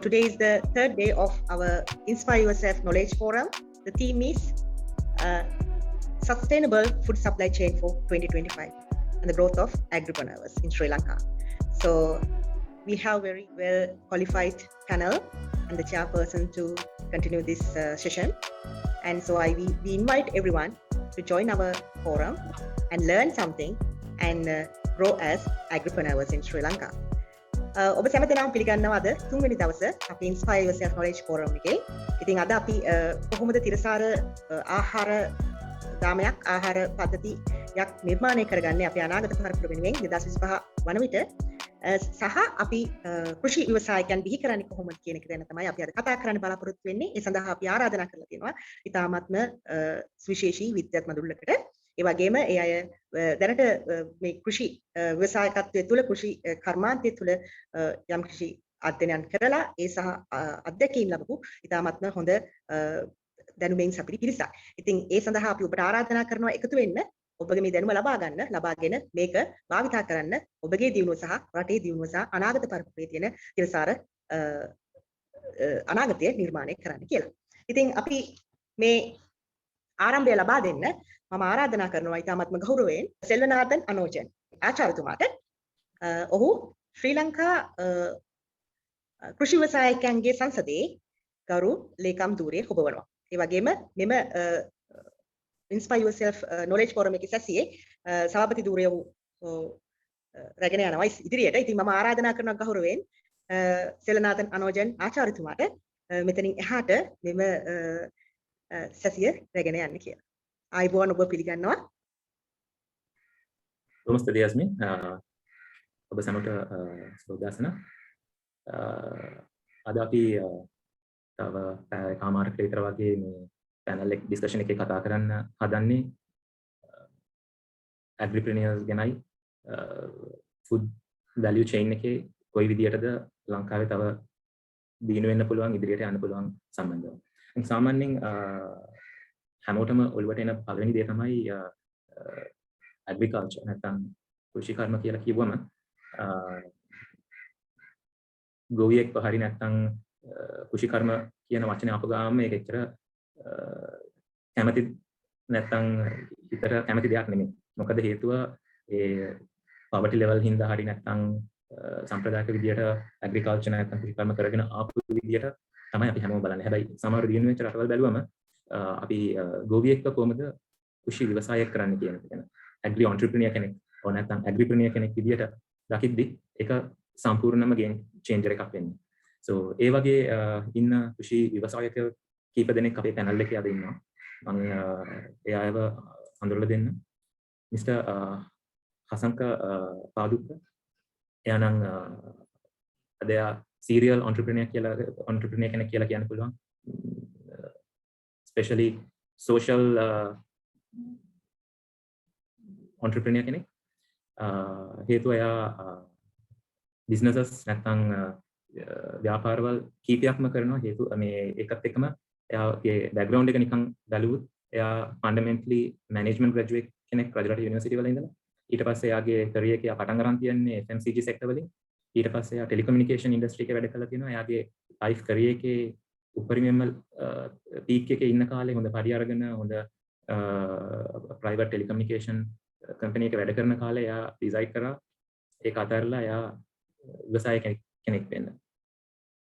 Today is the third day of our Inspire Yourself Knowledge Forum. The theme is Sustainable Food Supply Chain for 2025 and the growth of agripreneurs in Sri Lanka. So we have very well qualified panel and the chairperson to continue this session. And so we invite everyone to join our forum and learn something and grow as agripreneurs in Sri Lanka. ඔබ සැම දෙනාම පිළිගන්නවා අද තුන්වෙනි දවසේ අපි Inspire Yourself Knowledge Forum එකේ. ඉතින් අද අපි කොහොමද තිරසාර ආහාර දාමයක් ආහාර පද්ධතියක් නිර්මාණය කරගන්නේ අපි අනාගත පරපුර වෙනුවෙන් 2025 වන විට සහ අපි කෘෂි ව්‍යවසායකයන් බිහි කරන්නේ කොහොමද කියන එක ගැන තමයි අපි අද කතා කරන්න බලාපොරොත්තු වෙන්නේ. ඒ සඳහා අපි ආරාධනා කරලා තියෙනවා ඉතාමත්ම සුවිශේෂී විද්‍යාත්මක මඩුල්ලකට. ඒ වගේම ඒ අය දැනට මේ කෘෂි ව්‍යවසායකත්වයේ තුල කෘෂි කර්මාන්තය තුල යම් කිසි අධ්‍යයනයන් කරලා ඒ සහ අධ්‍යක්ීම් ලැබපු ඉතාමත්ම හොඳ දැනුමින් සපිරි පිරිසක්. ඉතින් ඒ සඳහා අපි ඔබට ආරාධනා කරනවා එකතු වෙන්න. ඔබගේ මේ දැනුම ලබාගෙන මේක භාවිතා කරන්න ඔබගේ දියුණුව සහ රටේ දියුණුව සහ අනාගත පරපුරේ තියෙන තිරසාර අනාගතය නිර්මාණය කරන්න කියලා. ඉතින් අපි මේ ආරම්භය ලබා දෙන්න මම ආරාධනා කරනවා ඉතාමත්ම ගෞරවයෙන් සෙල්වනාතන් අනෝජන් ආචාර්යතුමාට. ඔහු ශ්‍රී ලංකා කෘෂි ව්‍යවසායකයන්ගේ සංසදයේ ගරු ලේකම් ධූරය හොබවනවා. ඒ වගේම මෙම Inspire Yourself Knowledge Forum එකේ සැසියේ සභාපති ධූරය රැගෙන යනවා ඉදිරියට. ඉතින් මම ආරාධනා කරනවා ගෞරවයෙන් සෙල්වනාතන් අනෝජන් ආචාර්යතුමාට මෙතනින් එහාට මෙම සැසිය රැගෙන යන්න කියලා. ආයිබෝන් ඔබ පිළිගන්නවා. නමස්තේ යස්මින්. ඔබ සමට සෝදාසන. අද අපි තව කාමාරක විතර වගේ මේ පැනල් එක ඩිස්කෂන් එකේ කතා කරන්න හදන්නේ ඇග්‍රිප්‍රෙනියර්ස් ගැනයි ෆුඩ් වැලියු චේන් එකේ කොයි විදියටද ලංකාවේ තව දිනු වෙන්න පුළුවන් ඉදිරියට යන්න පුළුවන් සම්බන්ධව. සාමාන්‍යයෙන් හැමෝටම ඔළුවට එන පළවෙනි දේ තමයි ඇග්‍රිකල්චර් නැත්නම් කෘෂි කර්ම කියලා කිව්වම ගෝවියෙක් පහරි නැත්නම් කෘෂි කර්ම කියන වචනේ අප ගාම මේක එච්චර කැමැති නැත්නම් විතර කැමැති දෙයක් නෙමෙයි. මොකද හේතුව ඒ පොවර්ටි ලෙවල් හින්දා හරි නැත්නම් සම්ප්‍රදායික විදියට ඇග්‍රිකල්චර් නැත්නම් කෘෂි කර්ම කරගෙන ආපු විදියට තමයි අපි හැමෝම බලන්නේ. හැබැයි සමහර දිනු වෙච්ච රටවල් බැලුවම අපි ගෝවියෙක්ව කොහොමද කෘෂි ව්‍යවසායයක් කරන්න කියන එක ගැන ඇග්‍රි ඔන්ටර්ප්‍රිනියර් කෙනෙක් ඕන නැත්නම් ඇග්‍රිප්‍රිනියර් කෙනෙක් විදියට දකිද්දි ඒක සම්පූර්ණම ගේම් චේන්ජර් එකක් වෙන්නේ. So ඒ වගේ ඉන්න කෘෂි ව්‍යවසායකයෝ කීප දෙනෙක් අපේ පැනල් එකේ අද ඉන්නවා. මම ඒ අයව හඳුන්වලා දෙන්න. මිස්ටර් හසන්ක පාදුක්ක. එයා නම් අදයා සීරියල් ඔන්ටර්ප්‍රිනියර් කෙනෙක් කියලා කියන්න පුළුවන්. especially social entrepreneur කෙනෙක්. හේතුව එයා businesses නැත්නම් ව්‍යාපාරවල කීපයක්ම කරනවා. හේතුව මේ එකත් එක්කම එයාගේ background එක නිකන් බැලුවොත් එයා fundamentally management graduate කෙනෙක් රජරට යුනිවර්සිටි වල ඉඳලා. ඊට පස්සේ එයාගේ career එක එයා පටන් ගන්න තියන්නේ FMCG sector වලින්. ඊට පස්සේ එයා telecommunication industry එකේ වැඩ කරලා තියෙනවා. එයාගේ life career එකේ උපරිමයෙන්ම පීක් එකේ ඉන්න කාලේ හොඳ පඩි අරගෙන හොඳ ප්‍රයිවට් ටෙලිකමියුනිකේෂන් කම්පැනි එකක වැඩ කරන කාලේ එයා ඩිසයිඩ් කරා ඒක අතහැරලා එයා ව්‍යවසාය කෙනෙක් වෙන්න.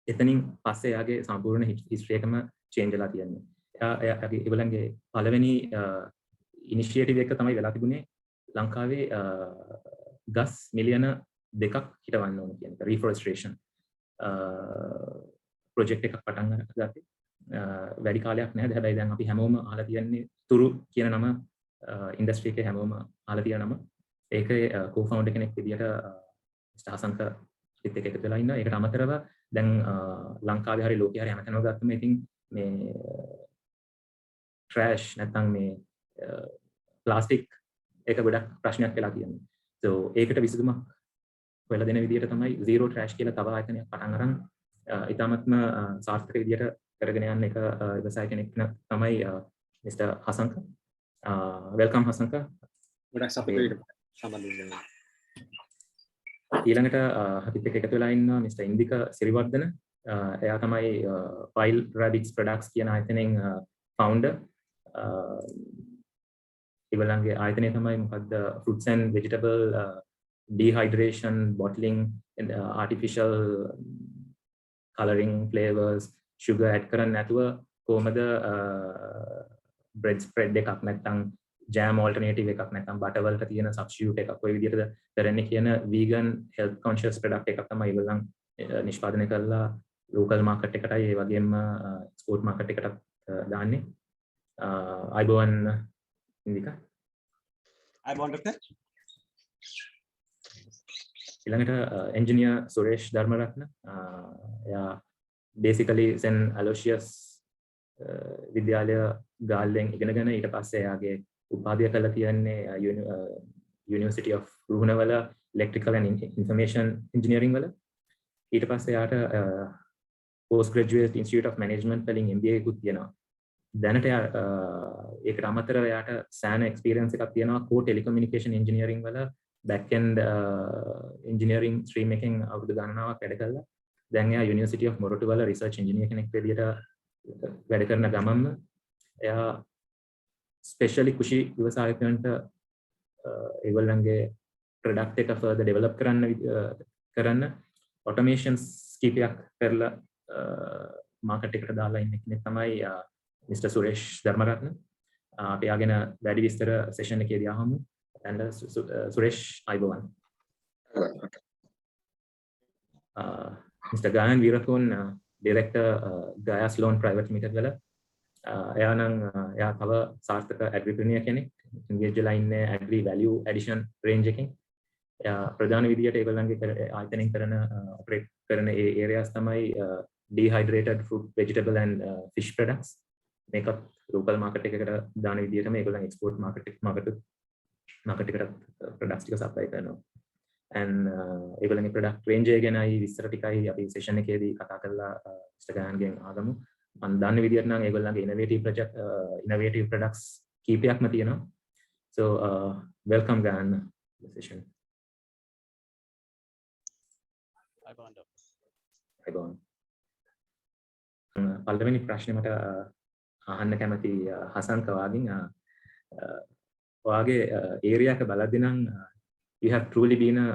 එතනින් පස්සේ එයාගේ සම්පූර්ණ හිස්ටරි එකම චේන්ජ් වෙලා තියෙනවා. එයාගේ ඒගොල්ලන්ගේ පළවෙනි ඉනිෂියේටිව් එක තමයි වෙලා තිබුණේ ලංකාවේ ගස් මිලියන 2ක් හිටවන්න ඕන කියන එක රීෆොරෙස්ට්‍රේෂන් ප්‍රොජෙක්ට් එකක් පටන් ගත්තේ. වැඩි කාලයක් නැහැ. හැබැයි දැන් අපි හැමෝම අහලා තියන්නේ තුරු කියන නම ඉන්ඩස්ට්‍රි එකේ හැමෝම අහලා තියෙන නම. ඒකේ කෝ-ෆවුන්ඩර් කෙනෙක් විදියට මිස්ටර් හසන්ක පිට එක එකතු වෙලා ඉන්නවා. ඒකට අමතරව දැන් ලංකාවේ හරි ලෝකේ හරි හැමතැනම ගත්තම ඉතින් මේ ට්‍රෑෂ් නැත්නම් මේ ප්ලාස්ටික් එක ගොඩක් ප්‍රශ්නයක් වෙලා තියෙනවා. so ඒකට විසඳුමක් හොයලා දෙන විදියට තමයි zero trash කියලා තව ආයතනයක් පටන් අරන් ඊටාත්ම සාර්ථක විදියට කරගෙන යන එක ව්‍යවසාය කෙනෙක් තමයි මිස්ටර් හසන්ක. වෙල්කම් හසන්ක. ගොඩක් සතුටුයි සම්බන්ධ වෙන්න. ඊළඟට අපිත් එක්ක එකතු වෙලා ඉන්නවා මිස්ටර් ඉන්දික සිරිවර්ධන. එයා තමයි Wild Rabbits Products කියන ආයතනයෙන් founder. ඒගොල්ලන්ගේ ආයතනය තමයි මොකද්ද fruits and vegetable dehydration bottling and artificial coloring flavors sugar add කරන්නේ නැතුව කොහමද bread spread එකක් නැත්නම් jam alternative එකක් නැත්නම් butter වලට තියෙන substitute එකක් ඔය විදිහට කරන්නේ කියන vegan health conscious product එකක් තමයි ඒගොල්ලන් නිෂ්පාදනය කරලා local market එකටයි ඒ වගේම export market එකටත් දාන්නේ. අයිබෝන් ඉන්දිකා. අයිබෝන් ඩොක්ටර්. ඊළඟට engineer සුරේෂ් ධර්මරත්න. එයා basically St. Aloysius විද්‍යාලය ගාල්ලෙන් ඉගෙනගෙන ඊට පස්සේ එයාගේ උපාධිය කළා කියන්නේ University of රුහුණවල electrical and information engineering වල. ඊට පස්සේ එයාට postgraduate institute of management වලින් MBA එකකුත් තියෙනවා. දැනට ඒකට අමතරව එයාට සෑහෙන experience එකක් තියෙනවා core telecommunication engineering වල back end engineering stream එකෙන් අවුරුදු ගණනාවක් වැඩ කළා. දැන් එයා University of Morato වල research engineer කෙනෙක් විදියට වැඩ කරන ගමන්ම එයා ස්පෙෂලි කුෂි ව්‍යවසායකයන්ට ඒගොල්ලන්ගේ ප්‍රොඩක්ට් එක further develop කරන්න automations කීපයක් කරලා මාකට් එකට දාලා ඉන්න කෙනෙක් තමයි මිස්ටර් සුරේෂ් ධර්මරත්න. අපි ආගෙන වැඩි විස්තර සෙෂන් එකේදී අහමු. and Suresh Aibawan. Mr. Gayan Virakun, Director Gaia Sloan Private Limited වල එයා තව සාර්ථක ඇග්‍රිප්‍රෙනියර් කෙනෙක්. engage වෙලා ඉන්නේ agri value addition range එකකින්. එයා ප්‍රධාන විදියට ඒගොල්ලන්ගේ ආයතනයෙන් කරන ඔපරේට් කරන ඒ areas තමයි dehydrated fruit, vegetable and fish products. මේකත් local market එකකට දාන විදියටම ඒගොල්ලන් export market එකට products ටික supply කරනවා. and ඒගොල්ලන්ගේ product range එක ගැනයි විස්තර ටිකයි අපි session එකේදී කතා කරලා Mr. ගාන්ගෙන් ආගමු. මම දන්න විදියට නම් ඒගොල්ලන්ගේ innovative products කීපයක්ම තියෙනවා. so welcome Gan the session. අයිබෝන්. පළවෙනි ප්‍රශ්නේ මට අහන්න කැමති හසන්ක වාගෙන් ඔයාගේ area එක බලද්දී නම් you have truly been a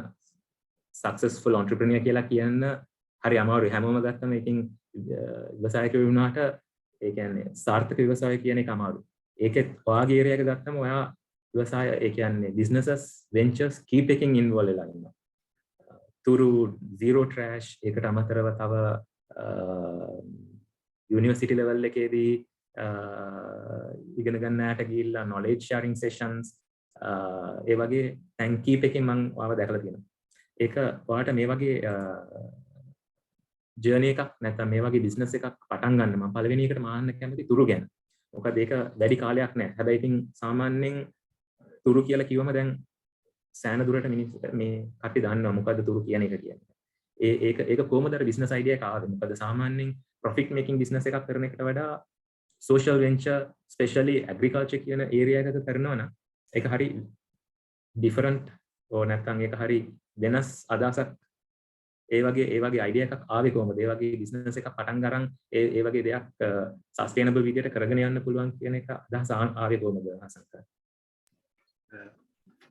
successful entrepreneur කියලා කියන්න හරි අමාරුයි. හැමෝම ගත්තම ඉතින් ව්‍යවසායකයෝ වුණාට ඒ කියන්නේ සාර්ථක ව්‍යවසාය කියන එක අමාරුයි. ඒකෙත් ඔයාගේ area එක ගත්තම ඔයා ව්‍යවසාය ඒ කියන්නේ businesses ventures keep එකකින් involve වෙලා ඉන්නවා. තුරු zero trash ඒකට අමතරව තව university level එකේදී ඉගෙන ගන්නට ගිහිල්ලා knowledge sharing sessions ඒ වගේ තැන් කීප එකකින් මම ඔයාව දැකලා තියෙනවා. ඒක ඔයාලට මේ වගේ journey එකක් නැත්නම් මේ වගේ business එකක් පටන් ගන්න මම පළවෙනි එකට මාන්න කැමති තුරු ගැන. මොකද ඒක වැඩි කාලයක් නෑ. හැබැයි ඉතින් සාමාන්‍යයෙන් තුරු කියලා කිව්වම දැන් සෑහෙන දුරට මේ කටි දන්නවා මොකද්ද තුරු කියන එක කියන්නේ. ඒක කොහොමද අර business idea එක ආවේ? මොකද සාමාන්‍යයෙන් profit making business එකක් කරන එකට වඩා social venture especially agriculture කියන area එකක කරනවා නම් ඒක හරි different ඕ නැත්නම් ඒක හරි වෙනස් අදහසක් ඒ වගේ අයිඩියා එකක් ආවේ කොහොමද? ඒ වගේ බිස්නස් එකක් පටන් ගන්න ඒ වගේ දෙයක් සස්ටේනබල් විදියට කරගෙන යන්න පුළුවන් කියන එක අදහස ආවේ කොහොමද අසංක?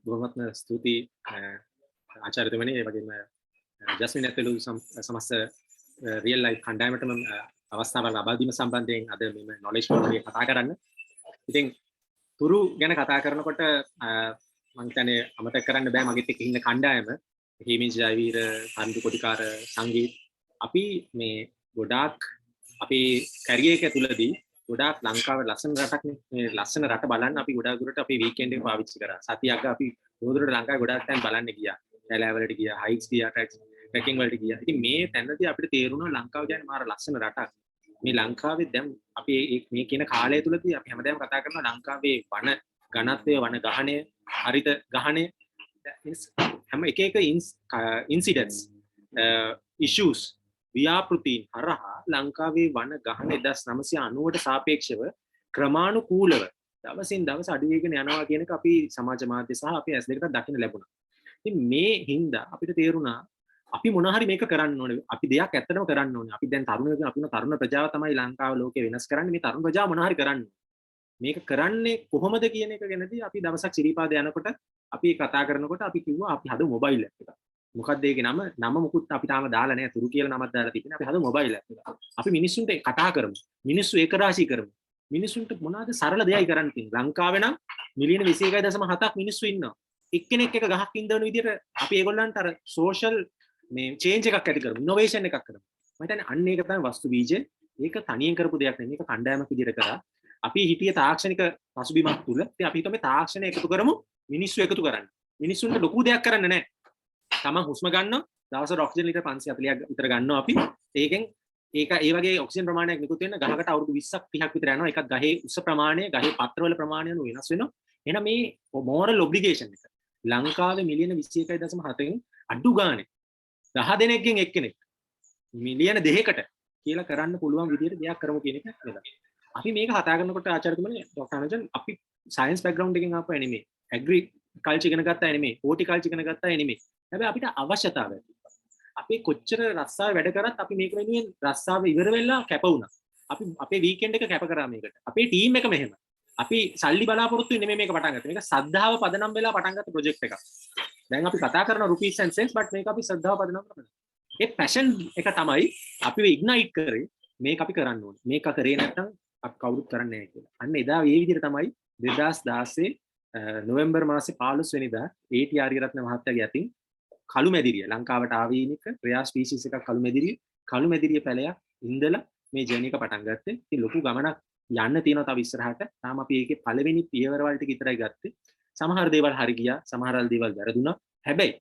බොහොමත්ම ස්තුතියි ආචාර්යතුමනි. ඒ වගේම ජස්මින් ඇතුළු සමස්ත රියල් ලයිෆ් කණ්ඩායමටම අවස්ථාව ලබා දීම සම්බන්ධයෙන් අද මෙම නොලෙජ් පොඩ්කාස්ට් එක කතා කරන්න. ඉතින් තුරු ගැන කතා කරනකොට මම හිතන්නේ අමතක කරන්න බෑ මගෙත් එක්ක ඉන්න කණ්ඩායම හේමිස් ජයවීර, පන්දු කොටිකාර, සංගීත් අපි මේ ගොඩාක් අපේ කැරියර් එක තුලදී ගොඩාක් ලංකාවේ ලස්සන රටක්නේ. මේ ලස්සන රට බලන්න අපි ගොඩාක් දුරට අපි වීකෙන්ඩ් එක පාවිච්චි කරා. සතියක් අපි දුරට ලංකාවේ ගොඩාක් තැන් බලන්න ගියා. ඇලෑවලට ගියා, හයික්ස් ගියා, ට්‍රෙකින් වලට ගියා. ඉතින් මේ තැනදී අපිට තේරුණා ලංකාව කියන්නේ මාර ලස්සන රටක්. මේ ලංකාවේ දැන් අපි මේ කියන කාලය තුලදී අපි හැමදාම කතා කරනවා ලංකාවේ වන ඝනත්වය, වන ගහණය, හරිත ගහණය, හැම එක ඉන්සිඩන්ට්ස් ඉෂුස් ව්‍යාපෘතීන් හරහා ලංකාවේ වන ගහන 1990ට සාපේක්ෂව ක්‍රමානුකූලව දවසින් දවස අඩු වෙගෙන යනවා කියන එක අපි සමාජ මාධ්‍ය සහ අපි ඇස් දෙකට දකින්න ලැබුණා. ඉතින් මේ හින්දා අපිට තේරුණා අපි මොන හරි මේක කරන්න ඕනේ. අපි දෙයක් ඇත්තටම කරන්න ඕනේ. අපි දැන් තරුණ ප්‍රජාව තමයි ලංකාව ලෝකේ වෙනස් කරන්නේ. මේ තරුණ ප්‍රජාව මොන හරි කරන්න ඕනේ. මේක කරන්නේ කොහොමද කියන එක ගැනදී අපි දවසක් සිරිපාද යනකොට අපි කතා කරනකොට අපි කිව්වා අපි හදමු මොබයිල් ඇප් එකක්. මොකක්ද ඒකේ නම මොකුත් අපි තාම දාලා නැහැ. තුරු කියලා නමක් දාලා තිබෙනවා. අපි හදමු මොබයිල් ඇප් එකක්. අපි මිනිස්සුන්ට කතා කරමු. මිනිස්සු ඒකරාශී කරමු. මිනිස්සුන්ට මොනවාද සරල දෙයයි කරන්න තියෙන්නේ. ලංකාවේ නම් මිලියන 21.7ක් මිනිස්සු ඉන්නවා. එක්කෙනෙක් එක ගහක් ඉඳවන විදිහට අපි ඒගොල්ලන්ට අර සෝෂල් මේ චේන්ජ් එකක් ඇති කරමු. ඉනෝවේෂන් එකක් කරමු. මම හිතන්නේ අන්න ඒක තමයි වස්තු බීජය. ඒක තනියෙන් කරපු දෙයක් නෙමෙයි. මේක කණ්ඩායමක් විදිහට කරා. අපි හිටිය තාක්ෂණික පසුබිමක් තුල ඉතින් අපි හිතුවේ තාක්ෂණය එකතු කරමු මිනිස්සු එකතු කරන්න. මිනිස්සුන්ට ලොකු දෙයක් කරන්න නැහැ. තමන් හුස්ම ගන්නවා දවසට ඔක්සිජන් ලිටර් 540ක් විතර ගන්නවා අපි. ඒකෙන් ඒක ඒ වගේ ඔක්සිජන් ප්‍රමාණයක් නිකුත් වෙන ගහකට අවුරුදු 20ක් 30ක් විතර යනවා. ඒකත් ගහේ උස ප්‍රමාණය, ගහේ පත්‍රවල ප්‍රමාණය අනුව වෙනස් වෙනවා. එහෙනම් මේ මොරල් ඔබ්ලිගේෂන් එක ලංකාවේ මිලියන 21.7න් අඩු ගානේ 10 දෙනෙක්ගෙන් එක්කෙනෙක් මිලියන 2කට කියලා කරන්න පුළුවන් විදිහට දෙයක් කරමු කියන එක නේද? අපි මේක කතා කරනකොට ආචාර්යතුමනි ඩොක්ටර් අනජන් අපි සයන්ස් බෑග්ග්‍රවුන්ඩ් එකෙන් ආපු අය නෙමෙයි. ඇග්‍රි කල්චර් ඉගෙන ගත්ත අය නෙමෙයි. හෝටි කල්චර් ඉගෙන ගත්ත අය නෙමෙයි. හැබැයි අපිට අවශ්‍යතාවය තිබ්බා. අපි කොච්චර රස්සාව වැඩ කරත් අපි මේක වෙනුවෙන් රස්සාව ඉවර වෙලා කැප වුණා. අපි අපේ වීකෙන්ඩ් එක කැප කරා මේකට. අපේ ටීම් එක මෙහෙම. අපි සල්ලි බලාපොරොත්තු වෙන්නේ නෙමෙයි මේක පටන් ගත්තේ. මේක ශ්‍රද්ධාව පදනම් වෙලා පටන් ගත්ත ප්‍රොජෙක්ට් එකක්. දැන් අපි කතා කරන රුපීස් ඇන්ඩ් සෙන්ට්ස් බට් මේක අපි ශ්‍රද්ධාව පදනම් කරනවා. ඒ පැෂන් එක තමයි අපි ඉග්නයිට් කරේ මේක අපි කරන්න ඕනේ. මේක කරේ නැත්නම් අපි කවුරුත් කරන්නේ නැහැ කියලා. අන්න එදා මේ විදිහට තමයි 2016 නොවැම්බර් මාසේ 15 වෙනිදා ඒටි ආරියරත්න මහත්තයාගේ අතින් කළු මැදිරිය ලංකාවට ආවේනික රෙයාර් ස්පීෂීස් එකක් කළු මැදිරිය පැලයක් ඉඳලා මේ ජර්නි එක පටන් ගත්තේ. ඉතින් ලොකු ගමනක් යන්න තියෙනවා තව ඉස්සරහට. තාම අපි ඒකේ පළවෙනි පියවරවල් ටික විතරයි ගත්තේ. සමහර දේවල් හරි ගියා, සමහර දේවල් වැරදුනා. හැබැයි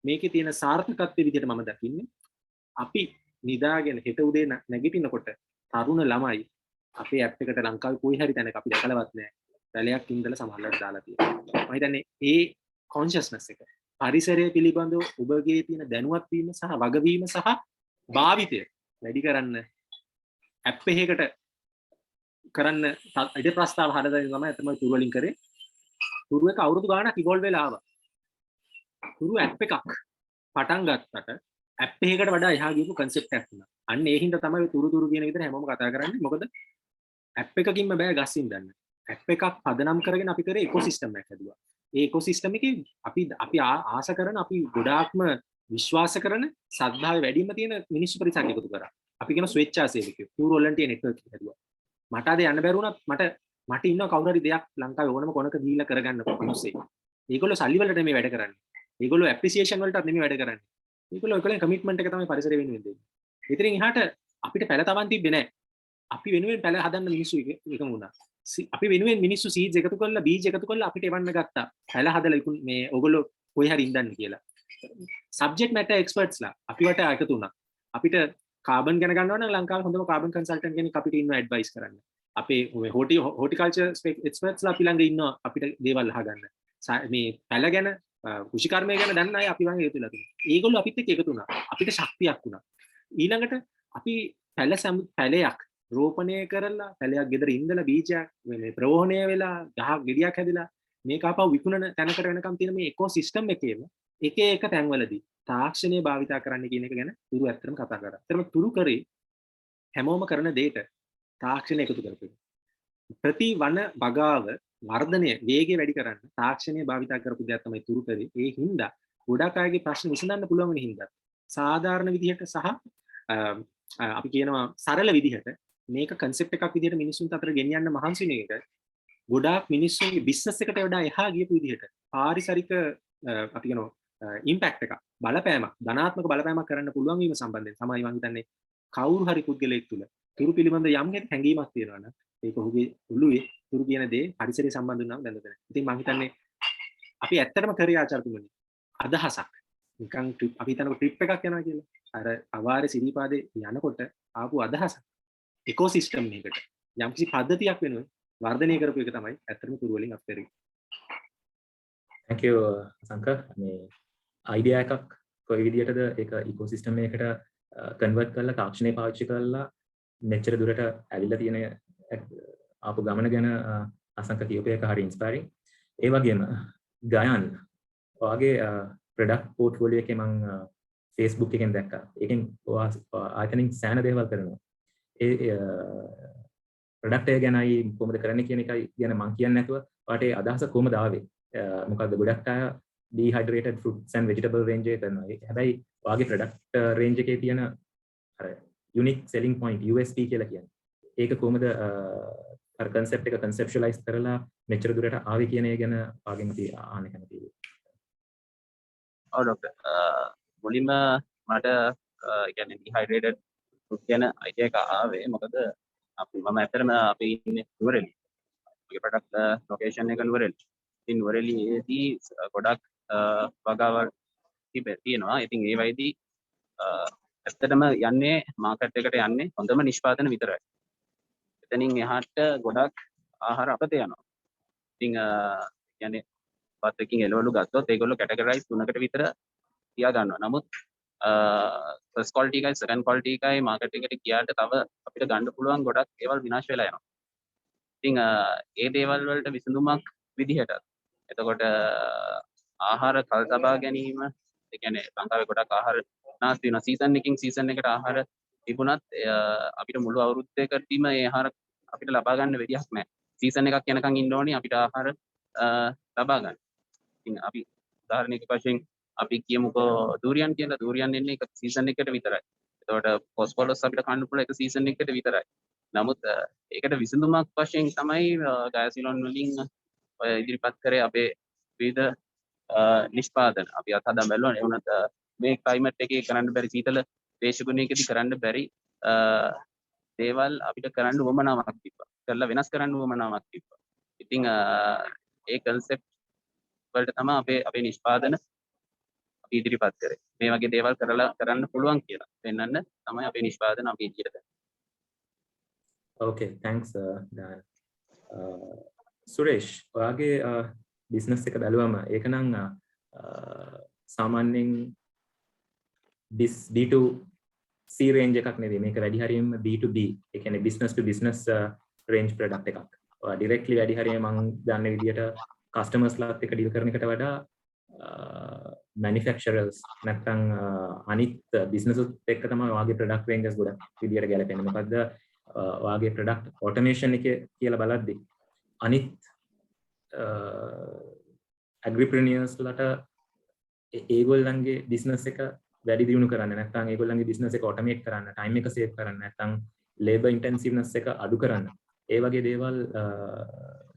මේකේ තියෙන සාර්ථකත්වයේ විදිහට මම දකින්නේ අපි නිදාගෙන හෙට උදේ නැගිටිනකොට තරුණ ළමයි අපේ ඇප් එකට ලංකාවේ කොයි හරි තැනක අපි දැකලවත් නැහැ. පැලයක් ඉඳලා සමහරවල් දාලා තියෙනවා. මම හිතන්නේ ඒ කොන්ෂස්නස් එක පරිසරය පිළිබඳව ඔබගේ තියෙන දැනුවත් වීම සහ වගවීම සහ භාවිතය වැඩි කරන්න ඇප් එකකට කරන්න ඉඩ ප්‍රස්තාව හදලා තමයි අතම තුරු වලින් කරේ. තුරු එක අවුරුදු ගාණක් ඉවෝල්ව් වෙලා ආවා. තුරු ඇප් එකක් පටන් ගත්තට ඇප් එකකට වඩා එහා ගියපු concept එකක් වුණා. අන්න ඒ හින්දා තමයි තුරු කියන විදිහට හැමෝම කතා කරන්නේ. මොකද ඇප් එකකින්ම බෑ ගස්සින් ගන්න. ඇප් එකක් පදනම් කරගෙන අපි කරේ ඉකෝසිස්ටම් එකක් හදුවා. ඒ ඉකෝසිස්ටම් එකේ අපි ආස කරන අපි ගොඩාක්ම විශ්වාස කරන සද්ධාවේ වැඩිම තියෙන මිනිස්සු පරිසරයක් එකතු කරා. අපි කියන ස්වේච්ඡාසේවකයෝ ටූර් වොලන්ටියර් නෙට්වර්ක් එක හදුවා. මට අද යන්න බැරි වුණත් මට ඉන්න කවුරු හරි දෙයක් ලංකාවේ ඕනම කොනක ගිහිල්ලා කරගන්න මිනිස්සෙක්. ඒගොල්ලෝ සල්ලි වලට නෙමෙයි වැඩ කරන්නේ. ඒගොල්ලෝ ඇප්‍රීසියේෂන් වලටත් නෙමෙයි වැඩ කරන්නේ. ඒගොල්ලෝ කමිට්මන්ට් එක තමයි පරිසරය වෙනුවෙන් දෙන්නේ. ඉතින් එහාට අපිට පැල තවන් තිබ්බේ නැහැ. අපි වෙනුවෙන් පැල හදන්න මිනිස්සු එකම වුණා. අපි වෙනුවෙන් මිනිස්සු සීඩ්ස් එකතු කරලා බීජ එකතු කරලා අපිට එවන්න ගත්තා. පැල හදලා මේ ඕගොල්ලෝ කොයි හරි ඉඳන්න කියලා. සබ්ජෙක්ට් මැටර් එක්ස්පර්ට්ස්ලා අපිට එකතු වුණා. අපිට කාබන් ගැන ගන්නවා නම් ලංකාවේ හොඳම කාබන් කන්සල්ටන්ට් කෙනෙක් අපිට ඉන්නවා ඇඩ්වයිස් කරන්න. අපේ හෝටිකල්චර් එක්ස්පර්ට්ස්ලා අපි ළඟ ඉන්නවා අපිට දේවල් අහගන්න. මේ පැල ගැන කෘෂිකර්මය ගැන දන්න අය අපි ළඟ එකතුලා තියෙනවා. ඒගොල්ලෝ අපිත් එක්ක එකතු වුණා. අපිට ශක්තියක් වුණා. ඊළඟට අපි පැලයක් රෝපණය කරලා පැලයක් ගෙදර ඉඳලා බීජයක් මේ ප්‍රෝහණය වෙලා ගහක් ගෙඩියක් හැදිලා මේක ආපහු විකුණන තැනකට වෙනකම් තියෙන මේ ඉකෝසිස්ටම් එකේම එක එක තැන්වලදී තාක්ෂණය භාවිතා කරන්න කියන එක ගැන තුරු ඇත්තටම කතා කරා. ඒතරම තුරු කරේ හැමෝම කරන දෙයට තාක්ෂණය එකතු කරපු එක. ප්‍රති වන බගාව වර්ධනය වේගය වැඩි කරන්න තාක්ෂණය භාවිතා කරපු දෙයක් තමයි තුරු කරේ. ඒ හින්දා ගොඩක් අයගේ ප්‍රශ්න විසඳන්න පුළුවන් වෙන හින්දා සාධාරණ විදිහට සහ අපි කියනවා සරල විදිහට මේක concept එකක් විදිහට මිනිස්සුන්ට අතර ගෙනියන්න මහන්සි වෙන එක ගොඩාක් මිනිස්සුන්ගේ බිස්නස් එකට වඩා එහා ගියපු විදිහට පාරිසරික අපි කියනවා ඉම්පැක්ට් එකක් බලපෑමක් ධනාත්මක බලපෑමක් කරන්න පුළුවන් වීම සම්බන්ධයෙන් තමයි මම හිතන්නේ කවුරු හරි පුද්ගලයෙක් තුළ තුරු පිළිබඳ යම් හැඟීමක් තියෙනවා නම් ඒක ඔහුගේ ඔළුවේ තුරු කියන දේ පරිසරය සම්බන්ධ වුණාම දැනගන්න. ඉතින් මම හිතන්නේ අපි ඇත්තටම කරේ ආචාර්යතුමනි අදහසක් නිකන් අපි හිතනකො ට්‍රිප් එකක් යනවා කියලා. අර අවාරේ සිරිපාදේ යනකොට ආපු අදහසක් ඉකෝසිස්ටම් එකකට යම්කිසි පද්ධතියක් වෙනුවෙන් වර්ධනය කරපු එක තමයි ඇත්තටම තුරු වලින් අපි කරේ. thank you සංකර් මේ අයිඩියා එකක් කොයි විදියටද ඒක ඉකෝසිස්ටම් එකකට කන්වර්ට් කරලා තාක්ෂණය පාවිච්චි කරලා මෙච්චර දුරට ඇවිල්ලා තියෙන ආපු ගමන ගැන අසංක කියපු එක හරි ඉන්ස්පයරිං. ඒ වගේම ගයන් ඔයාගේ ප්‍රොඩක්ට් පෝර්ට්ෆෝලියෝ එකේ මම Facebook එකෙන් දැක්කා. ඒකෙන් ආයතනින් සෑහෙන දේවල් කරනවා. ඒ ප්‍රොඩක්ට් එක ගැනයි කොහොමද කරන්නේ කියන එකයි ගැන මම කියන්නේ නැතුව ඔයාට ඒ අදහස කොහොමද ආවේ? මොකද්ද ගොඩක් අය dehydrated fruits and vegetable range එක කරනවා. හැබැයි ඔයාගේ ප්‍රොඩක්ට් රේන්ජ් එකේ තියෙන අර unique selling point USP කියලා කියන්නේ. ඒක කොහොමද අර concept එක conceptualize කරලා මෙච්චර දුරට ආවේ කියන එක ගැන ඔයාගෙන් අපි අහන්න කැමතියි. ඔව් ડોක්ටර් මුලින්ම මට කියන්නේ dehydrated fruit කියන idea එක ආවේ මොකද මම ඇත්තටම අපි ඉන්නේ නුවරඑළිය. මගේ product location එක නුවරඑළිය. ඉතින් නුවරඑළියේදී ගොඩක් වගාවල් තියෙනවා. ඉතින් ඒ වයිදී ඇත්තටම යන්නේ මාකට් එකට යන්නේ හොඳම නිෂ්පාදන විතරයි. එතනින් එහාට ගොඩක් ආහාර අපතේ යනවා. ඉතින් කියන්නේ පත් එකකින් එළවලු ගත්තොත් ඒගොල්ලෝ කැටගරයිස් 3කට විතර තියා ගන්නවා. නමුත් ෆස්ට් ක්වොලිටි එකයි සෙකන්ඩ් ක්වොලිටි එකයි මාකට් එකට ගියාට තව අපිට ගන්න පුළුවන් ගොඩක් ඒවල් විනාශ වෙලා යනවා. ඉතින් ඒ දේවල් වලට විසඳුමක් විදිහට එතකොට ආහාර කල් තබා ගැනීම ඒ කියන්නේ ලංකාවේ ගොඩක් ආහාර නාස්ති වෙනවා. සීසන් එකකින් සීසන් එකට ආහාර තිබුණත් අපිට මුළු අවුරුද්දකදීම ඒ ආහාර අපිට ලබා ගන්න වෙඩියක් නැහැ. සීසන් එකක් යනකම් ඉන්න ඕනේ අපිට ආහාර ලබා ගන්න. ඉතින් අපි උදාහරණයක වශයෙන් අපි කියමුකෝ දූරියන් කියලා. දූරියන් එන්නේ එක සීසන් එකකට විතරයි. එතකොට පොස්කොලොස් අපිට කන්න පුළුවන් එක සීසන් එකකට විතරයි. නමුත් ඒකට විසඳුමක් වශයෙන් තමයි ගයසිලොන් වලින් ඔය ඉදිරිපත් කරේ අපේ විවිධ නිෂ්පාදන. අපි අත්හදා බැලුවා. ඒ වුණත් මේ ක්ලයිමේට් එකේ කරන්න බැරි සීතල දේශගුණයකදී කරන්න බැරි දේවල් අපිට කරන්න උවමනාවක් තිබ්බා. කරලා වෙනස් කරන්න උවමනාවක් තිබ්බා. ඉතින් ඒ concept වලට තමයි අපේ නිෂ්පාදන අපි ඉදිරිපත් කරේ. මේ වගේ දේවල් කරන්න පුළුවන් කියලා පෙන්වන්න තමයි අපේ නිෂ්පාදන අපි ඉදිරියට ගන්නේ. Okay, thanks Dan. සුරේෂ් ඔයාගේ බිස්නස් එක බැලුවම ඒක නම් සාමාන්‍යයෙන් B2C range එකක් නෙවෙයි. මේක වැඩි හරියම B2B. ඒ කියන්නේ business to business range product එකක්. ඔයා directly වැඩි හරියම මම දන්න විදිහට customers ලාත් එක්ක deal කරන එකට වඩා manufacturers නැත්නම් අනිත් businesses එක්ක තමයි ඔයාගේ product ranges ගොඩක් විදිහට ගැලපෙන්නේ. මොකද ඔයාගේ product automation එක කියලා බලද්දී අනිත් agripreneurs ලට ඒගොල්ලන්ගේ business එක වැඩි දියුණු කරන්න නැත්නම් ඒගොල්ලන්ගේ business එක automate කරන්න, time එක save කරන්න නැත්නම් labor intensiveness එක අඩු කරන්න. ඒ වගේ දේවල්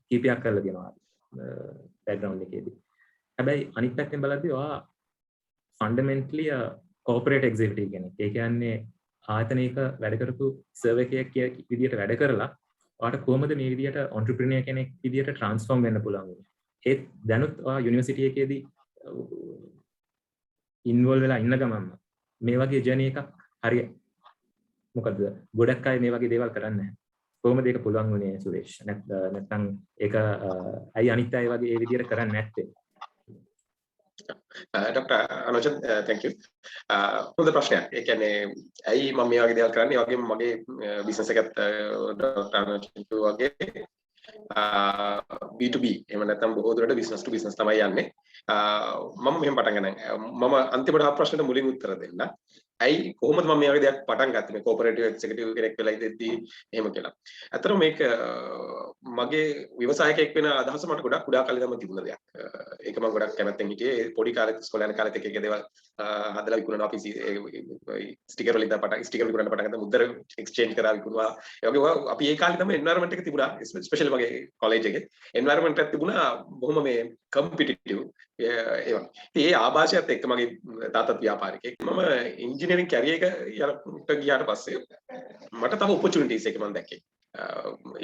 කීපයක් කරලා දෙනවා background එකේදී. හැබැයි අනිත් පැත්තෙන් බලද්දී ඔයා fundamentally corporate executive කෙනෙක්. ඒ කියන්නේ ආයතනයක වැඩ කරපු සර්වකයෙක් විදියට වැඩ කරලා ඔයාට කොහොමද මේ විදියට entrepreneur කෙනෙක් විදියට transform වෙන්න පුළුවන් වෙන්නේ? ඒත් දැනුත් ඔයා යුනිවර්සිටි එකේදී ඉන්වෝල්ව් වෙලා ඉන්න ගමන්ම මේ වගේ ජර්නි එකක් හරිය මොකද ගොඩක් අය මේ වගේ දේවල් කරන්නේ නැහැ. කොහොමද ඒක පුළුවන් වුණේ සුරේෂ්? නැත්නම් ඒක අයි අනිත් අය වගේ ඒ විදියට කරන්නේ නැත්තේ? Dr. Anojat, thank you. හොඳ ප්‍රශ්නයක්. ඒ කියන්නේ ඇයි මම මේ වගේ දේවල් කරන්නේ? ඒ වගේම මගේ බිස්නස් එකත් Dr. Anojat වගේ B2B එහෙම නැත්නම් බොහෝ දුරට business to business තමයි යන්නේ. මම මෙහෙම පටන් ගන්නම්. මම අන්තිමට ආ ප්‍රශ්නෙට මුලින් උත්තර දෙන්න. ඇයි කොහොමද මම මේ වගේ දෙයක් පටන් ගත්තේ මේ කෝපරේටිව් එක්සිකියුටිව් කෙනෙක් වෙලා ඉඳිද්දී එහෙම කියලා. ඇත්තටම මේක මගේ ව්‍යවසායකයෙක් වෙන අදහස මට ගොඩක් කුඩා කාලේ ඉඳන්ම තිබුණ දෙයක්. ඒක මම ගොඩක් කැමැත්තෙන් හිටියේ. පොඩි කාලේ ඉස්කෝලේ යන කාලෙත් එක දේවල් හදලා විකුණනවා අපි ස්ටිකර් වලින් ස්ටිකර් විකුණන්න පටන් ගත්තා. මුද්දර එක්ස්චේන්ජ් කරලා විකුණුවා. ඒ වගේ අපි ඒ කාලේ තමයි එන්වයරන්මන්ට් එක තිබුණා. ස්පෙෂල් මගේ කොලෙජ් එකේ එන්වයරන්මන්ට් එකක් තිබුණා බොහොම මේ කම්පිටිටිව් ඒ වගේ. ඉතින් ඒ ආభాෂයත් එක්ක මගේ තාත්තත් ව්‍යාපාරිකයෙක්. මම ඉන්ජිනියරින් කැරියර් එක ගියාට පස්සේ මට තව ඔපචුනිටිස් එක මම දැක්කේ.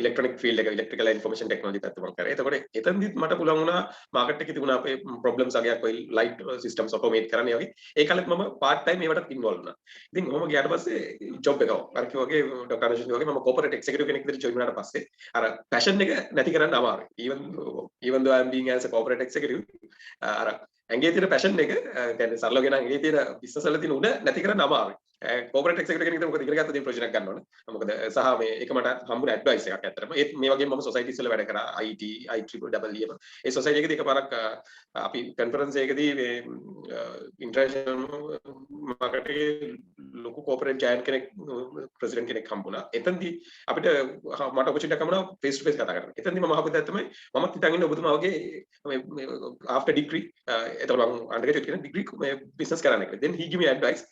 ඉලෙක්ට්‍රොනික ෆීල්ඩ් එක ඉලෙක්ට්‍රිකල් ඉන්ෆර්මේෂන් ටෙක්නොලොජි පැත්ත මම කරේ. එතකොට එතනදිත් මට පුළුවන් වුණා මාකට් එකේ තිබුණා අපේ ප්‍රොබ්ලම්ස් අගයක් ඔය ලයිට් සිස්ටම්ස් ඔටෝමේට් කරන්න වගේ. ඒ කාලෙත් මම පාර්ට් ටයිම් ඒවට ඉන්වෝල්ව් වුණා. ඉතින් කොහොම ගියාට පස්සේ ජොබ් එක අර කිව්වාගේ ડોක්ටර් අනුෂ්ක වගේ මම කෝපරේට් එක්සිකියුටිව් කෙනෙක් විදිහට ජොයින් වුණාට පස්සේ අර පැෂන් එක නැති කරන්න අමාරුයි. even though I am being as a corporate executive අර ඇඟේ තියෙන පැෂන් එක කියන්නේ සරලව කියන ඇඟේ තියෙන බිස්නස් වල තියෙන උඩ නැති කරන්න අමාරුයි. කෝපරේට් එක්සිකියුටිව් කෙනෙක් මොකද ඉගෙන ගත්තද මේ ප්‍රොජෙක්ට් එකක් ගන්න ඕනේ. මොකද සහ මේ ඒක මට හම්බුන ඇඩ්වයිස් එකක් ඇත්තටම. ඒත් මේ වගේ මම සොසයිටිස් වල වැඩ කරා IT IEEE ඒ සොසයිටි එකේදී එකපාරක් අපි කන්ෆරන්ස් එකකදී මේ ඉන්ටර්නැෂනල් මාකට් එකේ ලොකු කෝපරේට් ජයන්ට් කෙනෙක් ප්‍රෙසිඩන්ට් කෙනෙක් හම්බුණා. එතනදී අපිට මට ඔපචුනිටි එකක් හම්බුණා ෆේස් टू ෆේස් කතා කරන්න. එතනදී මම අහපු දේ තමයි මමත් හිතන් ඉන්නේ ඔබතුමා වගේ මේ ආෆ්ටර් ඩිග්‍රී එතකොට මම අන්ඩර්ග්‍රැජුවේට් කෙනෙක් ඩිග්‍රී මේ බිස්නස් කරන්න කියලා. then he give me advice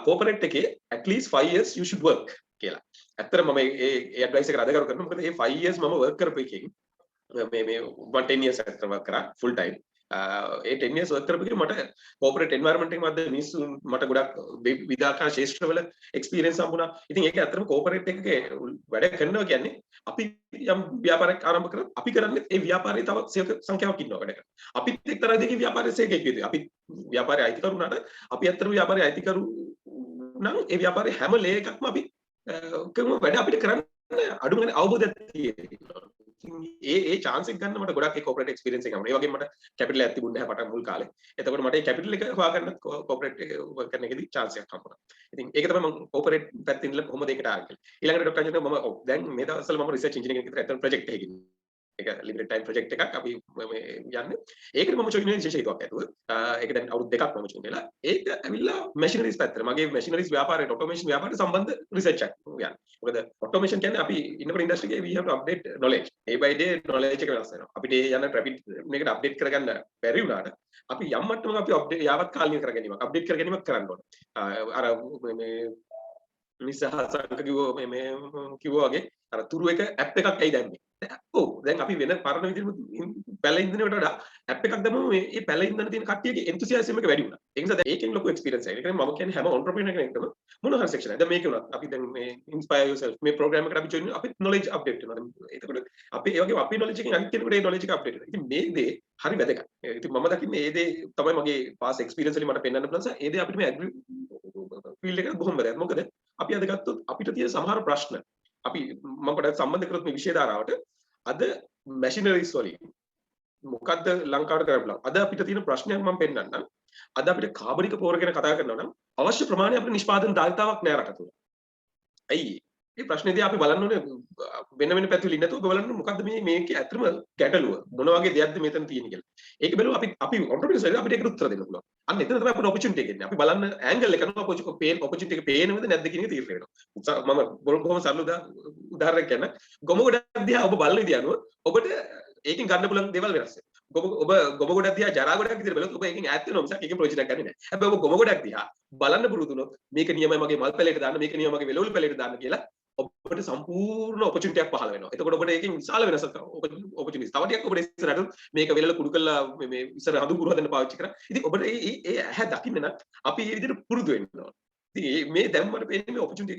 corporate එකේ at least 5 years you should work කියලා. ඇත්තටම මම ඒ ඇඩ්වයිස් එක අදගරු කරනවා. මොකද මේ 5 years මම work කරපු එකෙන් මේ 10 years ඇත්තට work කරා full time. ඒ 10 years work කරපු එකේ මට corporate environment එකේ මැද මිනිස්සු මට ගොඩක් විවිධාකාර ශේෂ්ත්‍රවල experience හම්බුණා. ඉතින් ඒක ඇත්තටම corporate එකේ වැඩ කරනවා කියන්නේ අපි යම් ව්‍යාපාරයක් ආරම්භ කරලා අපි කරන්නේ ඒ ව්‍යාපාරයේ තව සංඛ්‍යාවක් ඉන්නවා වැඩ කරලා. අපිත් එක්තරා දෙකකින් ව්‍යාපාරයේ සේකෙක් විදිහට. අපි ව්‍යාපාරයේ අයිතිකරු වුණාට අපි ඇත්තටම ව්‍යාපාරයේ අයිතිකරු නම් ඒ ව්‍යාපාරයේ හැම ලේ එකක්ම අපි කරන වැඩ අපිට කරන්න අඩුම ගානේ අවබෝධයක් තියෙනවා. ඒ chance එක ගන්න මට ගොඩක් ඒ corporate experience එක හම්බුනේ. ඒ වගේම මට capital එකක් තිබුණේ නැහැ පටන් මුල් කාලේ. එතකොට මට ඒ capital එක හොයාගන්න corporate work කරන එකේදී chance එකක් හම්බුණා. ඉතින් ඒක තමයි මම corporate පැත්තෙන් ඉඳලා කොහොමද ඒකට ආවේ කියලා. ඊළඟට ડોක්ටර් අජන්ට මම දැන් මේ දවස්වල මම research engineering කෙනෙක් විතර ඇත්තට project එකකින් ඒක limited time project එකක් අපි මේ යන්නේ. ඒකට මම join වෙන විශේෂ හේතුවක් ඇතුව. ඒක දැන් අවුරුදු දෙකක් මම join වෙලා. ඒක ඇවිල්ලා machineries පැත්තට. මගේ machineries ව්‍යාපාරයට automation ව්‍යාපාරයට සම්බන්ධ research එකක් යන්නේ. මොකද automation කියන්නේ අපි ඉන්නකොට industry එකේ we have to update knowledge. day by day knowledge එක වෙනස් වෙනවා. අපිට යන rapid මේකට update කරගන්න බැරි වුණාට අපි යම් මට්ටමක අපි update යාවත් කාලීන කරගැනීමක් update කරගැනීමක් කරන්න ඕනේ. අර මේ නිසහසංක මේ කිව්වා වගේ අර තුරු එක ඇප් එකක් ඇයි දැම්මේ. ඔව් දැන් අපි වෙන පරණ විදිහට පැල ඉන්ධනයට වඩා ඇප් එකක් දැම්මම මේ පැල ඉන්ධන තියෙන කට්ටියගේ enthusiasm එක වැඩි වුණා. ඒ නිසා ඒකෙන් ලොකු experience එකක්. ඒ කියන්නේ මම කියන්නේ හැම entrepreneur කෙනෙක්ටම මොන හරි section එකක්. දැන් මේක උනත් අපි දැන් මේ inspire yourself මේ program එකට අපි join වෙනවා. අපි knowledge update වෙනවා. එතකොට අපි ඒ වගේ අපි knowledge එකෙන් අනිත් කෙනෙකුට ඒ knowledge එක update වෙනවා. ඉතින් මේ දේ හරි වැදගත්. ඉතින් මම දකින්නේ මේ දේ තමයි මගේ past experience වලින් මට පෙන්වන්න පුළුවන්. ඒ දේ අපිට මේ field එකට බොහොම වැදගත්. මොකද අපි අද ගත්තොත් අපිට තියෙන සමහර ප්‍රශ්න අපි මම පොඩ්ඩක් සම්බන්ධ කරොත් මේ විෂය ධාරාවට අද මැෂිනරිස් වලින් මොකද්ද ලංකාවට කරන්න පුළුවන්. අද අපිට තියෙන ප්‍රශ්නයක් මම පෙන්නන්නම්. අද අපිට කාබනික පෝර ගැන කතා කරනවා නම් අවශ්‍ය ප්‍රමාණය අපිට නිෂ්පාදන ධාරිතාවක් නෑ රට තුල. ඇයි? මේ ප්‍රශ්නේදී අපි බලන්න ඕනේ වෙන වෙන පැති වලින් නැතුව බලන්න මොකද්ද මේකේ ඇත්තම ගැටලුව. මොන වගේ දෙයක්ද මෙතන තියෙන්නේ කියලා. ඒක බලුවා අපි entrepreneurs අපිට ඒකට උත්තර දෙන්න පුළුවන්. අන්න එතන තමයි අපිට opportunity එක එන්නේ. අපි බලන්න angle එක කරනවා opportunity එක පේනවද නැද්ද කියන එක තීරණය වෙනවා. මම බොහොම සරල උදාහරණයක් කියන්න. ගොම ගොඩක් දිහා ඔබ බලන විදිහ අනුව ඔබට ඒකෙන් ගන්න පුළුවන් දේවල් වෙනස් වෙනවා. ඔබ ගොම ගොඩක් දිහා ජරා ගොඩක් විදිහට බලුවොත් ඔබ ඒකෙන් ඈත් වෙනවා මිසක් ඒකෙන් ප්‍රයෝජනයක් ගන්නේ නැහැ. හැබැයි ඔබ ගොම ගොඩක් දිහා බලන්න පුරුදු වුණොත් මේක නියමයි මගේ මල් පැලයට දාන්න මේක නියමයි මගේ වෙලවලු පැලයට දාන්න කියලා ඔබට සම්පූර්ණ opportunity එකක් පහළ වෙනවා. එතකොට ඔබට ඒකෙන් විශාල වෙනසක් opportunities. තව ටිකක් ඔබට ඉස්සරහට මේක වෙලල කුඩු කරලා මේ ඉස්සර හඳු කුරු හදන්න පාවිච්චි කරා. ඉතින් ඔබට ඒ ඇහැ දකින්න නම් අපි මේ විදිහට පුරුදු වෙන්න ඕන. ඉතින් මේ දැන් මට පේන්නේ මේ opportunity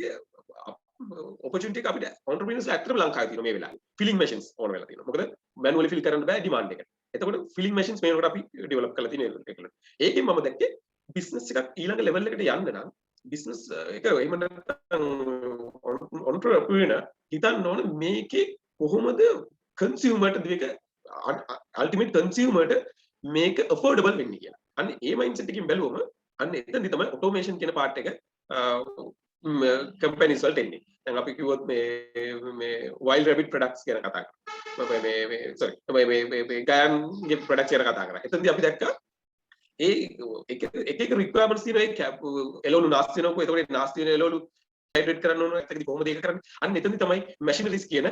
එක අපිට entrepreneurs ඇත්තටම ලංකාවේ තියෙනවා මේ වෙලාවේ. filling machines ඕන වෙලා තියෙනවා. මොකද manually fill කරන්න බෑ demand එකට. එතකොට filling machines මේකට අපි develop කරලා තියෙන එකල. ඒකෙන් මම දැක්කේ business එකක් ඊළඟ level එකට යන්න නම් business එක එහෙම නැත්නම් entrepreneur හිතන්න ඕන මේකේ කොහොමද consumer ට මේක ultimate consumer ට මේක affordable වෙන්නේ කියලා. අන්න ඒ mindset එකකින් බැලුවම අන්න එතනදි තමයි automation කියන part එක කම්පැනිස් වලට එන්නේ. දැන් අපි කිව්වොත් මේ wild rabbit products ගැන කතා කරා. මේ sorry මේ ගයන්ගේ products ගැන කතා කරා. එතනදී අපි දැක්කා ඒ එක requirements තියෙනවා ඒ එළවලු නාස්ති වෙනකොට ඒතකොට නාස්ති වෙන එළවලු හයිඩ්‍රේට් කරන්න ඕන නැත්නම් කොහොමද ඒක කරන්නේ? අන්න එතනදී තමයි machineries කියන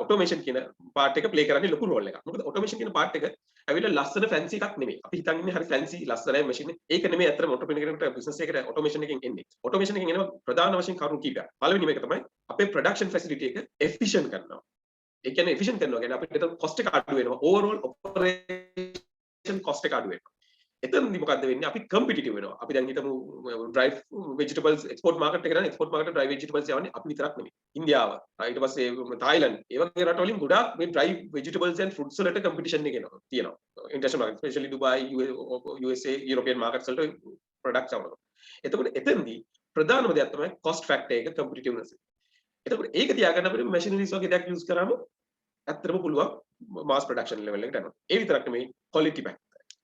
automation කියන part එක play කරන්නේ ලොකු role එකක්. මොකද automation කියන part එක ඇවිල්ලා ලස්සන fancy එකක් නෙමෙයි. අපි හිතන් ඉන්නේ හරි fancy ලස්සනයි machine ඒක නෙමෙයි අතර entrepreneur කෙනෙකුට business එකකට automation එකෙන් එන්නේ. automation එකෙන් එනවා ප්‍රධාන වශයෙන් කරුණු කීපයක්. පළවෙනිම එක තමයි අපේ production facility එක efficient කරනවා. ඒ කියන්නේ efficient කරනවා කියන්නේ අපිට එතන cost එක අඩු වෙනවා. overall operation cost එක අඩු වෙනවා. එතනදී මොකද්ද වෙන්නේ අපි කම්පිටිටිව් වෙනවා අපි දැන් හිතමු dry vegetables export market එක නම් export market dry vegetables යවන්නේ අපි විතරක් නෙමෙයි ඉන්දියාව ඊට පස්සේ thailand ඒ වගේ රටවලින් ගොඩාක් මේ dry vegetables and fruits වලට competition එක එනවා තියෙනවා international market especially dubai usa european markets වලට products આવනවා එතකොට එතනදී ප්‍රධානම දෙයක් තමයි cost factor එක competitiveness එතකොට ඒක තියාගන්න අපිට machineries වගේ දෙයක් use කරාම ඇත්තටම පුළුවන් mass production level එකට යනවා ඒ විතරක් නෙමෙයි quality pack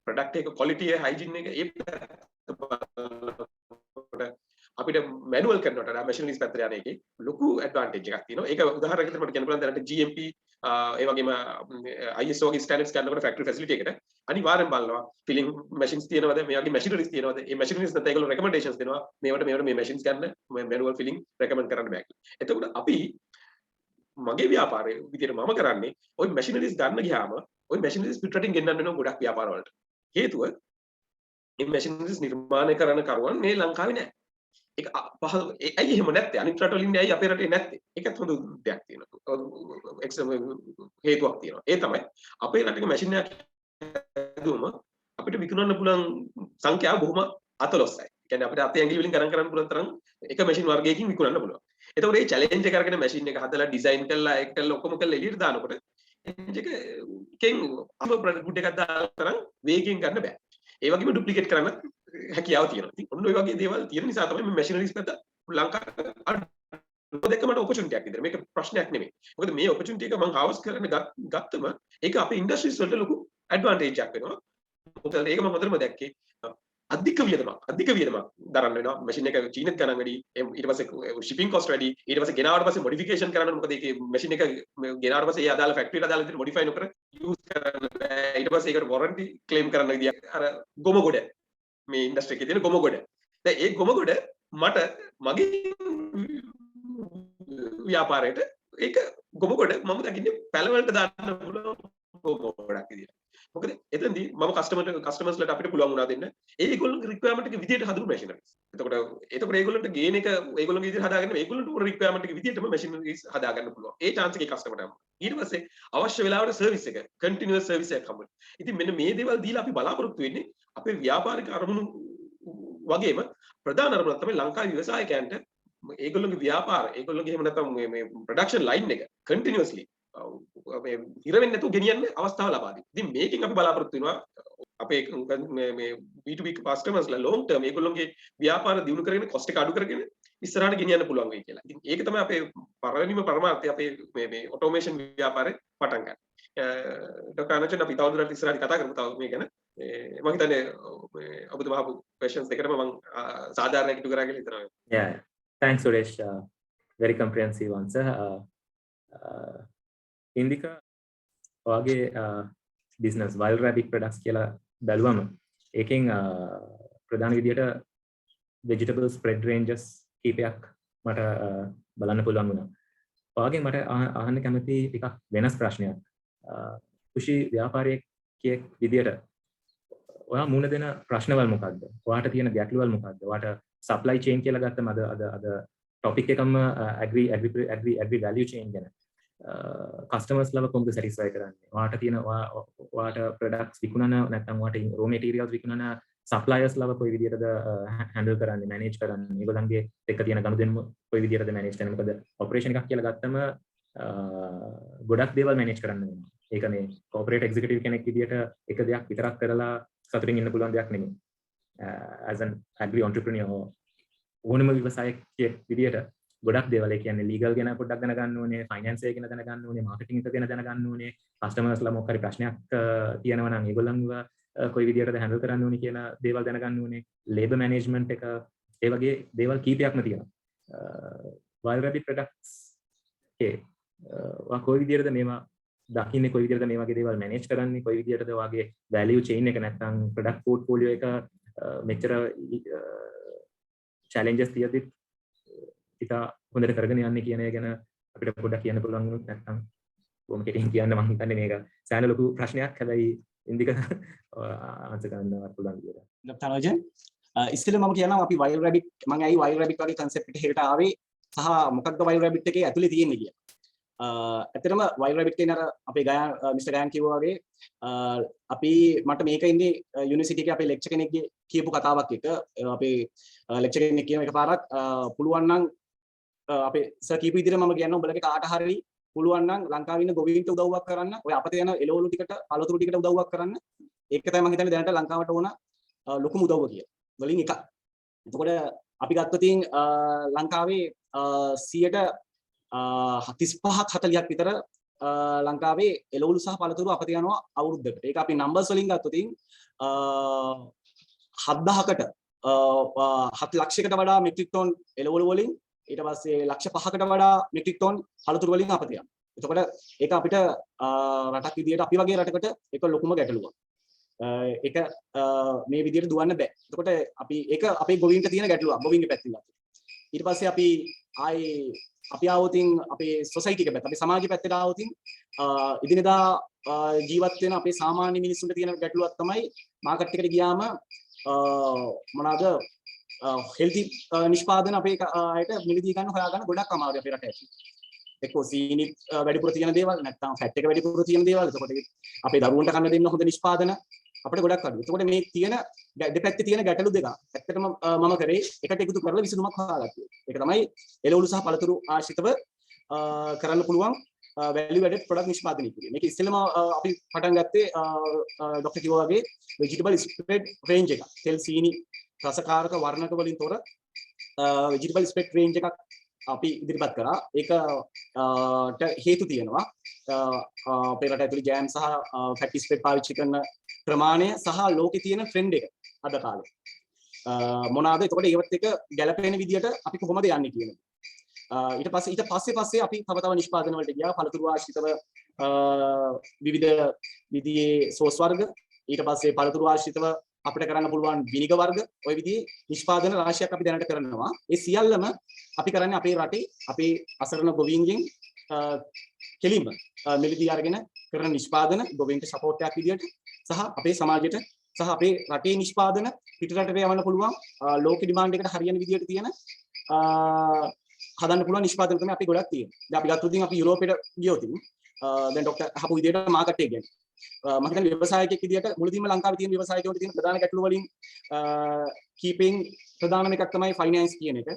product එක quality hygiene එක ඒ අපිට manual කරනකොට machineries පැත්තට යන එකේ ලොකු advantage එකක් තියෙනවා. ඒක උදාහරණයකට මට කියන්න පුළුවන් දැනට GMP ඒ වගේම ISO වගේ standards ගන්නකොට factory facility එකට අනිවාර්යෙන් බලනවා filling machines තියෙනවද මේ වගේ machineries තියෙනවද ඒ machineries නැත්නම් ඒගොල්ලෝ recommendations දෙනවා මේවට මේ machines ගන්න manual filling recommend කරන්න බෑ කියලා. එතකොට අපි මගේ ව්‍යාපාරයේ විදිහට මම කරන්නේ ওই machineries ගන්න ගියාම ওই machineries පිටරටින් ගෙන්නන්න වෙනවා ගොඩක් ව්‍යාපාර වලට. හේතුව මේ machineries නිර්මාණය කරන කරුවන් මේ ලංකාවේ නැහැ. ඒක පහළ ඇයි එහෙම නැත්තේ? අනිත් රටවලින් ඇයි අපේ රටේ නැත්තේ? ඒකත් හොඳ දෙයක් තියෙනවා. හේතුවක් තියෙනවා. ඒ තමයි අපේ රටේ machine එකක් හදුවම අපිට විකුණන්න පුළුවන් සංඛ්‍යාව බොහොම අතලොස්සයි. ඒ කියන්නේ අපිට අතේ ඇඟිලි වලින් ගණන් කරන්න පුළුවන් තරම් එක machine වර්ගයකින් විකුණන්න පුළුවන්. එතකොට මේ challenge එක අරගෙන machine එක හදලා design කරලා ඒක කරලා ඔක්කොම කරලා එළියට දානකොට එකෙන් අම ප්‍රොඩක්ට් එකක් දාලා තරම් වේගයෙන් ගන්න බෑ. ඒ වගේම ඩුප්ලිකේට් කරන්න හැකියාව තියෙනවා. ඉතින් ඔන්න ඔය වගේ දේවල් තියෙන නිසා තමයි මේ මැෂිනරිස් පැත්ත ලංකාවේ දෙක මට ඔපචුනිටි එකක් විතර. මේක ප්‍රශ්නයක් නෙමෙයි. මොකද මේ ඔපචුනිටි එක මම හවස් කරගෙන ගත්තම ඒක අපේ ඉන්ඩස්ට්‍රීස් වලට ලොකු ඇඩ්වාන්ටේජ් එකක් වෙනවා. මොකද ඒක මම හොඳටම දැක්කේ අධික වියදමක් දරන්න වෙනවා මැෂින් එක චීනෙත් ගණන් වැඩි ඊට පස්සේ shipping cost වැඩි ඊට පස්සේ ගෙනාවට පස්සේ modification කරන්න මොකද ඒකේ මැෂින් එක ගෙනාවට පස්සේ ඒ අදාළ ෆැක්ටරියට අදාළ විදිහට modify නොකර use කරන්න බෑ ඊට පස්සේ ඒකට warranty claim කරන්න විදියක් අර ගොම ගොඩ මේ ඉන්ඩස්ට්‍රි එකේ තියෙන ගොම ගොඩ දැන් ඒ ගොම ගොඩ මට මගේ ව්‍යාපාරයට ඒක ගොම ගොඩ මම දකින්නේ පැලවලට දාන්න පුළුවන් ගොම ගොඩක් විදියට මොකද එතනදී මම කස්ටමර්ස්ලට අපිට පුළුවන් වුණා දෙන්න ඒගොල්ලෝගේ රික්වයර්මන්ට් එක විදියට හදපු මැෂිනරිස්. එතකොට ඒගොල්ලන්ට ගේන එක ඒගොල්ලෝගේ විදියට හදාගන්න ඒගොල්ලන්ට උන රික්වයර්මන්ට් එක විදියටම මැෂිනරිස් හදාගන්න පුළුවන්. ඒ chance එකේ කස්ටමර්ට හම්බ. ඊට පස්සේ අවශ්‍ය වෙලාවට සර්විස් එක කන්ටිනියස් සර්විස් එකක් හම්බ. ඉතින් මෙන්න මේ දේවල් දීලා අපි බලාපොරොත්තු වෙන්නේ අපේ ව්‍යාපාරික අරමුණු වගේම ප්‍රධාන අරමුණක් තමයි ලංකාවේ ව්‍යවසායකයන්ට ඒගොල්ලෝගේ ව්‍යාපාර ඒගොල්ලෝගේ එහෙම නැත්නම් මේ ප්‍රොඩක්ෂන් ලයින් එක කන්ටිනියස්ලි හිර වෙන්නේ නැතුව ගෙනියන්න අවස්ථාව ලබා දෙන්න. ඉතින් මේකෙන් අපි බලාපොරොත්තු වෙනවා අපේ මේ B2B කස්ටමර්ස්ලා long term ඒගොල්ලෝගේ ව්‍යාපාර දියුණු කරගෙන cost එක අඩු කරගෙන ඉස්සරහට ගෙනියන්න පුළුවන් වෙයි කියලා. ඉතින් ඒක තමයි අපේ පළවෙනිම පරමාර්ථය අපේ මේ automation ව්‍යාපාරේ පටන් ගන්න. ඩොක්ටර් අනචන් අපි තවදුරටත් ඉස්සරහට කතා කරමු තව මේ ගැන. මම හිතන්නේ ඔබතුමා අහපු questions දෙකටම මම සාධාරණයක් ඉටු කරා කියලා හිතනවා. Yeah. Thanks Suresh. Very comprehensive answer. Indika ඔයාගේ බිස්නස් wild rabbit products කියලා බැලුවම ඒකෙන් ප්‍රධාන විදියට vegetable spread ranges කීපයක් මට බලන්න පුළුවන් වුණා. ඔයාගෙන් මට අහන්න කැමති ටිකක් වෙනස් ප්‍රශ්නයක්. කුෂි ව්‍යාපාරිකයෙක් විදියට ඔයා මුණ දෙන ප්‍රශ්නවල මොකක්ද? ඔයාට තියෙන ගැටලුවල් මොකක්ද? ඔයාට supply chain කියලා ගත්තම අද topic එකම agri value chain ගැන customers ලව කොහොමද satisfy කරන්නේ? ඔයාට තියෙන ඔයාට products විකුණන නැත්නම් ඔයාට raw materials විකුණන suppliers ලව කොයි විදිහටද handle කරන්නේ, manage කරන්නේ? ඒගොල්ලන්ගේ එක්ක තියෙන ගනුදෙනු කොයි විදිහටද manage කරන්නේ? මොකද operation එකක් කියලා ගත්තම ගොඩක් දේවල් manage කරන්න වෙනවා. ඒක මේ corporate executive කෙනෙක් විදිහට එක දෙයක් විතරක් කරලා සතුටින් ඉන්න පුළුවන් දෙයක් නෙමෙයි. As an agri entrepreneur ඕනම ව්‍යවසායකයෙක් විදිහට ගොඩක් දේවල් ඒ කියන්නේ legal ගැන පොඩ්ඩක් දැනගන්න ඕනේ, finance එක ගැන දැනගන්න ඕනේ, marketing එක ගැන දැනගන්න ඕනේ, customers ලා මොකක් හරි ප්‍රශ්නයක් තියෙනවා නම් ඒගොල්ලන්ව කොයි විදිහටද handle කරන්න ඕනේ කියන දේවල් දැනගන්න ඕනේ, labor management එක ඒ වගේ දේවල් කීපයක්ම තියෙනවා. wild rabbit products එකේ කොයි විදිහටද මේවා දකින්නේ, කොයි විදිහටද මේ වගේ දේවල් මැනේජ් කරන්නේ, කොයි විදිහටද වාගේ value chain එක නැත්නම් product portfolio එක මෙච්චර challenges තියදී ඉතා හොඳට කරගෙන යන්නේ කියන එක ගැන අපිට පොඩ්ඩක් කියන්න පුළුවන් වුණොත් නැත්නම් කොහොම කෙටියෙන් කියන්න මම හිතන්නේ මේක සෑහෙන ලොකු ප්‍රශ්නයක්. හැබැයි ඉන්දික ආන්සර් ගන්නවත් පුළුවන් කියලා. ඩොක්ටර් අනෝජන් ඉස්සෙල්ලා මම කියනවා අපි wild rabbit මම ඇයි wild rabbit වගේ concept එකට හෙට ආවේ සහ මොකක්ද wild rabbit එකේ ඇතුලේ තියෙන්නේ කියලා. ඇත්තටම wild rabbit කියන අර අපේ ගයාන් මිස්ටර් ගයාන් කිව්වා වගේ අපි මට මේක ඉන්නේ යුනිවර්සිටි එකේ අපේ ලෙක්චර් කෙනෙක්ගේ කියපු කතාවක් එක අපේ ලෙක්චර් කෙනෙක් කියන එකපාරක් පුළුවන් නම් අපේ සර් කීප විදිහට මම කියනවා උඹලගේ කාට හරි පුළුවන් නම් ලංකාවේ ඉන්න ගොවීන්ට උදව්වක් කරන්න ඔය අපතේ යන එළවලු ටිකට පළතුරු ටිකට උදව්වක් කරන්න ඒක තමයි මම හිතන්නේ දැනට ලංකාවට ඕන ලොකුම උදව්ව කියලා වලින් එකක්. එතකොට අපි ගත්තොත් ලංකාවේ 35ක් 40ක් විතර ලංකාවේ එළවලු සහ පළතුරු අපත යනවා අවුරුද්දකට. ඒක අපි නම්බර්ස් වලින් ගත්තොත් 7000කට 7 ලක්ෂයකට වඩා මෙට්‍රික් ටන් එළවලු වලින් ඊට පස්සේ ලක්ෂ 5කට වඩා මෙට්‍රික් ටන් පළතුරු වලින් අපත යනවා. එතකොට ඒක අපිට රටක් විදියට අපි වගේ රටකට ඒක ලොකුම ගැටලුවක්. ඒක මේ විදියට දුවන්න බෑ. එතකොට අපි ඒක අපේ ගොවීන්ට තියෙන ගැටලුවක් ගොවීන්ගේ පැත්තෙන් ගත්තොත්. ඊට පස්සේ අපි ආවොතින් අපේ සොසයිටි එක පැත්ත අපේ සමාජය පැත්තට ආවොතින් ඉදිනදා ජීවත් වෙන අපේ සාමාන්‍ය මිනිස්සුන්ට තියෙන ගැටලුවක් තමයි මාකට් එකට ගියාම මොනවාද හෙල්ති නිෂ්පාදන අපේ අයට මිලදී ගන්න හොයාගන්න ගොඩක් අමාරුයි අපේ රටේ. එක්කෝ සීනි වැඩිපුර තියෙන දේවල් නැත්නම් ෆැට් එක වැඩිපුර තියෙන දේවල්. එතකොට අපේ දරුවන්ට කන්න දෙන්න හොඳ නිෂ්පාදන අපිට ගොඩක් අඩුයි. එතකොට මේ තියෙන දෙපැත්තේ තියෙන ගැටලු දෙක ඇත්තටම මම කරේ එකට එකතු කරලා විසඳුමක් හොයාගත්තා. ඒක තමයි එළවලු සහ පළතුරු ආශ්‍රිතව කරන්න පුළුවන් value added product නිෂ්පාදනය කිරීම. මේක ඉස්සෙල්ලම අපි පටන් ගත්තේ ડોක්ටර් කිව්වා වගේ vegetable spread range එක. තෙල් සීනි රසකාරක වර්ණක වලින් තොර vegetable spread range එකක් අපි ඉදිරිපත් කරා. ඒක හේතු තියෙනවා. අපේ රට ඇතුළේ ජෑම් සහ ෆැටි ස්ප්‍රෙඩ් පාවිච්චි කරන ප්‍රමාණය සහ ලෝකේ තියෙන ට්‍රෙන්ඩ් එක අද කාලේ. මොනවාද? එතකොට ඒවත් එක ගැළපෙන විදියට අපි කොහොමද යන්නේ කියන එක. ඊට පස්සේ අපි තව නිෂ්පාදන වලට ගියා. පළතුරු ආශ්‍රිතව විවිධ විදිහේ සෝස් වර්ග. ඊට පස්සේ පළතුරු ආශ්‍රිතව අපිට කරන්න පුළුවන් විනිග වර්ග. ওই විදිහේ නිෂ්පාදන රාශියක් අපි දැනට කරනවා. ඒ සියල්ලම අපි කරන්නේ අපේ රටේ අපේ අසරණ ගොවීන්ගෙන් කෙලින්ම මිලදී අරගෙන කරන නිෂ්පාදන ගොවීන්ට සපෝට් එකක් විදියට සහ අපේ සමාජයට සහ අපේ රටේ නිෂ්පාදන පිටරටට යවන්න පුළුවන් ලෝක ඩිමාන්ඩ් එකට හරියන විදියට තියෙන හදන්න පුළුවන් නිෂ්පාදන තමයි අපි ගොඩක් තියෙන්නේ. දැන් අපි ගත්තොත් අපි යුරෝපෙට ගියොත් දැන් ડોක්ටර් අහපු විදියට මාකට් එක ගැන මම හිතන්නේ ව්‍යවසායකයෙක් විදියට මුලදීම ලංකාවේ තියෙන ව්‍යවසායකයන්ට තියෙන ප්‍රධාන ගැටලු වලින් කීපින් ප්‍රධානම එකක් තමයි ෆයිනෑන්ස් කියන එක.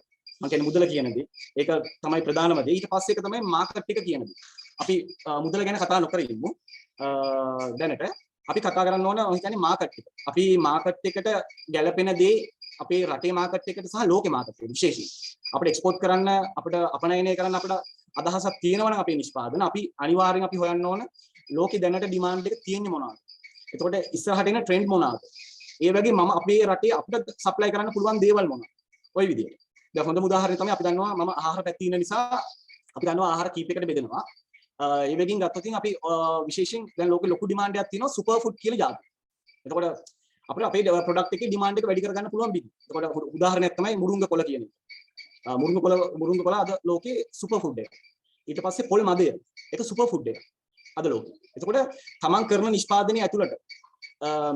මම කියන්නේ මුදල කියන දේ. ඒක තමයි ප්‍රධානම දේ. ඊට පස්සේ එක තමයි මාකට් එක කියන දේ. අපි මුදල ගැන කතා නොකර ඉමු. දැනට අපි කතා කරන්න ඕන මම හිතන්නේ මාකට් එක. අපි මාකට් එකට ගැළපෙන දේ අපේ රටේ මාකට් එකට සහ ලෝකේ මාකට් එකට විශේෂයෙන් අපිට එක්ස්පෝර්ට් කරන්න අපිට අපනයනය කරන්න අපිට අදහසක් තියෙනවා නම් අපේ නිෂ්පාදන අපි අනිවාර්යෙන් අපි හොයන්න ඕන ලෝකේ දැනට ඩිමාන්ඩ් එක තියෙන්නේ මොනවද? එතකොට ඉස්සරහට එන ට්‍රෙන්ඩ් මොනවද? ඒ වගේ මම අපේ රටේ අපිට සප්ලයි කරන්න පුළුවන් දේවල් මොනවද? ওই විදිහට. දැන් හොඳම උදාහරණය තමයි අපි දන්නවා මම ආහාර පැත්තේ ඉන්න නිසා අපි දන්නවා ආහාර කීපයකට බෙදෙනවා. ඒ වගේම ගත්තොත් අපි විශේෂයෙන් දැන් ලෝකෙ ලොකු ඩිමාන්ඩ් එකක් තියෙනවා සුපර් ෆුඩ් කියලා જાතිය. එතකොට අපිට අපේ ප්‍රොඩක්ට් එකේ ඩිමාන්ඩ් එක වැඩි කරගන්න පුළුවන් බිඳ. එතකොට උදාහරණයක් තමයි මුරුංග කොළ කියන එක. මුරුංග කොළ අද ලෝකේ සුපර් ෆුඩ් එක. ඊට පස්සේ පොල් මදය ඒක සුපර් ෆුඩ් එක අද ලෝකේ. එතකොට තමන් කරන නිෂ්පාදනයේ ඇතුළට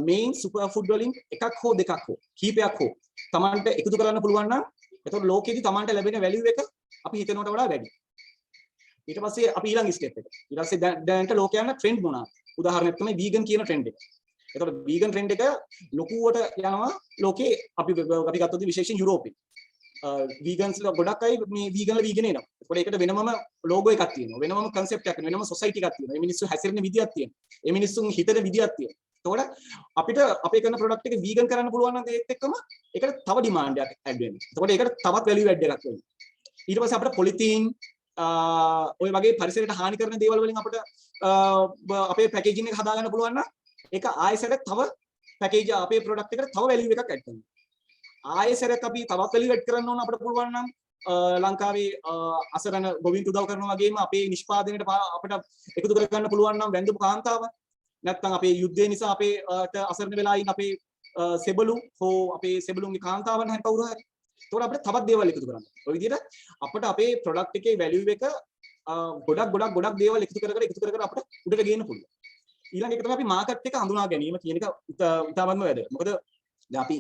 මේන් සුපර් ෆුඩ් වලින් එකක් හෝ දෙකක් හෝ කීපයක් හෝ තමන්ට එකතු කරන්න පුළුවන් නම් එතකොට ලෝකෙදි තමන්ට ලැබෙන වැලියු එක අපි හිතනවට වඩා වැඩි. ඊට පස්සේ අපි ඊළඟ ස්ටෙප් එක. ඊට පස්සේ දැනට ලෝකේ යන ට්‍රෙන්ඩ් මොනවාද? උදාහරණයක් තමයි වීගන් කියන ට්‍රෙන්ඩ් එක. එතකොට වීගන් ට්‍රෙන්ඩ් එක ලොකුවට යනවා ලෝකේ අපි ගත්තොත් විශේෂයෙන් යුරෝපේ. වීගන්ස්ලා ගොඩක් අය මේ වීගන්ලා වීගන් එනවා. ඒකට ඒකට වෙනමම ලෝගෝ එකක් තියෙනවා. වෙනමම කන්සෙප්ට් එකක් වෙනම සොසයිටි එකක් තියෙනවා. මේ මිනිස්සු හැසිරෙන විදියක් තියෙනවා. මේ මිනිස්සුන් හිතන විදියක් තියෙනවා. එතකොට අපිට අපේ කරන ප්‍රොඩක්ට් එක වීගන් කරන්න පුළුවන් නම් ඒත් එක්කම ඒකට තව ඩිමාන්ඩ් එකක් ඇඩ් වෙනවා. එතකොට ඒකට තවත් වැලියු ඇඩ් එකක් වෙනවා. ඊට පස්සේ අපිට පොලිතීන් ඔය වගේ පරිසරයට හානි කරන දේවල් වලින් අපිට අපේ පැකේජින් එක හදාගන්න පුළුවන් නම් ඒක ආයෙසරක් තව පැකේජ් අපේ ප්‍රොඩක්ට් එකට තව වැලියු එකක් ඇඩ් කරනවා. ආයෙසරක් අපි තවත් වැලියු ඇඩ් කරන්න ඕන අපිට පුළුවන් නම් ලංකාවේ අසරණ ගොවීන්ට උදව් කරනවා වගේම අපේ නිෂ්පාදනයට අපිට එකතු කර ගන්න පුළුවන් නම් වැන්දුපු කාන්තාව නැත්නම් අපේ යුද්ධය නිසා අපේට අසරණ වෙලා ඉන්න අපේ සෙබළු හෝ අපේ සෙබළුන්ගේ කාන්තාවන් හරි කවුරු හරි. ඒතකොට අපිට තවත් දේවල් එකතු කරන්න. ඔය විදිහට අපිට අපේ ප්‍රොඩක්ට් එකේ වැලියු එක ගොඩක් දේවල් එකතු කර අපිට උඩට ගේන්න පුළුවන්. ඊළඟ එක තමයි අපි මාකට් එක හඳුනා ගැනීම කියන එක ඉතාමත්ම වැදගත්. මොකද දැන් අපි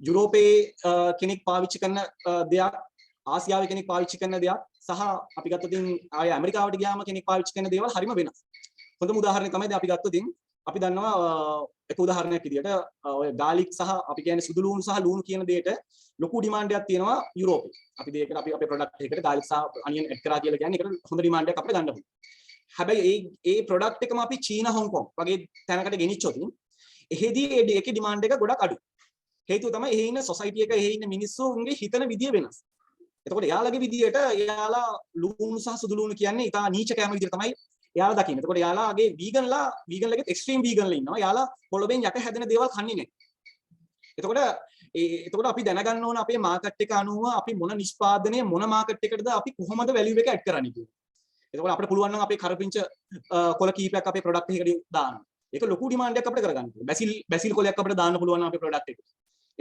යුරෝපයේ කෙනෙක් පාවිච්චි කරන දෙයක්, ආසියාවේ කෙනෙක් පාවිච්චි කරන දෙයක් සහ අපි ගත්තොත් ආය ඇමරිකාවට ගියාම කෙනෙක් පාවිච්චි කරන දේවල් හරිම වෙනස්. හොඳම උදාහරණය තමයි දැන් අපි ගත්තොත් අපි දන්නවා එක උදාහරණයක් විදියට ඔය ගාලික් සහ අපි කියන්නේ සුදු ලූණු සහ ලූණු කියන දෙයට ලොකු ඩිමාන්ඩ් එකක් තියෙනවා යුරෝපේ. අපි දෙයකට අපි අපේ ප්‍රොඩක්ට් එකකට ගාලික් සහ අනියන් ඇඩ් කරා කියලා කියන්නේ ඒකට හොඳ ඩිමාන්ඩ් එකක් අපිට ගන්න පුළුවන්. හැබැයි ඒ ප්‍රොඩක්ට් එකම අපි චීනා හොංකොං වගේ තැනකට ගෙනිච්චොත් එහෙදී ඒකේ ඩිමාන්ඩ් එක ගොඩක් අඩුයි. හේතුව තමයි එහි ඉන්න සොසයිටි එක එහි ඉන්න මිනිස්සුන්ගේ හිතන විදිය වෙනස්. එතකොට එයාලගේ විදියට එයාලා ලූණු සහ සුදු ලූණු කියන්නේ ඉතා නීච කෑම විදියට තමයි එයාලා දකින්නේ. එතකොට එයාලාගේ වීගන්ලගෙත් එක්ස්ට්‍රීම් වීගන්ලා ඉන්නවා. එයාලා පොළොවෙන් යට හැදෙන දේවල් කන්නේ නැහැ. එතකොට අපි දැනගන්න ඕන අපේ මාකට් එක අනුව අපි මොන නිෂ්පාදනය මොන මාකට් එකටද අපි කොහොමද වැලියු එක ඇඩ් කරන්නේ කියන්නේ. එතකොට අපිට පුළුවන් නම් අපේ කරපිංච කොළ කීපයක් අපේ ප්‍රොඩක්ට් එකකට දාන්න. ඒක ලොකු ඩිමාන්ඩ් එකක් අපිට කරගන්න පුළුවන්. බැසිල් කොලයක් අපිට දාන්න පුළුවන් නම් අපේ ප්‍රොඩක්ට් එකට.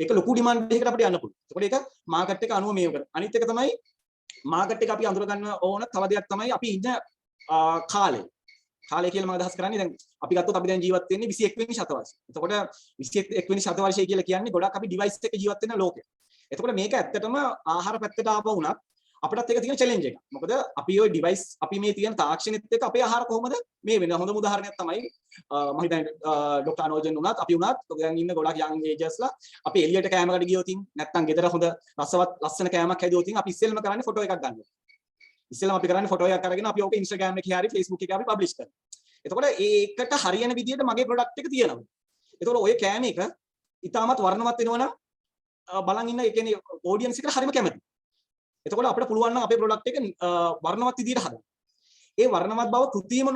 ඒක ලොකු ඩිමාන්ඩ් එකකට අපිට යන්න පුළුවන්. එතකොට ඒක මාකට් එක අනුව මේව කරා. අනිත් එක තමයි මාකට් එක අපි අඳුර ගන්න ඕන තව දෙයක් තමයි අපි ඉන්න කාලය. කාලය කියලා මම අදහස් කරන්නේ දැන් අපි ගත්තොත් අපි දැන් ජීවත් වෙන්නේ 21 වෙනි ශතවර්ෂය. එතකොට 21 වෙනි ශතවර්ෂය කියලා කියන්නේ ගොඩක් අපි ඩිවයිස් එක ජීවත් වෙන ලෝකයක්. එතකොට මේක ඇත්තටම ආහාර පැත්තට ආපහු වුණත් අපිටත් ඒක තියෙන චැලෙන්ජ් එකක්. මොකද අපි ওই ඩිවයිස් අපි මේ තියෙන තාක්ෂණෙත් එක්ක අපේ ආහාර කොහොමද මේ වෙන්නේ? හොඳම උදාහරණයක් තමයි මම හිතන්නේ ડોક્ટર අනෝජන් උනත් අපි උනත් දැන් ඉන්න ගොඩක් යං ඒජර්ස්ලා අපි එළියට කෑමකට ගියොත් නැත්නම් ගෙදර හොඳ රසවත් ලස්සන කෑමක් හැදුවොත් අපි ඉස්සෙල්ලම කරන්නේ ෆොටෝ එකක් ගන්නවා. ඉස්සෙල්ලම අපි කරන්නේ ෆොටෝ එකක් අරගෙන අපි ඕක Instagram එකේ හරි Facebook එකේ අපි පබ්ලිෂ් කරනවා. එතකොට ඒකට හරියන විදිහට මගේ ප්‍රොඩක්ට් එක තියෙනවා. එතකොට ඔය කෑම එක ඉතාමත් වර්ණවත් වෙනවනම් බලන් ඉන්න ඒ කියන්නේ ඔඩියන්ස් එකට හරිම කැමතියි. එතකොට අපිට පුළුවන් නම් අපේ ප්‍රොඩක්ට් එක වර්ණවත් විදිහට හදන්න. ඒ වර්ණවත් බව කෘත්‍රිම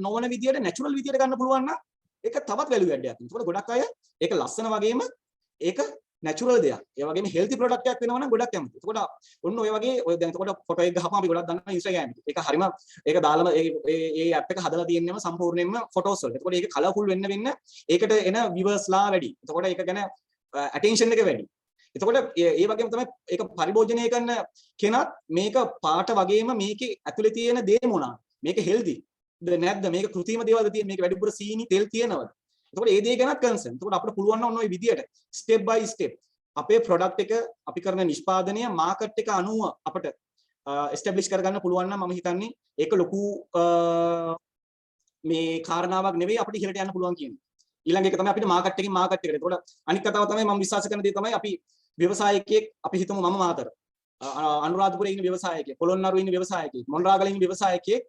නොවන විදිහට නැචරල් විදිහට ගන්න පුළුවන් නම් ඒක තවත් වැලියු ඇඩ් එකක්. එතකොට ගොඩක් අය ඒක ලස්සන වගේම ඒක නැචරල් දෙයක්. ඒ වගේම හෙල්ති ප්‍රොඩක්ට් එකක් වෙනවා නම් ගොඩක් කැමතියි. එතකොට ඔන්න ඔය වගේ ඔය දැන් එතකොට ෆොටෝ එක ගහපුවම අපි ගොඩක් දන්නවා Instagram එකේ. ඒක හරිම ඒක දාලම ඒ ඇප් එක හදලා තියෙන්නම සම්පූර්ණයෙන්ම ෆොටෝස් වල. එතකොට ඒක කලර්ෆුල් වෙන්න ඒකට එන viewers-ලා වැඩි. එතකොට ඒක ගැන attention එක වැඩි. එතකොට ඒ වගේම තමයි ඒක පරිභෝජනය කරන කෙනත් මේක පාට වගේම මේකේ ඇතුලේ තියෙන දේ මොනවාද? මේක හෙල්දි ද නැද්ද? මේක කෘත්‍රිම දේවල්ද තියෙන්නේ? මේක වැඩිපුර සීනි තෙල් තියෙනවද? එතකොට ඒ දේ ගැනත් කන්සර්න්. එතකොට අපිට පුළුවන් නම් ඔන්න ඔය විදියට ස්ටෙප් බයි ස්ටෙප් අපේ ප්‍රොඩක්ට් එක අපි කරන නිෂ්පාදනය මාකට් එක අනුව අපිට එස්ටැබ්ලිෂ් කරගන්න පුළුවන් නම් මම හිතන්නේ ඒක ලොකු මේ කාරණාවක් නෙවෙයි අපිට ඉහළට යන්න පුළුවන් කියන්නේ. ඊළඟ එක තමයි අපිට මාකට් එකකින් මාකට් එකට. එතකොට අනිත් කතාව තමයි මම විශ්වාස කරන දේ තමයි අපි ව්‍යවසායකයෙක් අපි හිතමු මම මාතර අනුරාධපුරේ ඉන්න ව්‍යවසායකයෙක්, පොළොන්නරුවේ ඉන්න ව්‍යවසායකයෙක්, මොණරාගලේ ඉන්න ව්‍යවසායකයෙක්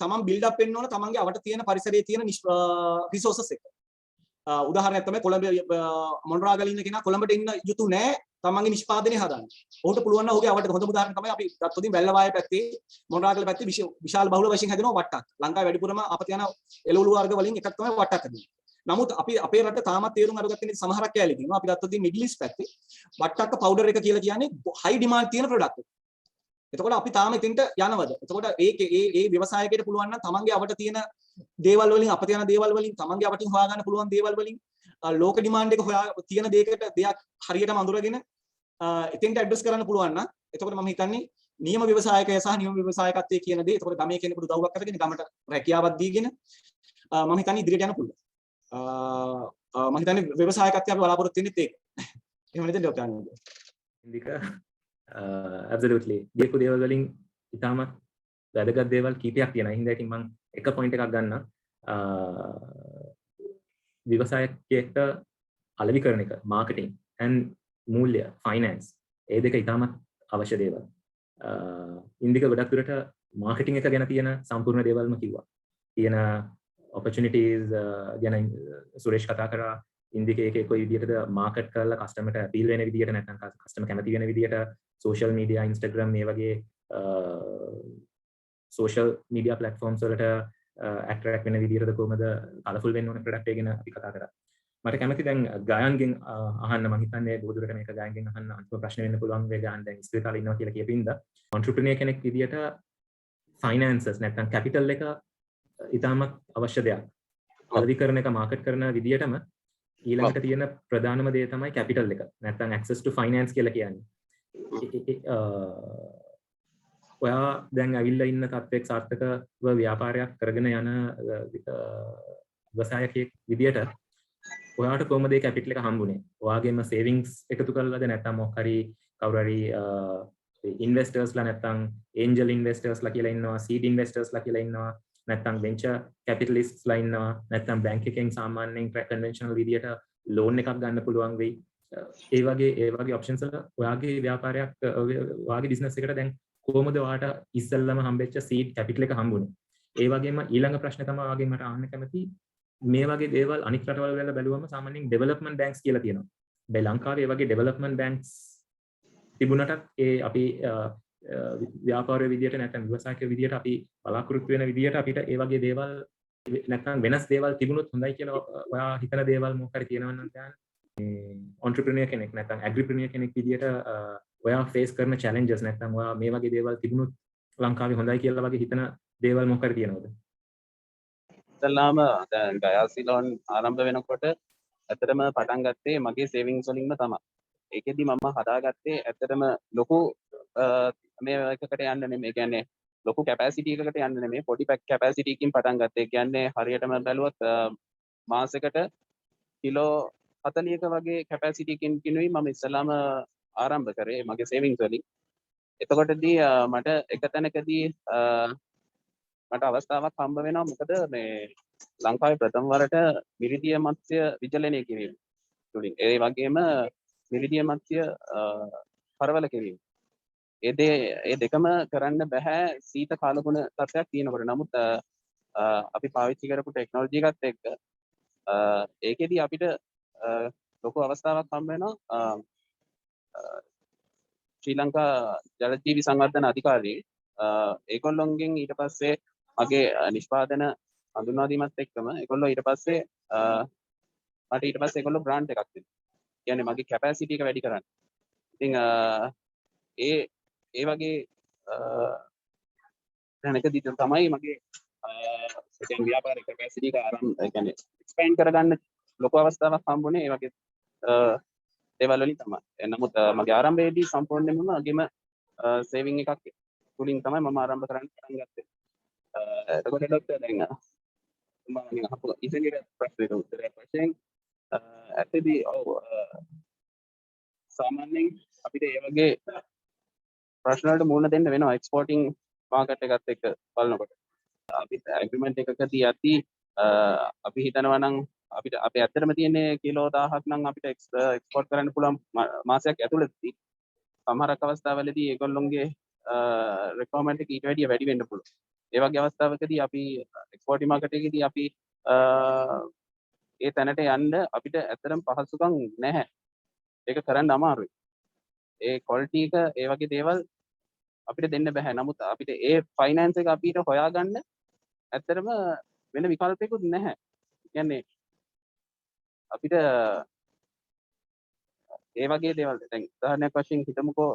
තමන් බිල්ඩ් අප් වෙන්න ඕන තමන්ගේ අවට තියෙන පරිසරයේ තියෙන රිසෝසස් එක. උදාහරණයක් තමයි කොළඹ මොණරාගලේ ඉන්න කෙනා කොළඹට ඉන්න යුතු නෑ තමන්ගේ නිෂ්පාදනය හදන්න. ඔහුට පුළුවන් නම් ඔහුගේ අවට හොඳම උදාහරණ තමයි අපි ගත්තොත් වැල්ලවාය පැත්තේ මොණරාගල පැත්තේ විශාල බහුල වශයෙන් හැදෙනවා වට්ටක්. ලංකාවේ වැඩිපුරම අපත යන එළවලු වර්ග වලින් එකක් තමයි වට්ටක් හැදෙන්නේ. නමුත් අපි අපේ රට තාමත් තේරුම් අරගත්තේ නැති සමහරක් කැලේ තියෙනවා. අපි ගත්තොත් මිඩල් ඊස්ට් පැත්තේ වට්ටක්ක පවුඩර් එක කියලා කියන්නේ හයි ඩිමාන්ඩ් තියෙන ප්‍රොඩක්ට් එක. එතකොට අපි තාම එතෙන්ට යනවද? එතකොට ඒ ව්‍යවසායකයට පුළුවන් නම් තමන්ගේ අවට තියෙන දේවල් වලින් අපත යන දේවල් වලින් තමන්ගේ අවටින් හොයාගන්න පුළුවන් දේවල් වලින් ලෝක ඩිමාන්ඩ් එක හොයා තියෙන දෙයක් හරියටම අඳුරගෙන එතෙන්ට ඇඩ්‍රස් කරන්න පුළුවන් නම් එතකොට මම හිතන්නේ නියම ව්‍යවසායකය සහ නියම ව්‍යවසායකත්වයේ කියන දේ එතකොට ගමේ කෙනෙකුට උදව්වක් අරගෙන ගමට රැකියාවක් දීගෙන මම හිතන්නේ ඉදිරියට යන්න පුළුවන්. මම හිතන්නේ ව්‍යවසායකත්වය අපි බලාපොරොත්තු වෙන්නේ ඒක. එහෙම නේද ડોක්ටර් අනුද? ඉන්දික absolutely. දීපු දේවල් වලින් ඉතාමත් වැදගත් දේවල් කීපයක් තියෙනවා. හින්දා ඉතින් මම එක පොයින්ට් එකක් ගන්න. ව්‍යවසායකයෙක්ට අලෙවිකරණ එක, මාකටිං and මූල්‍ය, ෆයිනෑන්ස් ඒ දෙක ඉතාමත් අවශ්‍ය දේවල්. ඉන්දික ගොඩක් දුරට මාකටිං එක ගැන තියෙන සම්පූර්ණ දේවල්ම කිව්වා. තියෙන opportunities ගැන සුරේෂ් කතා කරා. ඉන්දික එකේ කොයි විදිහටද මාකට් කරලා කස්ටමර්ට අපීල් වෙන විදිහට නැත්නම් කස්ටමර් කැමති වෙන විදිහට social media, Instagram මේ වගේ social media platforms වලට attract වෙන විදිහට කොහොමද colourful වෙන්න ඕන product එක ගැන අපි කතා කරා. මට කැමති දැන් ගායන්ගෙන් අහන්න මම හිතන්නේ බොහෝ දුරට මේක ගායන්ගෙන් අහන්න අන්තිම ප්‍රශ්න වෙන්න පුළුවන් වේ ගායන් දැන් ඉස්පිරිතාල ඉන්නවා කියලා කියපින්ද entrepreneur කෙනෙක් විදියට finances නැත්නම් capital එක ඉතාමත් අවශ්‍ය දෙයක්. අලෙවිකරන එක මාකට් කරන විදියටම ඊළඟට තියෙන ප්‍රධානම දේ තමයි capital එක. නැත්නම් access to finance කියලා කියන්නේ. ඔයා දැන් ඇවිල්ලා ඉන්න තත්ත්වයක සාර්ථකව ව්‍යාපාරයක් කරගෙන යන ව්‍යවසායකයෙක් විදියට ඔයාට කොහොමද ඒ කැපිටල් එක හම්බුනේ? ඔයාගේම සේවිංග්ස් එකතු කරලාද නැත්නම් මොකක් හරි කවුරු හරි ඉන්වෙස්ටර්ස්ලා නැත්නම් ඒන්ජල් ඉන්වෙස්ටර්ස්ලා කියලා ඉන්නවා, සීඩ් ඉන්වෙස්ටර්ස්ලා කියලා ඉන්නවා, නැත්නම් වෙන්චර් කැපිටලිස්ට්ස්ලා ඉන්නවා, නැත්නම් බැංක් එකෙන් සාමාන්‍යයෙන් කන්වෙන්ෂනල් විදියට ලෝන් එකක් ගන්න පුළුවන් වෙයි. ඒ වගේ ඔප්ෂන්ස් වල ඔයාගේ ව්‍යාපාරයක් ඔයාගේ බිස්නස් එකට දැන් කොහොමද ඔයාට ඉස්සෙල්ලම හම්බෙච්ච සීඩ් කැපිටල් එක හම්බුනේ? ඒ වගේම ඊළඟ ප්‍රශ්න තමයි ඔයාගෙන් මට අහන්න කැමති මේ වගේ දේවල් අනිත් රටවල් වල බැලුවම සාමාන්‍යයෙන් ඩෙවලොප්මන්ට් බැංක්ස් කියලා තියෙනවා. මේ ලංකාවේ ඒ වගේ ඩෙවලොප්මන්ට් බැංක්ස් තිබුණටත් ඒ අපි ව්‍යාපාරයේ විදියට නැත්නම් ව්‍යවසායක විදියට අපි බලාපොරොත්තු වෙන විදියට අපිට ඒ වගේ දේවල් නැත්නම් වෙනස් දේවල් තිබුණොත් හොඳයි කියලා ඔයා හිතන දේවල් මොකක් හරි තියෙනවා නම් දැන් entrepreneur කෙනෙක් නැත්නම් agripreneur කෙනෙක් විදියට ඔයා face කරන challenges නැත්නම් ඔයා මේ වගේ දේවල් තිබුණොත් ලංකාවේ හොඳයි කියලා වගේ හිතන දේවල් මොකක් හරි තියෙනවද? ඉතලාම දැන් ගයාසි ලෝන් ආරම්භ වෙනකොට ඇත්තටම පටන් ගත්තේ මගේ සේවිංග්ස් වලින්ම තමයි. ඒකෙදි මම හදාගත්තේ ඇත්තටම ලොකු මේ එකකට යන්න නෙමෙයි. කියන්නේ ලොකු කැපැසිටි එකකට යන්න නෙමෙයි. පොඩි කැපැසිටි එකකින් පටන් ගත්තේ. කියන්නේ හරියටම බැලුවොත් මාසෙකට කිලෝ 40ක වගේ කැපැසිටි එකකින් කිනුයි මම ඉස්සලාම ආරම්භ කරේ මගේ සේවිංග්ස් වලින්. එතකොටදී මට එක තැනකදී මට අවස්ථාවක් හම්බ වෙනවා. මොකද මේ ලංකාවේ ප්‍රථම වරට මිරිදිය මත්ස්‍ය විචලනය කිරීම තුලින් ඒ වගේම මිරිදිය මත්ස්‍ය පරවල කිරීම ඒ දෙකම කරන්න බෑ සීත කාලගුණ තත්ත්වයක් තියෙනකොට. නමුත් අපි පාවිච්චි කරපු ටෙක්නොලොජි එකත් එක්ක ඒකෙදි අපිට ලොකු අවස්ථාවක් හම්බ වෙනවා. ශ්‍රී ලංකා ජලජීවි සංවර්ධන අධිකාරිය ඒගොල්ලොන්ගෙන් ඊට පස්සේ මගේ නිෂ්පාදන හඳුන්වා දීමත් එක්කම ඒගොල්ලෝ ඊට පස්සේ මට ඊට පස්සේ ඒගොල්ලෝ ග්‍රාන්ට් එකක් දෙනවා. කියන්නේ මගේ කැපැසිටි එක වැඩි කරන්න. ඉතින් ඒ වගේ දැනකදී තමයි මගේ දැන් ව්‍යාපාරික කැපැසිටි එක ආරම්භ කියන්නේ එක්ස්පෑන්ඩ් කරගන්න ලොකු අවස්ථාවක් හම්බුනේ ඒ වගේ දේවල් වලින් තමයි. නමුත් මගේ ආරම්භයේදී සම්පූර්ණයෙන්ම මගේම සේවිං එකක් තුලින් තමයි මම ආරම්භ කරන්න පටන් ගත්තේ. එතකොට ඩොක්ටර් දැන් මම අහපු ඉතින් ප්‍රශ්නෙට උත්තරයක් වශයෙන් ඇත්තදී සාමාන්‍යයෙන් අපිට ඒ වගේ ප්‍රශ්න වලට මුහුණ දෙන්න වෙනවා එක්ස්පෝර්ටිං මාකට් එකත් එක්ක බලනකොට. අපි ඇග්‍රීමන්ට් එකකදී යති අපි හිතනවා නම් අපිට අපේ ඇත්තටම තියෙන්නේ කිලෝ 1000ක් නම් අපිට එක්ස්පෝර්ට් කරන්න පුළුවන් මාසයක් ඇතුළතදී. සමහරක් අවස්ථාවලදී ඒගොල්ලොන්ගේ රික්වයර්මන්ට් එක ඊට වැඩිය වැඩි වෙන්න පුළුවන්. ඒ වගේ අවස්ථාවකදී අපි එක්ස්පෝර්ටිං මාකට් එකේදී අපි ඒ තැනට යන්න අපිට ඇත්තටම පහසුකම් නැහැ. ඒක කරන්න අමාරුයි. ඒ ක්වොලිටි එක ඒ වගේ දේවල් අපිට දෙන්න බෑ. නමුත් අපිට ඒ ෆයිනෑන්ස් එක අපිට හොයාගන්න ඇත්තටම වෙන විකල්පයකුත් නැහැ. කියන්නේ අපිට ඒ වගේ දේවල් දැන් උදාහරණයක් වශයෙන් හිතමුකෝ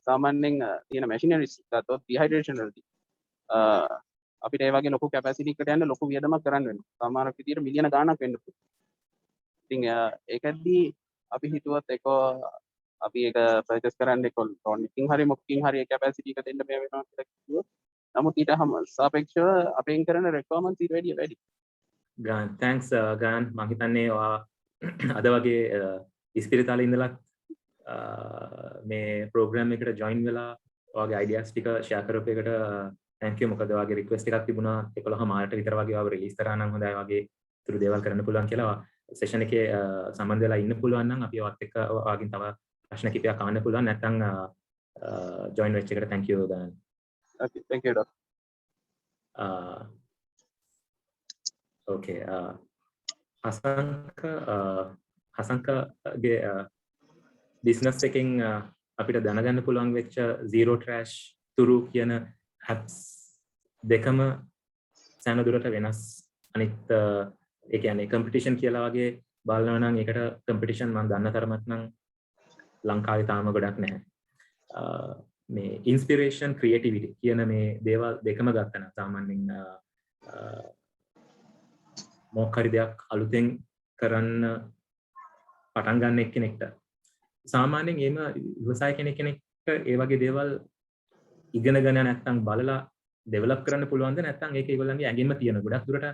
සාමාන්‍යයෙන් තියෙන මැෂිනරිස් ගත්තොත් ඩිහයිඩ්‍රේෂන් වලදී අපිට ඒ වගේ ලොකු කැපැසිටි එකකට යන්න ලොකු වියදමක් කරන්න වෙනවා. සමහරක් විදියට මිලියන ගාණක් වෙන්න පුළුවන්. ඉතින් ඒකදී අපි හිතුවත් ඒක අපි ඒක පර්චේස් කරන්න ඒක ලෝන් එකකින් හරි මොකකින් හරි ඒ කැපැසිටි එක දෙන්න බෑ වෙනවා කියලා කිව්වොත්. නමුත් ඊට සාපේක්ෂව අපෙන් කරන රික්වයර්මන්ට්ස් ඊට වැඩිය වැඩි. ගාන් තැන්ක්ස් ගාන් මම හිතන්නේ ඔයා අද වගේ ඉස්පිරිතාලේ ඉඳලා මේ ප්‍රෝග්‍රෑම් එකට ජොයින් වෙලා ඔයාගේ අයිඩියාස් ටික ෂෙයා කරපු එකට thank you. මොකද ඔයාගේ රික්වෙස්ට් එකක් තිබුණා 11 මාර්ට විතර වගේ ඔයාව රිලීස් කරා නම් හොඳයි වගේ තුරු දේවල් කරන්න පුළුවන් කියලා. සෙෂන් එකේ සම්බන්ධ වෙලා ඉන්න පුළුවන් නම් අපි ඔයත් එක්ක ඔයාගෙන් තව ප්‍රශ්න කිහිපයක් අහන්න පුළුවන්. නැත්නම් ජොයින් වෙච්ච එකට thank you ගාන්. Okay, thank you doc. Okay. හසංකගේ බිස්නස් එකෙන් අපිට දැනගන්න පුළුවන් වෙච්ච zero trash තුරු කියන apps දෙකම සෑහෙන දුරට වෙනස්. අනිත් ඒ කියන්නේ කම්පිටිෂන් කියලා වගේ බලනවා නම් ඒකට කම්පිටිෂන් මම දන්න තරමක් නම් ලංකාවේ තාම ගොඩක් නැහැ. මේ ඉන්ස්පිරේෂන් ක්‍රියේටිවිටි කියන මේ දේවල් දෙකම ගත්තා නම් සාමාන්‍යයෙන් මොකක් හරි දෙයක් අලුතෙන් කරන්න පටන් ගන්න එක්කෙනෙක්ට සාමාන්‍යයෙන් එහෙම ව්‍යවසාය කෙනෙක්ට ඒ වගේ දේවල් ඉගෙනගෙන නැත්නම් බලලා ඩෙවලොප් කරන්න පුළුවන්ද නැත්නම් ඒක ඒගොල්ලන්ගේ ඇඟින්ම තියෙන ගොඩක් දුරට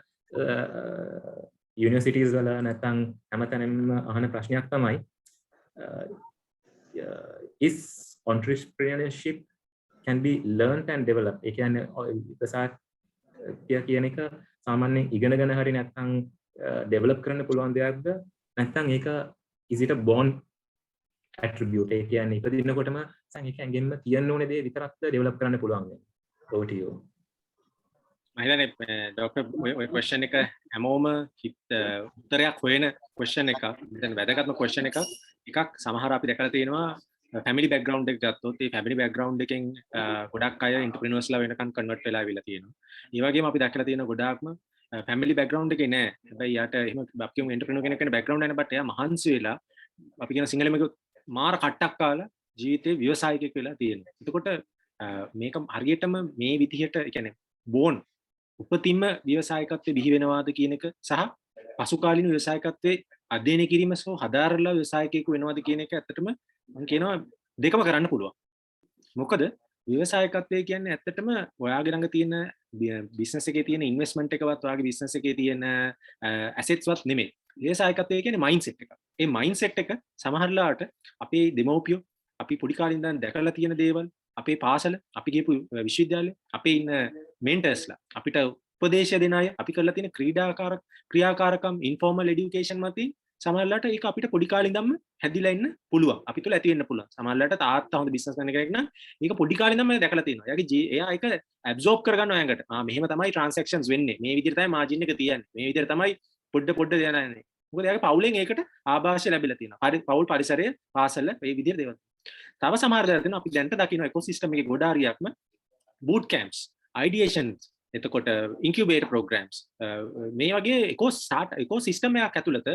යුනිවර්සිටිස් වල නැත්නම් හැමතැනම අහන ප්‍රශ්නයක් තමයි is entrepreneurship can be learned and developed. ඒ කියන්නේ ව්‍යවසාය කියන එක සාමාන්‍යයෙන් ඉගෙනගෙන හරි නැත්නම් ඩෙවලොප් කරන්න පුළුවන් දෙයක්ද නැත්නම් ඒක is it a born attribute? ඒ කියන්නේ ඉපදිනකොටම ඒක ඇඟෙන්ම තියෙන්න ඕනේ දේ විතරක්ද ඩෙවලොප් කරන්න පුළුවන් වෙන්නේ. over to you. මම හිතන්නේ ડોක්ටර් ඔය ක්වෙස්චන් එක හැමෝම උත්තරයක් හොයන ක්වෙස්චන් එකක්. දැන් වැදගත්ම ක්වෙස්චන් එකක් සමහර අපි දැකලා තියෙනවා ෆැමිලි බෑග්ග්‍රවුන්ඩ් එක ගත්තොත් ඒ ෆැමිලි බෑග්ග්‍රවුන්ඩ් එකෙන් ගොඩක් අය එන්ටර්ප්‍රිනර්ස්ලා වෙනකන් කන්වර්ට් වෙලා ආවිලා තියෙනවා. ඒ වගේම අපි දැකලා තියෙන ගොඩාක්ම ෆැමිලි බෑග්ග්‍රවුන්ඩ් එකේ නෑ. හැබැයි යාට එහෙම අපි කියමු එන්ටර්ප්‍රිනර් කෙනෙක් වෙන බෑග්ග්‍රවුන්ඩ් එක නෑ බට් එයා මහන්සි වෙලා අපි කියන සිංහලෙම මාර කට්ටක් කාලා ජීවිතේ ව්‍යවසායකයෙක් වෙලා තියෙනවා. එතකොට මේක හරියටම මේ විදිහට ඒ කියන්නේ බෝන් උපතින්ම ව්‍යවසායකත්වයේ බිහි වෙනවාද කියන එක සහ පසුකාලීන ව්‍යවසායකත්වයේ අධ්‍යයනය කිරීම සහ හදාරලා ව්‍යවසායකයෙකු වෙනවාද කියන එක ඇත්තටම මම කියනවා දෙකම කරන්න පුළුවන්. මොකද ව්‍යවසායකත්වය කියන්නේ ඇත්තටම ඔයාගේ ළඟ තියෙන බිස්නස් එකේ තියෙන ඉන්වෙස්ට්මන්ට් එකවත් ඔයාගේ බිස්නස් එකේ තියෙන ඇසෙට්ස් වත් නෙමෙයි. ව්‍යවසායකත්වය කියන්නේ මයින්ඩ්සෙට් එක. ඒ මයින්ඩ්සෙට් එක සමහරලාට අපේ දෙමව්පියෝ අපි පොඩි කාලේ ඉඳන් දැකලා තියෙන දේවල් අපේ පාසල අපි ගිහපු විශ්වවිද්‍යාලය අපේ ඉන්න මෙන්ටර්ස්ලා අපිට උපදේශ දෙන අය අපි කරලා තියෙන ක්‍රියාකාරකම් ඉන්ෆෝමල් එඩියුකේෂන් මතින් සමහරලාට ඒක අපිට පොඩි කාලේ ඉඳන්ම හැදිලා ඉන්න පුළුවන් අපි තුල ඇති වෙන්න පුළුවන් සමහරලාට තාත්තා හොඳ බිස්නස් කරන කෙනෙක් නම් ඒක පොඩි කාලේ ඉඳන්ම දැකලා තියෙනවා එයා ඒක ඇබ්සෝබ් කරගන්නවා ඇඟට මෙහෙම තමයි ට්‍රාන්සැක්ෂන්ස් වෙන්නේ මේ විදිහට තමයි මාජින් එක තියන්නේ මේ විදිහට තමයි පොඩ යන්නේ මොකද එයාගේ පවුලෙන් ඒකට ආభాෂය ලැබිලා තියෙනවා පවුල් පරිසරය පාසල මේ විදිහට දේවල් තව සමහර දේවල් තියෙනවා අපි දැන්ට දකින්න ඉකෝසිස්ටම් එකේ ගොඩාරියක්ම බූට් කැම්ප්ස් අයිඩියේෂන්ස් එතකොට ඉන්කියුබේටර් ප්‍රෝග්‍රෑම්ස් මේ වගේ ඉකෝසිස්ටම් එකක් ඇතුළත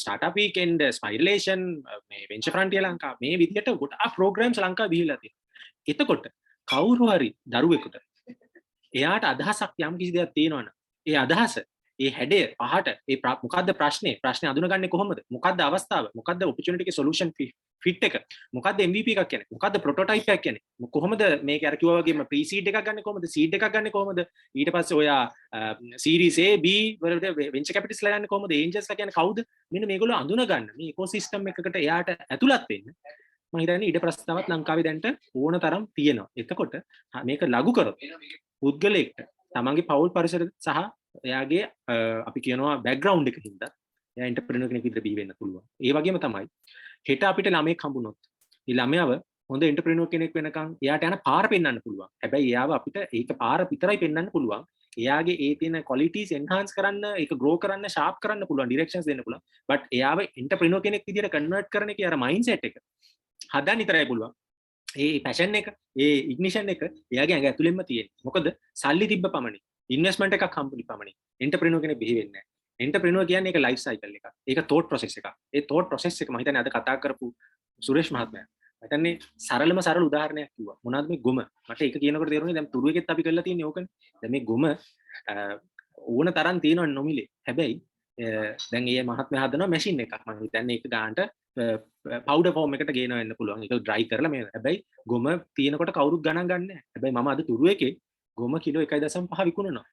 ස්ටාර්ට්අප් වීකෙන්ඩ් ස්පයිරලේෂන් මේ වෙන්චර් ෆ්‍රන්ටියර් ලංකාව මේ විදිහට ගොඩාක් ප්‍රෝග්‍රෑම්ස් ලංකාවේ බිහිලා තියෙනවා එතකොට කවුරු හරි දරුවෙකුට එයාට අදහසක් යම් කිසි දෙයක් තියෙනවනම් ඒ අදහස ඒ හැඩය පහට ඒ මොකද්ද ප්‍රශ්නේ අඳුනගන්නේ කොහොමද මොකද්ද අවස්ථාව මොකද්ද ඔපචුනිටි එකේ සොලියුෂන් ෆිට් එක මොකද්ද MVP එකක් කියන්නේ මොකද්ද ප්‍රොටෝටයිප් එකක් කියන්නේ කොහොමද මේක අර කිව්වා වගේම ප්‍රී සීඩ් එකක් ගන්න කොහොමද සීඩ් එකක් ගන්න කොහොමද ඊට පස්සේ ඔයා සීරීස් A B වලට වෙන්චර් කැපිටල්ස්ලා ගන්න කොහොමද ඒන්ජල්ස්ලා කියන්නේ කවුද මෙන්න මේගොල්ලෝ අඳුන ගන්න මේ ඉකෝසිස්ටම් එකකට එයාට ඇතුළත් වෙන්න මම හිතන්නේ ඊට ප්‍රස්තාවත් ලංකාවේ දැන්ට ඕන තරම් තියෙනවා එතකොට මේක ලඝු කරොත් පුද්ගලයෙක්ට තමන්ගේ පවුල් පරිසර සහ එයාගේ අපි කියනවා බෑග්ග්‍රවුන්ඩ් එක හින්දා එයා එන්ටර්ප්‍රිනර් කෙනෙක් විදිහට බිහි වෙන්න පුළුවන්. ඒ වගේම තමයි හෙට අපිට ළමෙක් හම්බුනොත් ඒ ළමයාව හොඳ එන්ටර්ප්‍රිනර් කෙනෙක් වෙනකන් එයාට යන පාර පෙන්වන්න පුළුවන්. හැබැයි එයාව අපිට ඒක පාර විතරයි පෙන්වන්න පුළුවන්. එයාගේ ඒ තියෙන qualities enhance කරන්න, ඒක grow කරන්න, sharp කරන්න පුළුවන්, directions දෙන්න පුළුවන්. but එයාව එන්ටර්ප්‍රිනර් කෙනෙක් විදිහට convert කරන එකේ අර mindset එක හදන්න විතරයි පුළුවන්. ඒ පැෂන් එක, ඒ ඉග්නිෂන් එක එයාගේ ඇඟ ඇතුළෙන්ම තියෙන. මොකද සල්ලි තිබ්බ පමණින් ඉන්වෙස්ට්මන්ට් එකක් හම්බුනි පමණින් එන්ටර්ප්‍රිනර් කෙනෙක් බිහි වෙන්නේ නැහැ. එන්ටර්ප්‍රිනර් කියන්නේ ඒක ලයිෆ් සයිකල් එකක්. ඒක thought process එකක්. ඒ thought process එක මම හිතන්නේ අද කතා කරපු සුරේෂ් මහත්මයා. මම හිතන්නේ සරල උදාහරණයක් කිව්වා. මොනවද මේ ගොම? මට ඒක කියනකොට තේරුණේ දැන් තුරුවෙකෙත් අපි කරලා තියෙන්නේ ඕකනේ. දැන් මේ ගොම ඕන තරම් තියෙනවා නොමිලේ. හැබැයි දැන් ඒ මහත්මයා හදනවා මැෂින් එකක්. මම හිතන්නේ ඒක ගන්නට පවුඩර් ෆෝම් එකට ගේනවා වෙන්න පුළුවන්. ඒක ඩ්‍රයි කරලා මේ. හැබැයි ගොම තියෙනකොට කවුරුත් ගණන් ගන්නෑ නැහැ. හැබැයි මම අද තුරුවෙකේ ගොම කිලෝ 1.5 විකුණනවා.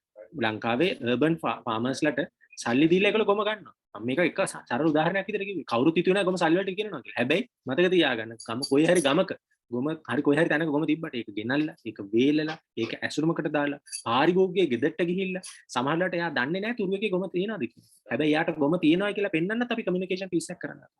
ලංකාවේ urban farmersලට සල්ලි දීලා ඒගොල්ලෝ ගොම ගන්නවා. මම මේක එක සරල උදාහරණයක් විදිහට කිව්වේ. කවුරුත් හිතුවේ නැහැ ගොම සල්ලි වලට කියනවා කියලා. හැබැයි මතක තියාගන්න ගම කොයි හරි ගමක ගොම හරි කොයි හරි තැනක ගොම තිබ්බට ඒක ගෙනල්ලා, ඒක වේලලා, ඒක ඇසුරුමකට දාලා, පාරිභෝගිකයේ ගෙදරට ගිහිල්ලා සමහරවිට එයා දන්නේ නැහැ තුරුවකේ ගොම තියනවාද කියලා. හැබැයි එයාට ගොම තියනවා කියලා පෙන්වන්නත් අපි කමියුනිකේෂන් පීස් එකක් කරනවා.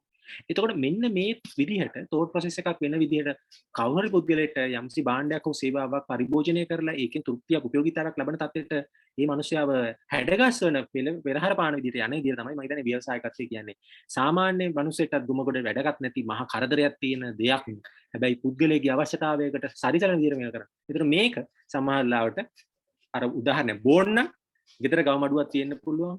එතකොට මෙන්න මේ විදිහට thought process එකක් වෙන විදිහට කවුරු හරි පුද්ගලයෙක්ට යම්සි භාණ්ඩයක් හෝ සේවාවක් පරිභෝජනය කරලා ඒකෙන් තෘප්තියක් උපයෝගීතාවක් ලබන තත්ත්වයට මේ මිනිස්යාව හැඩගස්වන පෙරහැර පාන විදිහට යන විදිහ තමයි මම හිතන්නේ ව්‍යවසායකත්වය කියන්නේ. සාමාන්‍ය මිනිස්සෙක්ට දුම කොට වැඩගත් නැති මහා කරදරයක් තියෙන දෙයක්. හැබැයි පුද්ගලයාගේ අවශ්‍යතාවයකට සරිසරන විදිහට මේක කරනවා. ඒතර මේක සමහරවිට අර උදාහරණයක් බෝන්න ගෙදර ගව මඩුවක් තියෙන්න පුළුවන්.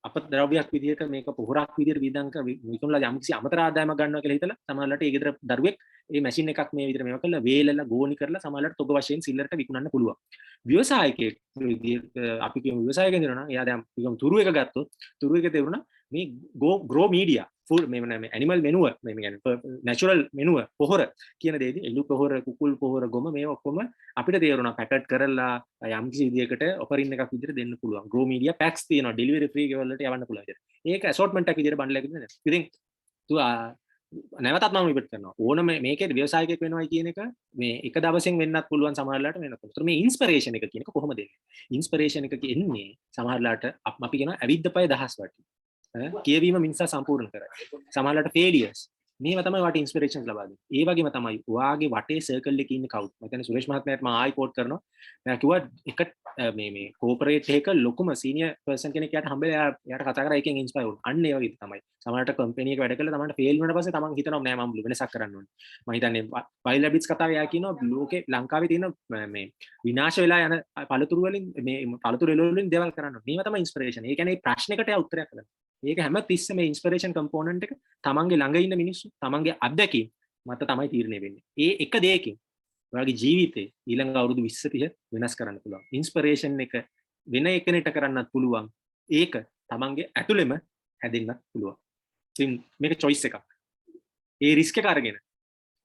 අපද්‍රව්‍යයක් විදිහට මේක පොහොරක් විදිහට වියදම් කර විකුණලා යම්කිසි අමතර ආදායමක් ගන්නවා කියලා හිතලා සමහරවිට ඒ ගෙදර දරුවෙක් මේ මැෂින් එකක් මේ විදිහට මේව කරලා වේලලා ගෝනි කරලා සමහරවිට තොග වශයෙන් සිල්ලරට විකුණන්න පුළුවන්. ව්‍යවසායකයෙක් විදිහට අපි කියමු ව්‍යවසායකයෙක් දෙනවා නම් එයා දැන් නිකම් තුරු එක ගත්තොත් තුරු එක දෙවුණා මේ ග්‍රෝ මීඩියා ෆුල් මේ ඇනිමල් මෙනුව මේ කියන්නේ නැචරල් මෙනුව පොහොර කියන දේදී එළු පොහොර කුකුල් පොහොර ගොම මේ ඔක්කොම අපිට තේරුණා පැකට් කරලා යම්කිසි විදිහකට ඔෆරින් එකක් විදිහට දෙන්න පුළුවන්. ග්‍රෝ මීඩියා පැක්ස් තියෙනවා ඩෙලිවරි ෆ්‍රී ගෙවල් වලට යවන්න පුළුවන් විදිහට. ඒක ඇසෝට්මන්ට් එකක් විදිහට බණ්ඩල් එකක් දෙන්න. ඉතින් තු නැවතත් මම රිපීට් කරනවා. ඕනම මේකේ ව්‍යවසායකයෙක් වෙනවයි කියන එක මේ එක දවසෙන් වෙන්නත් පුළුවන් සමහරලාට වෙනකොට. ඒතර මේ ඉන්ස්පිරේෂන් එක කියන එක කොහොමද එන්නේ? ඉන්ස්පිරේෂන් එක කියන්නේ සමහරලාට අපි කියනවා ඇවිද්ද පය දහස් වටි. කියවීම මිනිසා සම්පූර්ණ කරයි. සමහරවිට ෆේලියර්ස් මේවා තමයි වට ඉන්ස්පිරේෂන්ස් ලබා දෙන්නේ. ඒ වගේම තමයි ඔයාගේ වටේ සර්කල් එකේ ඉන්න කවුද. මම කියන්නේ සුරේෂ් මහත්මයාට මම ආයි කෝට් කරනවා. මම කිව්වා එක මේ කෝපරේට් එකක ලොකුම සීනියර් පර්සන් කෙනෙක් යාට හම්බෙලා එයාට කතා කරා එකෙන් ඉන්ස්පයර් වුණා. අන්න ඒ වගේ තමයි. සමහරවිට කම්පැනි එක වැඩ කළා තමන්ට ෆේල් වුණාට පස්සේ තමන් හිතනවා නෑ මම වෙනසක් කරන්න ඕනේ. මම හිතන්නේ වයිල්ඩ් රැබිට්ස් කතාවේ යා කියනවා ලෝකේ ලංකාවේ තියෙන මේ විනාශ වෙලා යන පළතුරු වලින් මේ පළතුරු එළවලු වලින් දේවල් කරන්න ඕනේ. මේවා තමයි ඉන්ස්පිරේෂන්. ඒ කියන්නේ ප්‍රශ්නයකට උත්තරයක් කරන්න. ඒක හැම තිස්සෙම ඉන්ස්පිරේෂන් කම්පෝනන්ට් එක තමන්ගේ ළඟ ඉන්න මිනිස්සු තමන්ගේ අත්දැකීම් මත තමයි තීරණය වෙන්නේ. ඒ එක දෙයකින් ඔයාගේ ජීවිතේ ඊළඟ අවුරුදු 20 30 වෙනස් කරන්න පුළුවන්. ඉන්ස්පිරේෂන් එක වෙන එකනට කරන්නත් පුළුවන්. ඒක තමන්ගේ ඇතුළෙම හැදෙන්නත් පුළුවන්. ඉතින් මේක choice එකක්. ඒ රිස්ක් එක අරගෙන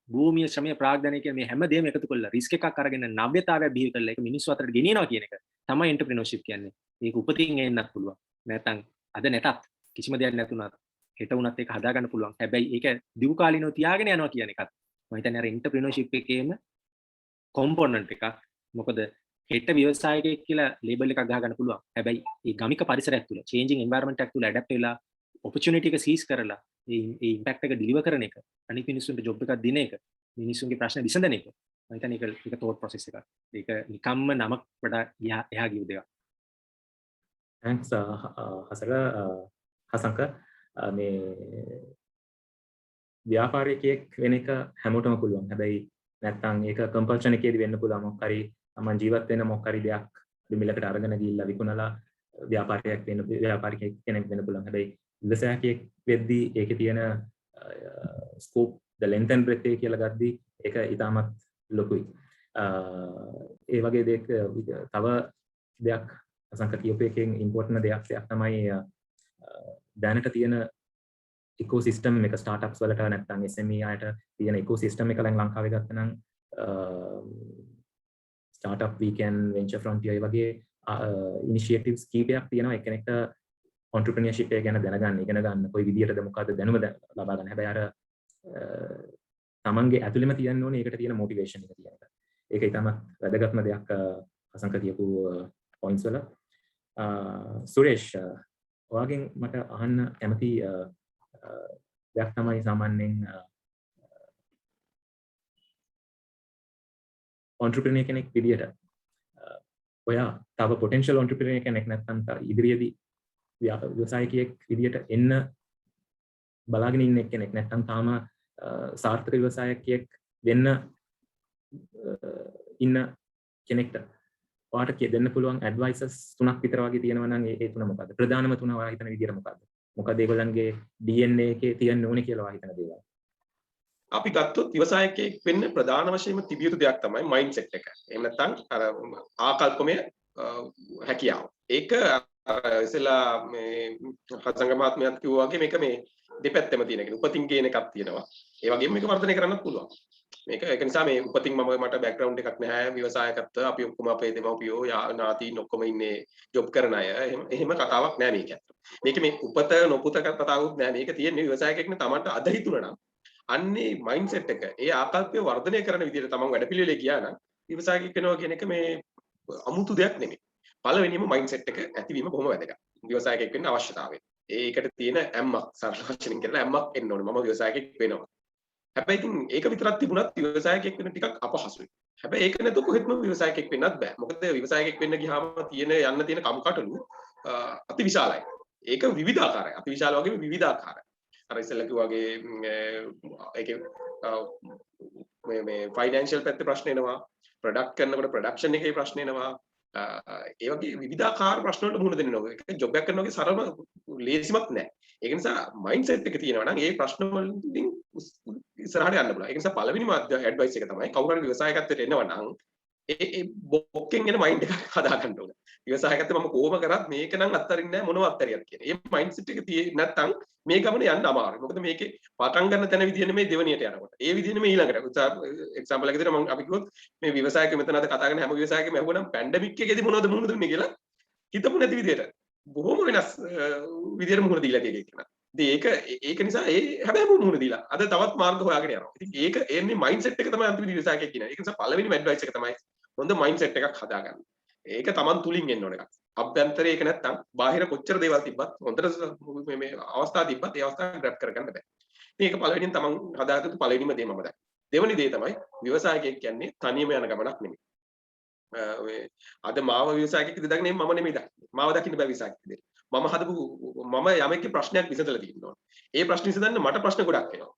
භූමිය ශ්‍රමය ප්‍රාග්ධනය කියන මේ හැම දෙයක්ම එකතු කරලා රිස්ක් එකක් අරගෙන නව්‍යතාවය බිහි කරලා ඒක මිනිස්සු අතරට ගෙනියනවා කියන එක තමයි එන්ටර්ප්‍රිනර්ෂිප් කියන්නේ. ඒක උපතින් එන්නත් පුළුවන්. නැත්නම් අද නැතත් කිසිම දෙයක් නැතුණත් හෙට වුණත් ඒක හදාගන්න පුළුවන්. හැබැයි ඒක දිගු කාලිනව තියාගෙන යනවා කියන එකත් මම හිතන්නේ අර එන්ටර්ප්‍රිනර්ෂිප් එකේම කොම්පොනන්ට් එකක්. මොකද හෙට ව්‍යවසායකයෙක් කියලා ලේබල් එකක් ගහගන්න පුළුවන්. හැබැයි මේ ගමික පරිසරයක් තුල changing environment එකක් තුල adapt වෙලා opportunity එක seize කරලා ඒ impact එක deliver කරන එක අනිත් මිනිස්සුන්ට job එකක් දෙන එක මිනිස්සුන්ගේ ප්‍රශ්න විසඳන එක මම හිතන්නේ ඒක thought process එකක්. ඒක නිකම්ම නමක් වඩා එහා ගිය දෙයක්. thanks හසංක මේ ව්‍යාපාරිකයෙක් වෙන එක හැමෝටම පුළුවන්. හැබැයි නැත්තම් ඒක කම්පල්ෂන් එකේදී වෙන්න පුළුවන්. මොකක් හරි තමන් ජීවත් වෙන මොකක් හරි දෙයක් මිලකට අරගෙන ගිහිල්ලා විකුණලා ව්‍යාපාරිකයෙක් කෙනෙක් වෙන්න පුළුවන්. හැබැයි විවසායකයෙක් වෙද්දී ඒකේ තියෙන scope the length and breadth කියලා ගද්දී ඒක ඊටමත් ලොකුයි. ඒ වගේ දෙයක් තව දෙයක් අසංක කියපු එකෙන් ඉම්පෝටන්ට් දෙයක් තමයි දැනට තියෙන ඉකෝසිස්ටම් එක ස්ටාර්ට්අප්ස් වලට නැත්නම් SME අයට තියෙන ඉකෝසිස්ටම් එක ලංකාවේ ගත්තනම් ස්ටාර්ට්අප් වීකෙන්ඩ් වෙන්චර් ෆ්‍රොන්ටියර් වගේ ඉනිෂියේටිව්ස් කීපයක් තියෙනවා එක්කෙනෙක්ට entrepreneurship එක ගැන දැනගන්න ඉගෙන ගන්න කොයි විදියටද මොකද්ද දැනුම ලබා ගන්න. හැබැයි අර තමන්ගේ ඇතුළෙම තියෙන්න ඕනේ ඒකට තියෙන මොටිවේෂන් එක තියෙන එක. ඒක ඊටම වැදගත්ම දෙයක් අසංක කියපු points වල. සුරේෂ් ඔයාගෙන් මට අහන්න කැමති දෙයක් තමයි සාමාන්‍යයෙන් entrepreneur කෙනෙක් විදියට ඔයා තව potential entrepreneur කෙනෙක් නැත්නම් ඉදිරියේදී ව්‍යවසායකයෙක් විදියට එන්න බලාගෙන ඉන්න කෙනෙක් නැත්නම් තාම සාර්ථක ව්‍යවසායකයෙක් වෙන්න ඉන්න කෙනෙක්ට ඔයාට දෙන්න පුළුවන් ඇඩ්වයිසස් තුනක් විතර වගේ තියෙනවා නම් ඒ තුන මොකද්ද? ප්‍රධානම තුන ඔයා හිතන විදියට මොකද්ද? මොකද ඒගොල්ලන්ගේ DNA එකේ තියෙන්න ඕනේ කියලා ඔයා හිතන දේවල්. අපි ගත්තොත් ව්‍යවසායකයෙක් වෙන්න ප්‍රධාන වශයෙන්ම තිබිය යුතු දෙයක් තමයි මයින්ඩ්සෙට් එක. එහෙම නැත්නම් අර ආකල්පමය හැකියාව. ඒක ඉතලා මේ හසංග මහත්මයාත් කිව්වා වගේ මේක මේ දෙපැත්තම තියෙන එක. උපතින් ගේන එකක් තියෙනවා. ඒ වගේම මේක වර්ධනය කරන්නත් පුළුවන්. මේක ඒක නිසා මේ උපතින් මට බෑග්ග්‍රවුන්ඩ් එකක් නැහැ ව්‍යවසායකත්ව අපි ඔක්කොම අපේ දෙමව්පියෝ ඥාතීන් ඔක්කොම ඉන්නේ ජොබ් කරන අය. එහෙම කතාවක් නෑ මේක ඇත්ත. මේක මේ උපත නොපුත කතාවකුත් නෑ. මේක තියෙන්නේ ව්‍යවසායකයෙක්නේ Tamanට අද හිතුණා නම් අන්නේ මයින්ඩ්සෙට් එක ඒ ආකල්පය වර්ධනය කරන විදිහට තමන් වැඩපිළිවෙලේ ගියා නම් ව්‍යවසායකයෙක් වෙනවා කියන එක මේ අමුතු දෙයක් නෙමෙයි. පළවෙනිම මයින්ඩ්සෙට් එක ඇතිවීම බොහොම වැදගත්. ව්‍යවසායකයෙක් වෙන්න අවශ්‍යතාවය. ඒකට තියෙන ඇම්මක් සරල වචනින් කියනවා ඇම්මක් එන්න ඕනේ. මම ව්‍යවසායකයෙක් වෙනවා. හැබැයි ඉතින් ඒක විතරක් තිබුණත් ව්‍යවසායකයෙක් වෙන්න ටිකක් අපහසුයි. හැබැයි ඒක නැතුව කොහෙත්ම ව්‍යවසායකයෙක් වෙන්නත් බෑ. මොකද ව්‍යවසායකයෙක් වෙන්න ගියාම යන්න තියෙන කම්කටොළු අතිවිශාලයි. ඒක විවිධාකාරයි. අතිවිශාල වගේම විවිධාකාරයි. අර ඉස්සෙල්ලා කිව්වාගේ ඒකේ මේ ෆයිනෑන්ෂල් පැත්තේ ප්‍රශ්න එනවා ප්‍රොඩක්ට් කරනකොට ප්‍රොඩක්ෂන් එකේ ප්‍රශ්න එනවා ඒ වගේ විවිධාකාර ප්‍රශ්න වලට මුහුණ දෙන්න ඕනේ. ඒක ජොබ් එකක් කරනවා වගේ සරලම ලේසිමත් නෑ. ඒක නිසා මයින්ඩ්සෙට් එක තියෙනවා නම් ඒ ප්‍රශ්න වලින් ඉස්සරහට යන්න පුළුවන්. ඒක නිසා පළවෙනිම ඇඩ්වයිස් එක තමයි කවුරු හරි ව්‍යවසායකත්වයට එනවා නම් ඒ බොක්කෙන් එන මයින්ඩ් එකක් හදා ගන්න ඕනේ. ව්‍යවසායකත්වය මම කොහොම කරත් මේක නම් අත්තරින්නේ නැහැ මොනවත් අත්තරියක් කියන. මේ මයින්ඩ්සෙට් එක තියෙන්නේ නැත්නම් මේ ගමන යන්න අමාරුයි. මොකද මේකේ පටන් ගන්න තැන විදිය නෙමෙයි දෙවනියට යනකොට. ඒ විදිය නෙමෙයි ඊළඟට. එක්සැම්පල් එකකට මම අපි කිව්වොත් මේ ව්‍යවසායකයෙක් මෙතන අද කතා කරන හැම ව්‍යවසායකයෙක්ම අහුවනම් පැන්ඩමික් එකේදී මොනවද මුහුණ දුන්නේ කියලා හිතපු නැති විදියට බොහොම වෙනස් විදියට මුහුණ දීලා තියෙන එක. ඉතින් ඒක නිසා ඒ හැබැයි මුහුණ දීලා අද තවත් මාර්ග හොයාගෙන යනවා. ඉතින් ඒක එන්නේ මයින්ඩ්සෙට් එක තමයි අන්තිම ව්‍යවසායකයෙක් කියන්නේ. ඒක නිසා පළවෙනිම ඇඩ්වයිස් එක තමයි හොඳ මයින්ඩ්සෙට් එකක් හදාගන්න. ඒක Taman තුලින් එන්න ඕන එකක්. අභ්‍යන්තරේ ඒක නැත්තම් බාහිර කොච්චර දේවල් තිබ්බත් හොඳට මේ අවස්ථා තිබ්බත් ඒ අවස්ථාව ග්‍රැබ් කරගන්න බෑ. ඉතින් ඒක පළවෙනියෙන් Taman හදාගත්තු පළවෙනිම දේ මම දැක්කා. දෙවෙනි දේ තමයි ව්‍යවසායකයෙක් කියන්නේ තනියම යන ගමනක් නෙමෙයි. අද මාව ව්‍යවසායකයෙක් දකින්නේ මම නෙමෙයි දකින්නේ. මාව දකින්න බෑ ව්‍යවසායකයෙක් විදිහට. මම හදපු මම යමෙක්ගේ ප්‍රශ්නයක් විසඳලා තියෙන්න ඕන. ඒ ප්‍රශ්න විසඳන්න මට ප්‍රශ්න ගොඩක් එනවා.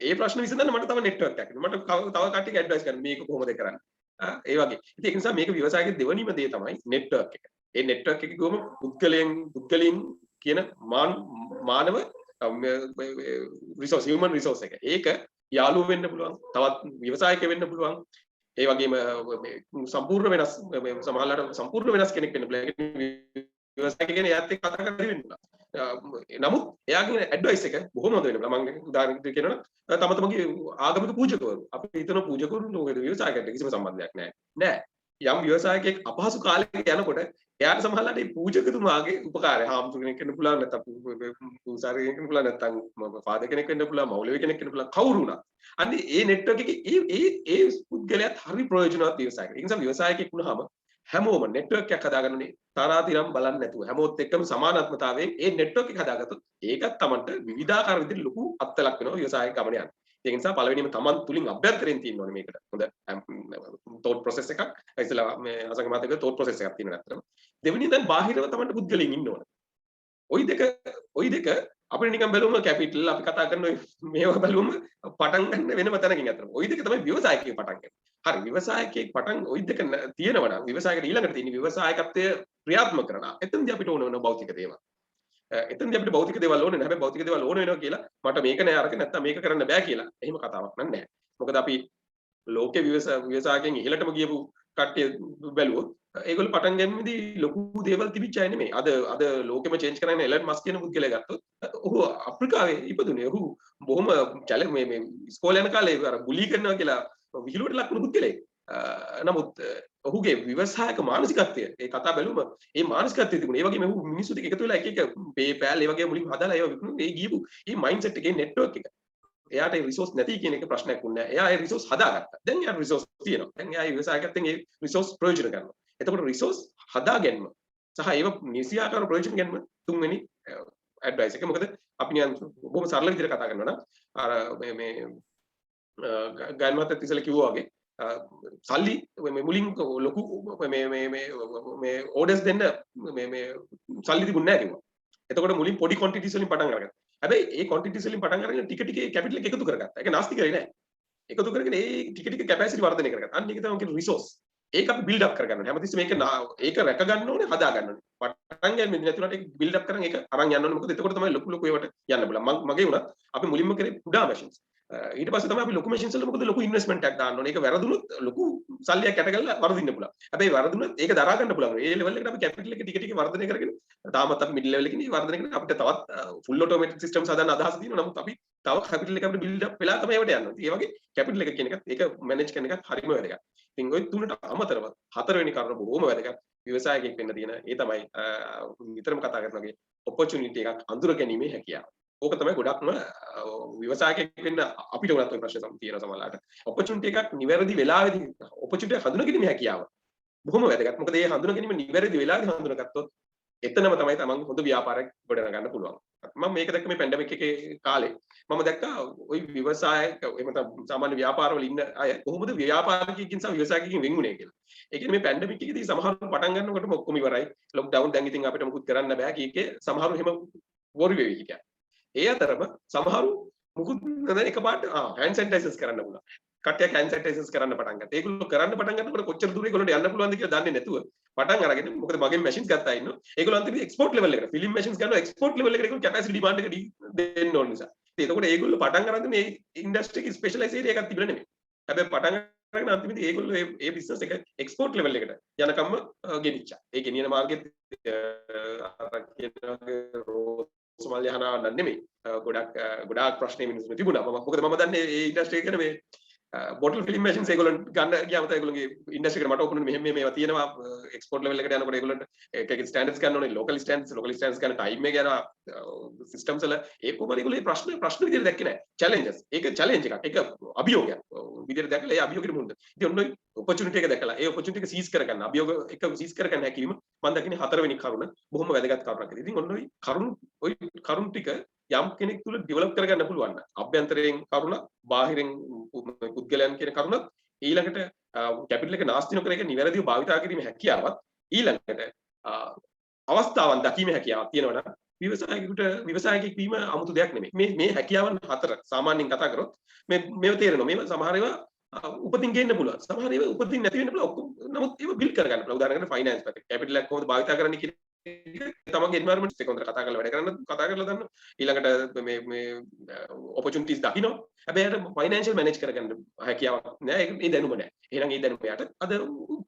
ඒ ප්‍රශ්න විසඳන්න මට තව නෙට්වර්ක් එකක් එනවා. මට තව කට්ටියක ඇඩ්වයිස් කරන්න මේක කොහොමද කරන්නේ. ඒ වගේ. ඉතින් ඒක නිසා මේක ව්‍යවසායකයේ දෙවෙනිම දේ තමයි නෙට්වර්ක් එක. ඒ නෙට්වර්ක් එකේ ගොම පුද්ගලයන් කියන මානව රිසෝස් හියුමන් රිසෝස් එක. ඒක යාළුවෝ වෙන්න පුළුවන්. තවත් ව්‍යවසායකයෙක් වෙන්න පුළුවන්. ඒ වගේම සම්පූර්ණ වෙනස් සමහරවිට සම්පූර්ණ වෙනස් කෙනෙක් වෙන්න පුළුවන්. ව්‍යවසායක කියන එයාත් එක්ක කතා කරලා වෙන්න පුළුවන්. නමුත් එයාගේ ඇඩ්වයිස් එක බොහොම හොඳ වෙනවා. මම උදාහරණයක් කියනවනම් තම තමන්ගේ ආගමික පූජකවරු. අපි හිතන පූජකවරු මොකද ව්‍යවසායකයට කිසිම සම්බන්ධයක් නැහැ. නෑ. යම් ව්‍යවසායකයෙක් අපහසු කාලයක යනකොට එයාට සමහරවිට මේ පූජකතුමාගේ උපකාරය හාමුදුර කෙනෙක් වෙන්න පුළුවන් නැත්නම් පූසාරි කෙනෙක් වෙන්න පුළුවන් නැත්නම් ෆාදර් කෙනෙක් වෙන්න පුළුවන් මෞලවි කෙනෙක් වෙන්න පුළුවන් කවුරු වුණත්. අන්නේ ඒ නෙට්වර්ක් එකේ ඒ පුද්ගලයාත් හරි ප්‍රයෝජනවත් ව්‍යවසායකයෙක්. ඒ නිසා ව්‍යවසායකයෙක් වුණාම හැමෝම නෙට්වර්ක් එකක් හදාගන්නනේ තරාතිරම් බලන්නේ නැතුව හැමෝත් එක්කම සමානාත්මතාවයෙන් ඒ නෙට්වර්ක් එක හදාගත්තොත් ඒකත් Tamanට විවිධාකාර විදිහට ලොකු අත්ලක් වෙනවා ව්‍යවසායක ගමන යන්න. ඒ නිසා පළවෙනිම Taman තුලින් අභ්‍යන්තරයෙන් තියෙන්න ඕනේ මේකට. හොඳ thought process එකක්. ඉතලා මේ අසංග මාතක thought process එකක් තියෙනවා නැත්නම්. දෙවෙනි දැන් බාහිරව Tamanට පුද්ගලයන් ඉන්න ඕනේ. ওই දෙක අපිට නිකන් බැලුවම කැපිටල් අපි කතා කරන මේවා බැලුවම පටන් ගන්න වෙනම තැනකින් අතර. ওই දෙක තමයි ව්‍යවසායකයෙක් පටන් ගන්න. හරි ව්‍යවසායකයෙක් පටන් ওই දෙක තියෙනවා නම් ව්‍යවසායකට ඊළඟට තියෙන ව්‍යවසායකත්වය ක්‍රියාත්මක කරන. එතෙන්දී අපිට ඕන වෙන භෞතික දේවල්. එතෙන්දී අපිට භෞතික දේවල් ඕනේ නැහැ. හැබැයි භෞතික දේවල් ඕන වෙනවා කියලා මට මේක නෑ අරක නැත්තම් මේක කරන්න බෑ කියලා. එහෙම කතාවක් නෑ. මොකද අපි ලෝකේ ව්‍යවසායකයන් ඉහළටම ගියපු කට්ටිය බැලුවොත් ඒගොල්ලෝ පටන් ගන්නදී ලොකු දේවල් තිබිච්ච අය නෙමෙයි. අද ලෝකෙම චේන්ජ් කරන්න එලන් මස්ක් කියන පුද්ගලයා ගත්තොත් ඔහු අප්‍රිකාවේ ඉපදුනේ. ඔහු බොහොම මේ ඉස්කෝලේ යන කාලේ අර බුලි කරනවා කියලා විහිළුවට ලක් වුණු පුද්ගලයෙක්. නමුත් ඔහුගේ ව්‍යවසායක මානසිකත්වය ඒ කතා බැලුවම ඒ මානසිකත්වය තිබුණේ. ඒ වගේම ඔහු මිනිස්සු ටික එකතු වෙලා එක PayPal ඒ වගේ මුලින් හදාලා ඒවා විකුණු ඒ ගියපු මේ මයින්ඩ්සෙට් එකේ නෙට්වර්ක් එක. එයාට ඒ රිසෝස් නැති කියන එක ප්‍රශ්නයක් වුණේ නැහැ. එයා ඒ රිසෝස් හදාගත්තා. දැන් එයාට රිසෝස් තියෙනවා. දැන් එයා ඒ ව්‍යවසායකත්වයෙන් ඒ රිසෝස් ප්‍රයෝජන ගන්නවා. එතකොට රිසෝස් හදා ගැනීම සහ ඒව නිසියාකාර ප්‍රයෝජන ගැනීම තුන්වෙනි ඇඩ්වයිස් එක. මොකද අපි නිකන් බොහොම සරල විදිහට කතා කරනවා නම් අර මේ ගාන්මත් ඉතිසල කිව්වා වගේ සල්ලි මේ මුලින් ලොකු මේ ඕඩර්ස් දෙන්න මේ සල්ලි තිබුණේ නැහැ කිව්වා. එතකොට මුලින් පොඩි ක්වොන්ටිටිස් වලින් පටන් අරගත්තා. හැබැයි ඒ ක්වොන්ටිටිස් වලින් පටන් අරගෙන ටික ටික කැපිටල් එක එකතු කරගත්තා. ඒක නාස්ති කරේ නැහැ. එකතු කරගෙන ඒ ටික ටික කැපැසිටි වර්ධනය කරගත්තා. අන්න ඒක තමයි රිසෝස්. ඒක අපි බිල්ඩ් අප් කරගන්න ඕනේ. හැමතිස්සෙම ඒක රැක ගන්න ඕනේ, හදා ගන්න ඕනේ. පටන් ගන්න නැතුණට ඒක බිල්ඩ් අප් කරන් ඒක අරන් යන්න ඕනේ. මොකද එතකොට තමයි ලොකු ඒවට යන්න බලන්න. මගේ උනත් අපි මුලින්ම කරේ කුඩා මැෂින්ස්. ඊට පස්සේ තමයි අපි ලොකු මැෂින්ස් වලට මොකද ලොකු ඉන්වෙස්ට්මන්ට් එකක් දාන්න ඕනේ. ඒක වැරදුනොත් ලොකු සල්ලියක් යට කරලා වරදින්න පුළුවන්. හැබැයි වරදුනොත් ඒක දරා ගන්න පුළුවන්. ඒ ලෙවල් එකට අපි කැපිටල් එක ටික ටික වර්ධනය කරගෙන තාමත් අපි මිඩල් ලෙවල් එකේ ඉන්නේ වර්ධනය කරගෙන අපිට තවත් ෆුල් ඔටෝමේටඩ් සිස්ටම්ස් හදන්න අදහස් තියෙනවා. නමුත් අපි තව කැපිටල් එක අපිට බිල්ඩ් අප් වෙලා තමයි ඒවට යන්නේ. ඒ වගේ කැපිටල් එක කියන එකත් ඒක මැනේජ් කරන එකත් හරිම වැදගත්. ඉතින් ওই තුනට අමතරව හතරවෙනි කාරණා බොහොම වැදගත්. ව්‍යවසායකයෙක් වෙන්න තියෙන ඒ තමයි විතරම කතා කරන වගේ ඔපචුනිටි එකක් අඳුර ගැනීමේ හැකියාව. ඕක තමයි ගොඩක්ම ව්‍යවසායකයෙක් වෙන්න අපිට උනත් ඔය ප්‍රශ්න තියෙනවා සමහරවිට. ඔපචුනිටි එකක් නිවැරදි වෙලාවෙදී ඔපචුනිටි එක හඳුනගැනීමේ හැකියාව බොහොම වැදගත්. මොකද මේ හඳුනගැනීම නිවැරදි වෙලාවෙදී හඳුනගත්තොත් එතනම තමයි තමන් හොඳ ව්‍යාපාරයක් ගොඩනගන්න පුළුවන්. මම මේක දැක්ක මේ පැන්ඩමික් එකේ කාලේ මම දැක්කා ওই ව්‍යවසායක එහෙම නැත්නම් සාමාන්‍ය ව්‍යාපාරවල ඉන්න අය කොහොමද ව්‍යාපාරිකයෙක්ගෙන් සහ ව්‍යවසායකයෙක්ගෙන් වෙන් වුනේ කියලා. ඒ කියන්නේ මේ පැන්ඩමික් එකේදී සමහරව පටන් ගන්නකොටම ඔක්කොම ඉවරයි. ලොක්ඩවුන් දැන් ඉතින් අපිට මුකුත් කරන්න බෑ කීකේ සමහරව එහෙම වොරි වෙවි හිටියා. ඒ අතරම සමහරු මුකුත් නැද එකපාරට හෑන්ඩ් සැනිටයිසර්ස් කරන්න පුළුවන්. කට්ටියක් hand sanitizers කරන්න පටන් ගත්තා. ඒගොල්ලෝ කරන්න පටන් ගන්නකොට කොච්චර දුර ඒගොල්ලන්ට යන්න පුළුවන්ද කියලා දන්නේ නැතුව පටන් අරගෙන මොකද මගේ මැෂින්ස් ගත්තා ඉන්නවා. ඒගොල්ලෝ අන්තිමට එක්ස්පෝර්ට් ලෙවල් එකට ෆිල්ම් මැෂින්ස් ගන්නවා එක්ස්පෝර්ට් ලෙවල් එකට ඒගොල්ලෝ කැපැසිටි ඩිමාන්ඩ් එක දෙන්න ඕන නිසා. එතකොට ඒගොල්ලෝ පටන් අරන් මේ ඉන්ඩස්ට්‍රි එකේ ස්පෙෂලායිස් ඒරියා එකක් තිබුණේ නෙමෙයි. හැබැයි පටන් අරගෙන අන්තිමට ඒගොල්ලෝ මේ බිස්නස් එක එක්ස්පෝර්ට් ලෙවල් එකට යනකම්ම ගෙනිච්චා. ඒ ගෙනියන මාර්ගෙත් අර කියන සෝමාලිය හනා නෙමෙයි. ගොඩාක් ප්‍රශ්න මිනිස්සුන්ට තිබුණා. මොකද මම දන්නේ මේ ඉන්ඩස්ට්‍රි එකේ මේ බොටල් ෆිල්ම් මැෂින්ස් ඒගොල්ලන් ගන්න ගියාම තමයි ඒගොල්ලන්ගේ ඉන්ඩස්ට්‍රි එකට මට ඕපන් මෙහෙම මේවා තියෙනවා එක්ස්පෝර්ට් ලෙවල් එකට යනකොට ඒගොල්ලන්ට එක එක ස්ටෑන්ඩඩ්ස් ගන්න ඕනේ ලෝකල් ස්ටෑන්ඩඩ්ස් ගන්න ටයිම් එක යනවා සිස්ටම්ස් වල ඒක කොහොමද ඒගොල්ලෝ මේ ප්‍රශ්න විදිහට දැක්කේ නැහැ චැලෙන්ජස් ඒක චැලෙන්ජ් එකක් ඒක අභියෝගයක් විදිහට දැකලා ඒ අභියෝගෙට මුහුණ ඉතින් ඔන්න ඔපචුනිටි එක දැකලා ඒ ඔපචුනිටි එක සීස් කරගන්න අභියෝග එක සීස් කරගන්න හැකියම මම දකින්නේ හතරවෙනි කරුණ බොහොම වැදගත් කරුණක්. ඉතින් ඔන්න ඔය කරුණ ටික යම් කෙනෙක් තුල ඩෙවලොප් කරගන්න පුළුවන් නම් අභ්‍යන්තරයෙන් කරුණ බාහිරින් පුද්ගලයන් කියන කරුණත් ඊළඟට කැපිටල් එක නාස්ති නොකර ඒක නිවැරදිව භාවිතා කිරීමේ හැකියාවත් ඊළඟට අවස්ථාවන් දකීමේ හැකියාවක් තියෙනවා නම් විවසායකයෙක් වීම 아무තු දෙයක් නෙමෙයි. මේ හැකියාවන් හතර සාමාන්‍යයෙන් කතා කරොත් මේව තේරෙනවා. මේව සමහර ඒවා උපතින් ගේන්න පුළුවන්. සමහර ඒවා උපතින් නැති වෙන්න පුළුවන්. නමුත් ඒව බිල්ඩ් කරගන්න පුළුවන්. උදාහරණයකට ෆයිනෑන්ස් පැත්තේ කැපිටල් එක කොහොමද භාවිතා කරන්නේ කියන තමන්ගේ එන්වයරන්මන්ට් එක හොඳට කතා කරලා වැඩ කරන්න කතා කරලා දාන්න ඊළඟට මේ ඔපචුනිටිස් දකින්න හැබැයි යට ෆයිනෑන්ෂල් මැනේජ් කරගන්න හැකියාවක් නෑ ඒ දැනුම නෑ එහෙනම් ඒ දැනුම යට අද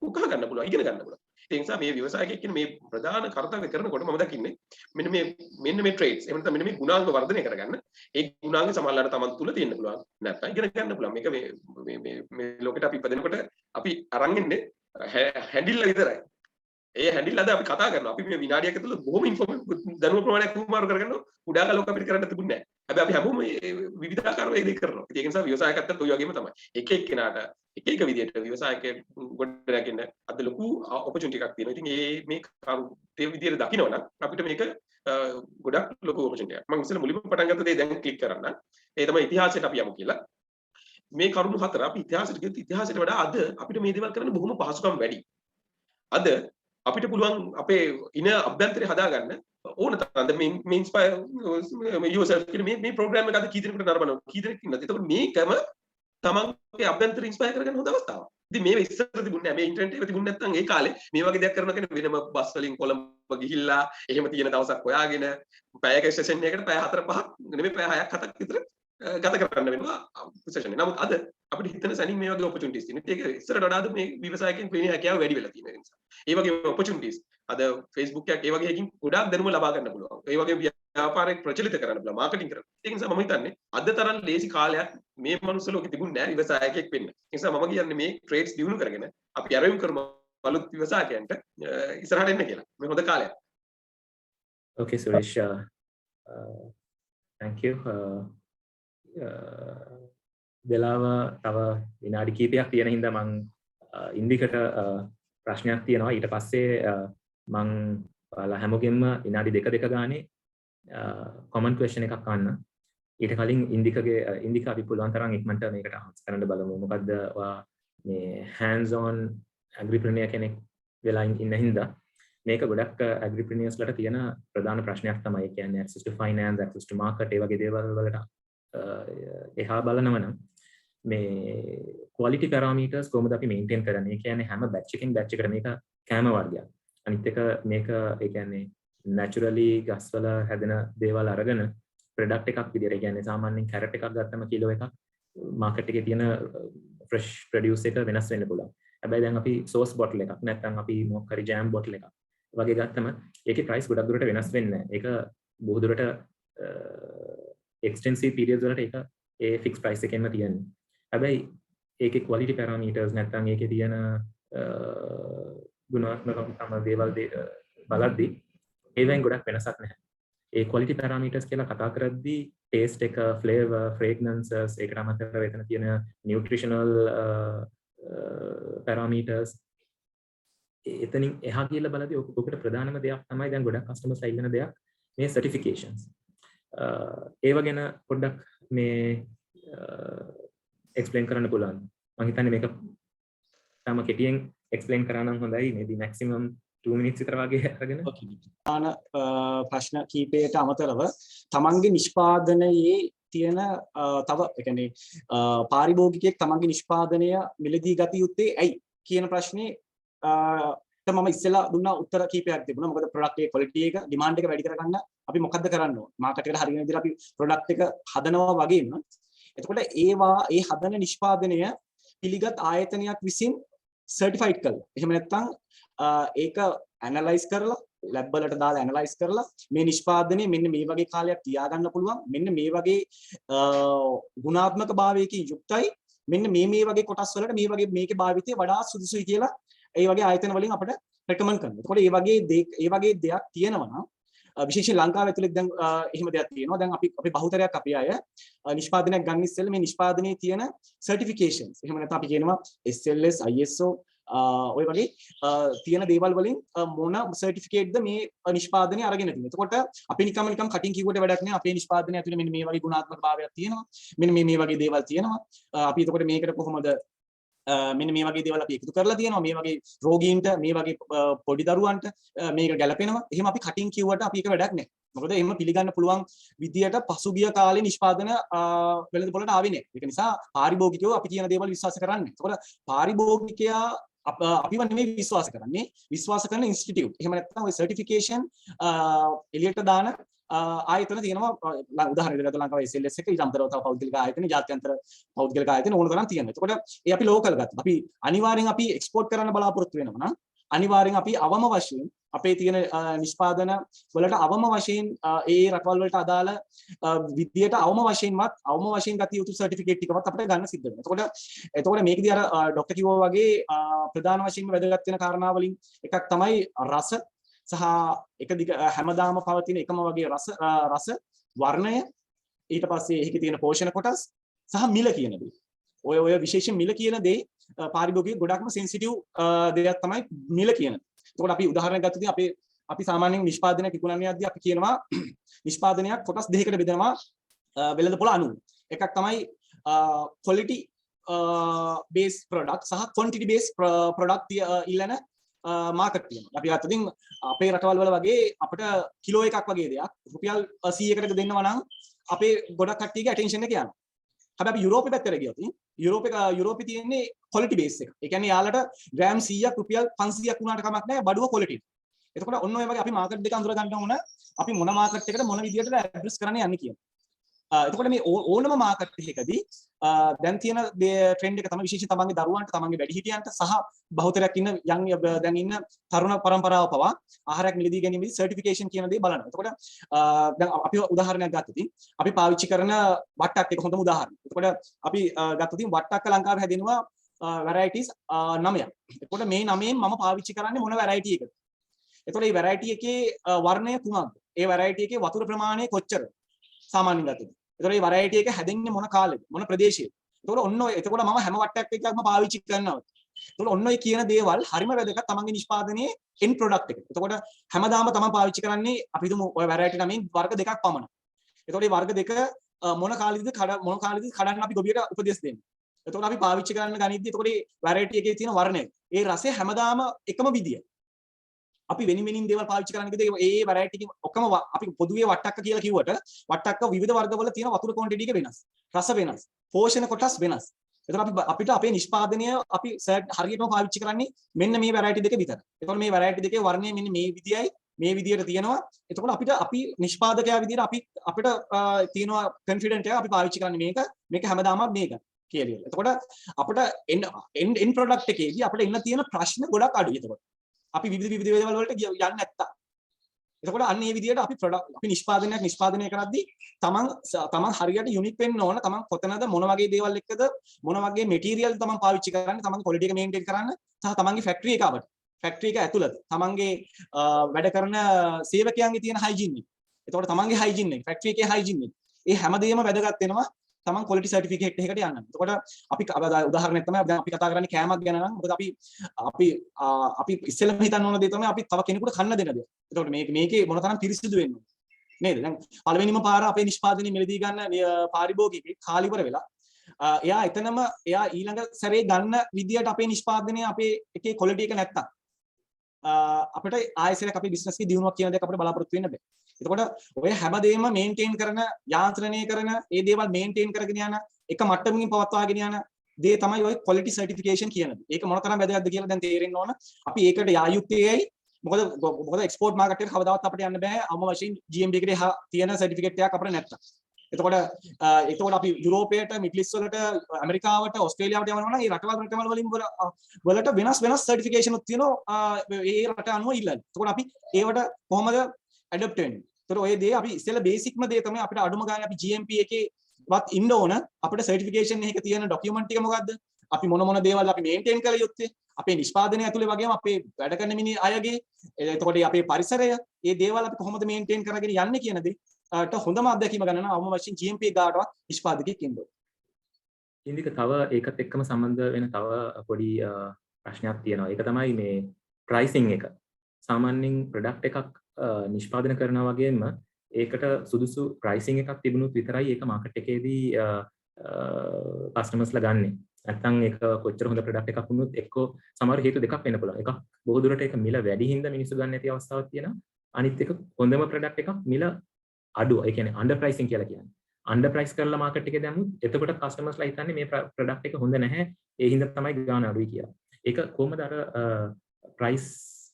උකහා ගන්න පුළුවන් ඉගෙන ගන්න පුළුවන් ඒ නිසා මේ ව්‍යවසායකයෙක් කියන මේ ප්‍රධාන කර්තව්‍ය කරනකොට මම දකින්නේ මෙන්න මේ ට්‍රේඩ්ස් එහෙම නැත්නම් මෙන්න මේ ගුණාංග වර්ධනය කරගන්න ඒ ගුණාංග සමහරවිට තමන් තුල තියෙන්න පුළුවන් නැත්නම් ඉගෙන ගන්න පුළුවන් මේක මේ ලෝකෙට අපි ඉපදෙනකොට අපි අරන් ඉන්නේ හැන්ඩිල්ල විතරයි ඒ හැන්ඩිල් අද අපි කතා කරනවා අපි මේ විනාඩියක් ඇතුළත බොහොම දැනුම ප්‍රමාණයක් කුමාරු කරගන්නවා කුඩා කාලෝක අපිට කරන්න තිබුණේ නැහැ හැබැයි අපි හැමෝම විවිධාකාරව ඒ දේ කරනවා ඒක නිසා ව්‍යවසායකත්වයත් ඔය වගේම තමයි එක එක්කෙනාට එක එක විදිහට ව්‍යවසායකයෙක් ගොඩ නැගින්න අද ලොකු ඔපචුනිටි එකක් තියෙනවා ඉතින් මේ ඒ විදිහට දකින්නවනම් අපිට මේක ගොඩක් ලොකු ඔපචුනිටි එකක් මම ඉස්සෙල්ලා මුලින්ම පටන් ගත්ත දේ දැන් ක්ලික් කරන්න ඒ තමයි ඉතිහාසයට අපි යමු කියලා මේ කරුණු හතර අපි ඉතිහාසයට වඩා අද අපිට මේ දේවල් කරන්න බොහොම පහසුකම් වැඩි අද අපිට පුළුවන් අපේ ඉන අභ්‍යන්තරය හදාගන්න ඕන තරම් මේ ඉන්ස්පයර් යෝසෙල්ෆ් කියන මේ ප්‍රෝග්‍රෑම් එක අද කී දෙනෙකුට නරඹනවා කී දෙනෙක් ඉන්නද එතකොට මේකම තමන්ගේ අභ්‍යන්තරය ඉන්ස්පයර් කරගන්න හොඳ අවස්ථාවක්. ඉතින් මේ ඉස්සර තිබුණේ නැහැ මේ ඉන්ටර්නෙට් එක තිබුණේ නැත්නම් ඒ කාලේ මේ වගේ දෙයක් කරනවා කියන්නේ වෙනම බස් වලින් කොළඹ ගිහිල්ලා එහෙම තියෙන දවසක් හොයාගෙන පැයක සෙෂන් එකකට පැය 4-5ක් නෙමෙයි පැය 6ක් 7ක් විතර ගත කරන්න වෙනවා සෙෂන් එක. නමුත් අද අපිට හිතන සැනින් මේ වගේ ඔපචුනිටිස් තියෙනවා. ඒක ඉස්සරට වඩා මේ විවසායකයන් පේන හැකියාව වැඩි වෙලා තියෙන නිසා. ඒ වගේ ඔපචුනිටිස් අද Facebook එකක් ඒ වගේ එකකින් ගොඩාක් දැනුම ලබා ගන්න පුළුවන්. ඒ වගේ ව්‍යාපාරයක් ප්‍රචලිත කරන්න පුළුවන් මාකටිං කරන්න. ඒක නිසා මම හිතන්නේ අද තරම් ලේසි කාලයක් මේ මනුස්ස ලෝකෙ තිබුණේ නැහැ විවසායකයෙක් වෙන්න. ඒ නිසා මම කියන්නේ මේ ට්‍රේඩ්ස් දියුණු කරගෙන අපි ආරම්භ කරමු අලුත් විවසායකයන්ට ඉස්සරහට එන්න කියලා. මේ හොඳ කාලයක්. Okay Suresh, thank you. වෙලාව තව විනාඩි කිහිපයක් තියෙන හින්දා මම ඉන්දිකට ප්‍රශ්නයක් තියෙනවා ඊට පස්සේ මම ඔයාලා හැමෝගෙම විනාඩි 2 ගානේ common question එකක් අහන්න ඊට කලින් ඉන්දික අපි පුළුවන් තරම් ඉක්මනට මේකට ආන්සර් කරන්න බලමු මොකද්ද ඔයා මේ hands on agripreneur කෙනෙක් වෙලා ඉන්න හින්දා මේක ගොඩක් agripreneurs ලට තියෙන ප්‍රධාන ප්‍රශ්නයක් තමයි කියන්නේ access to finance access to market ඒ වගේ දේවල් වලට එහා බලනවනම් මේ quality parameters කොහොමද අපි maintain කරන්නේ? ඒ කියන්නේ හැම batch එකකින් batch එකට මේක කැම වර්ගයක්. අනිත් එක මේක ඒ කියන්නේ naturally ගස්වල හැදෙන දේවල් අරගෙන product එකක් විදියට ඒ කියන්නේ සාමාන්‍යයෙන් carrot එකක් ගත්තම කිලෝ එකක් market එකේ තියෙන fresh produce එක වෙනස් වෙන්න පුළුවන්. හැබැයි දැන් අපි sauce bottle එකක් නැත්නම් අපි මොකක් හරි jam bottle එකක් වගේ ගත්තම ඒකේ price ගොඩක් දුරට වෙනස් වෙන්නේ නැහැ. ඒක බොහෝ දුරට extensive periods වලට ඒක ඒ fixed price එකෙන්ම තියෙන්නේ. හැබැයි ඒකේ quality parameters නැත්නම් ඒකේ තියෙන ගුණාත්මක දේවල් බලද්දී ඒවෙන් ගොඩක් වෙනසක් නැහැ. ඒ quality parameters කියලා කතා කරද්දී taste එක, flavor, fragrances, ඒකට අමතරව එතන තියෙන nutritional parameters එතනින් එහා කියලා බලද්දී ඔකට ප්‍රධානම දෙයක් තමයි දැන් ගොඩක් customers ඉල්ලන දෙයක් මේ certifications. ඒව ගැන පොඩ්ඩක් මේ explain කරන්න පුළුවන්. මම හිතන්නේ මේක තම කෙටියෙන් explain කරා නම් හොඳයි. maybe maximum 2 minutes විතර වගේ අරගෙන. ප්‍රශ්න කීපයකට අමතරව තමන්ගේ නිෂ්පාදනයේ තියෙන තව ඒ කියන්නේ පාරිභෝගිකයෙක් තමන්ගේ නිෂ්පාදනය මිලදී ගත යුත්තේ ඇයි කියන ප්‍රශ්නේ මම ඉස්සෙල්ලා දුන්නා උත්තර කීපයක් තිබුණා. මොකද ප්‍රොඩක්ට් එකේ ක්වොලිටි එක ඩිමාන්ඩ් එක වැඩි කරගන්න අපි මොකද්ද කරන්න ඕන? මාකට් එකට හරියන විදිහට අපි ප්‍රොඩක්ට් එක හදනවා වගේම එතකොට ඒ හදන නිෂ්පාදනය පිළිගත් ආයතනයක් විසින් සර්ටිෆයිඩ් කරලා. එහෙම නැත්නම් ඒක ඇනලයිස් කරලා ලැබ් වලට දාලා ඇනලයිස් කරලා මේ නිෂ්පාදනය මෙන්න මේ වගේ කාලයක් තියාගන්න පුළුවන්. මෙන්න මේ වගේ ගුණාත්මක භාවයකින් යුක්තයි. මෙන්න මේ වගේ කොටස් වලට මේ වගේ මේකේ භාවිතය වඩා සුදුසුයි කියලා ඒ වගේ ආයතන වලින් අපිට රෙකමන්ඩ් කරනවා. එතකොට ඒ වගේ දෙයක් තියෙනවා නම් විශේෂයෙන් ලංකාව ඇතුළේ දැන් එහෙම දෙයක් තියෙනවා. දැන් අපි බහුතරයක් අපි අය නිෂ්පාදනයක් ගන්න ඉස්සෙල්ලා මේ නිෂ්පාදනයේ තියෙන සර්ටිෆිකේෂන්ස් එහෙම නැත්නම් අපි කියනවා SLS ISO ඔය වගේ තියෙන දේවල් වලින් මොන සර්ටිෆිකේට්ද මේ නිෂ්පාදනය අරගෙන තියෙන්නේ. එතකොට අපි නිකම් කටින් කිව්වට වැඩක් නෑ. අපේ නිෂ්පාදනය ඇතුලේ මෙන්න මේ වගේ ගුණාත්මක භාවයක් තියෙනවා. මෙන්න මේ වගේ දේවල් තියෙනවා. අපි එතකොට මේකට කොහොමද මෙන්න මේ වගේ දේවල් අපි එකතු කරලා තියෙනවා. මේ වගේ රෝගීන්ට මේ වගේ පොඩි දරුවන්ට මේක ගැලපෙනවා. එහෙම අපි කටින් කිව්වට අපි එක වැඩක් නෑ. මොකද එහෙම පිළිගන්න පුළුවන් විදියට පසුගිය කාලේ නිෂ්පාදන වෙළඳපොළට ආවේ නෑ. ඒක නිසා පාරිභෝගිකයෝ අපි කියන දේවල් විශ්වාස කරන්නේ. එතකොට පාරිභෝගිකයා අපිව නෙමෙයි විශ්වාස කරන්නේ, විශ්වාස කරන ඉන්ස්ටිටියුට්. එහෙම නැත්නම් ওই සර්ටිෆිකේෂන් එලියට දාන ආයතන තියෙනවා. උදාහරණයක් ගත්තොත් ලංකාවේ SLS එක ඊට අමතරව තව පෞද්ගලික ආයතන, ජාත්‍යන්තර පෞද්ගලික ආයතන ඕන තරම් තියෙනවා. එතකොට ඒ අපි ලෝකල් ගත්තා. අපි අනිවාර්යෙන් අපි එක්ස්පෝර්ට් කරන්න බලාපොරොත්තු වෙනවා නම් අනිවාර්යෙන් අපි අවම වශයෙන් අපේ තියෙන නිෂ්පාදන වලට අවම වශයෙන් ඒ රටවල් වලට අදාළ විද්‍යට අවම වශයෙන් ගත යුතු සර්ටිෆිකේට් ටිකවත් අපිට ගන්න සිද්ධ වෙනවා. එතකොට මේකදී අර ડોක්ටර් කිව්වා වගේ ප්‍රධාන වශයෙන්ම වැදගත් වෙන කාරණා වලින් එකක් තමයි රස සහ එක දිග හැමදාම පවතින එකම වගේ රස වර්ණය, ඊට පස්සේ ඒකේ තියෙන පෝෂණ කොටස් සහ මිල කියන දේ. ඔය විශේෂයෙන් මිල කියන දේ පාරිභෝගික ගොඩක්ම සෙන්සිටිව් දෙයක් තමයි මිල කියන දේ. එතකොට අපි උදාහරණයක් ගත්තොත් අපි සාමාන්‍යයෙන් නිෂ්පාදනයක් විකුණන්න යද්දී අපි කියනවා නිෂ්පාදනයක් කොටස් දෙකකට බෙදනවා වෙළඳපොළ අනුව. එකක් තමයි quality based product සහ quantity based product ඉල්ලන මාකට් තියෙනවා. අපි ගත්තොත් අපේ රටවල් වල වගේ අපිට කිලෝ එකක් වගේ දෙයක් රුපියල් 100කට දෙන්නවා නම් අපේ ගොඩක් කට්ටියගේ attention එක යනවා. හැබැයි අපි යුරෝපේ පැත්තට ගියොත් යුරෝපේ තියෙන්නේ quality base එක. ඒ කියන්නේ යාලට ග්‍රෑම් 100ක් රුපියල් 500ක් වුණාට කමක් නැහැ බඩුව quality. එතකොට ඔන්න ඔය වගේ අපි මාකට් දෙක අඳුර ගන්න ඕන. අපි මොන මාකට් එකකට මොන විදියටද ඇඩ්‍රස් කරන්න යන්නේ කියන. එතකොට මේ ඕනම මාකට් එකකදී දැන් තියෙන ට්‍රෙන්ඩ් එක තමයි විශේෂයෙන් තමන්ගේ දරුවන්ට, තමන්ගේ වැඩිහිටියන්ට සහ බහුතරයක් ඉන්න දැන් ඉන්න තරුණ පරම්පරාව පවා ආහාරයක් මිලදී ගැනීමේදී සර්ටිෆිකේෂන් කියන දේ බලනවා. එතකොට දැන් අපි උදාහරණයක් ගත්තොත් අපි පාවිච්චි කරන වට්ටක් එක හොඳම උදාහරණයක්. එතකොට අපි ගත්තොත් වට්ටක්ක ලංකාවේ හැදෙනවා varieties 9ක්. එතකොට මේ 9න් මම පාවිච්චි කරන්නේ මොන variety එකද? එතකොට මේ variety එකේ වර්ණය කුමක්ද? ඒ variety එකේ වතුර ප්‍රමාණය කොච්චරද? සාමාන්‍යයෙන් ගත්තොත්. එතකොට මේ variety එක හැදෙන්නේ මොන කාලෙද? මොන ප්‍රදේශයේද? එතකොට මම හැම වට්ටයක් එකක්ම පාවිච්චි කරනවා. එතකොට ඔන්න ඔය කියන දේවල් හරිම වැදගත් තමන්ගේ නිෂ්පාදනයේ end product එක. එතකොට හැමදාම තමන් පාවිච්චි කරන්නේ අපි හිතමු ඔය variety නමින් වර්ග දෙකක් පමණයි. එතකොට මේ වර්ග දෙක මොන කාලෙදිද කඩන්න අපි ගොවියට උපදෙස් දෙන්නේ. එතකොට අපි පාවිච්චි කරන්න ගනිද්දී එතකොට මේ variety එකේ තියෙන වර්ණය, ඒ රසය හැමදාම එකම විදිය. අපි වෙනින් දේවල් පාවිච්චි කරන්න කිව්වද ඒ variety එකේ ඔක්කොම අපි පොදුවේ වට්ටක්ක කියලා කිව්වට වට්ටක්ක විවිධ වර්ගවල තියෙන වතුර quantity එක වෙනස්. රස වෙනස්. පෝෂණ කොටස් වෙනස්. එතකොට අපිට අපේ නිෂ්පාදනය අපි හරියටම පාවිච්චි කරන්නේ මෙන්න මේ variety දෙක විතරයි. එතකොට මේ variety දෙකේ වර්ණය මෙන්න මේ විදියයි මේ විදියට තියෙනවා. එතකොට අපි නිෂ්පාදකයා විදියට අපිට තියෙනවා confident එක අපි පාවිච්චි කරන්නේ මේක හැමදාම මේක කියලා. එතකොට අපිට end product එකේදී අපිට එන්න තියෙන ප්‍රශ්න ගොඩක් අඩුයි. එතකොට අපි විවිධ දේවල් වලට යන්නේ නැත්තම්. එතකොට අන්න ඒ විදිහට අපි නිෂ්පාදනය කරද්දී තමන් හරියට යුනික් වෙන්න ඕන. තමන් කොතනද මොන වගේ දේවල් එක්කද මොන වගේ මැටීරියල් තමන් පාවිච්චි කරන්නේ, තමන්ගේ ක්වොලිටි එක මේන්ටේන් කරන්න සහ තමන්ගේ ෆැක්ටරි එක ඇතුළත තමන්ගේ වැඩ කරන සේවකයන්ගේ තියෙන හයිජීන් එක. එතකොට තමන්ගේ හයිජීන් එක, ෆැක්ටරි එකේ හයිජීන් එක. ඒ හැමදේම වැදගත් වෙනවා තමන් ක්වොලිටි සර්ටිෆිකේට් එකකට යන්න. එතකොට අපි උදාහරණයක් තමයි දැන් අපි කතා කරන්නේ කෑමක් ගැන නම් මොකද අපි ඉස්සෙල්ලාම හිතන්න ඕන දේ තමයි අපි තව කෙනෙකුට කන්න දෙන දේ. එතකොට මේකේ මොන තරම් පිරිසිදු වෙන්න ඕනද නේද? දැන් පළවෙනිම පාර අපේ නිෂ්පාදනයේ මිලදී ගන්න පාරිභෝගිකයෙක් කාලිවර වෙලා එයා ඊළඟ සැරේ ගන්න විදියට අපේ නිෂ්පාදනයේ අපේ එකේ ක්වොලිටි එක නැත්තම් අපිට ආයෙසරයක් අපේ බිස්නස් එකේ දියුණුවක් කියන දෙයක් අපිට බලාපොරොත්තු වෙන්න බෑ. එතකොට ඔය හැමදේම මේන්ටේන් කරන යාන්ත්‍රණය කරන ඒ දේවල් මේන්ටේන් කරගෙන යන එක මට්ටමකින් පවත්වාගෙන යන දේ තමයි ඔය quality certification කියන්නේ. ඒක මොන තරම් වැදගත්ද කියලා දැන් තේරෙන්න ඕන. අපි ඒකට යා යුත්තේයි මොකද එක්ස්පෝර්ට් මාකට් එකට කවදාවත් අපිට යන්න බෑ අවම වශයෙන් GMB එකට තියෙන සර්ටිෆිකේට් එකක් අපිට නැත්තම්. එතකොට අපි යුරෝපයට, මිඩල් ඊස්ට් වලට, ඇමරිකාවට, ඕස්ට්‍රේලියාවට යනවා නම් ඒ රටවල් වලින් වලට වෙනස් සර්ටිෆිකේෂන් උත් තියෙනවා ඒ රට අනුව ඉල්ලන්නේ. එතකොට අපි ඒවට කොහොමද ඇඩොප්ට් වෙන්නේ? එතකොට ඔය දේ අපි ඉස්සෙල්ලා බේසික්ම දේ තමයි අපිට අඩුම ගානේ අපි GMP එකේ වත් ඉන්න ඕන අපිට සර්ටිෆිකේෂන් එකක තියෙන ડોකියුමන්ට් ටික මොකද්ද? අපි මොන දේවල් අපි මේන්ටේන් කළ යුත්තේ? අපේ නිෂ්පාදනය ඇතුලේ වගේම අපේ වැඩ කරන මිනි අයගේ එතකොට අපේ පරිසරය මේ දේවල් අපි කොහොමද මේන්ටේන් කරගෙන යන්නේ කියන දේට හොඳම අත්දැකීම ගන්න නම් අවම වශයෙන් GMP ගාටවත් නිෂ්පාදකයෙක් ඉන්න ඕනේ. ඉන්දික තව ඒකත් එක්කම සම්බන්ධ වෙන තව පොඩි ප්‍රශ්නයක් තියෙනවා. ඒක තමයි මේ ප්‍රයිසිං එක. සාමාන්‍යයෙන් ප්‍රොඩක්ට් එකක් නිෂ්පාදනය කරනවා වගේම ඒකට සුදුසු ප්‍රයිසිං එකක් තිබුණොත් විතරයි ඒක මාකට් එකේදී කස්ටමර්ස්ලා ගන්නෙ. නැත්නම් ඒක කොච්චර හොඳ ප්‍රොඩක්ට් එකක් වුණොත් එක්කෝ සමහර හේතු දෙකක් වෙන්න පුළුවන්. එකක් බොහෝ දුරට ඒක මිල වැඩි හින්දා මිනිස්සු ගන්න නැති අවස්ථාවක් තියෙනවා. අනිත් එක හොඳම ප්‍රොඩක්ට් එකක් මිල අඩුව. ඒ කියන්නේ අන්ඩර් ප්‍රයිසිං කියලා කියන්නේ. අන්ඩර් ප්‍රයිස් කරලා මාකට් එකේ දැම්මොත් එතකොට කස්ටමර්ස්ලා හිතන්නේ මේ ප්‍රොඩක්ට් එක හොඳ නැහැ. ඒ හින්දා තමයි ගාන අඩුයි කියලා. ඒක කොහොමද අර ප්‍රයිස්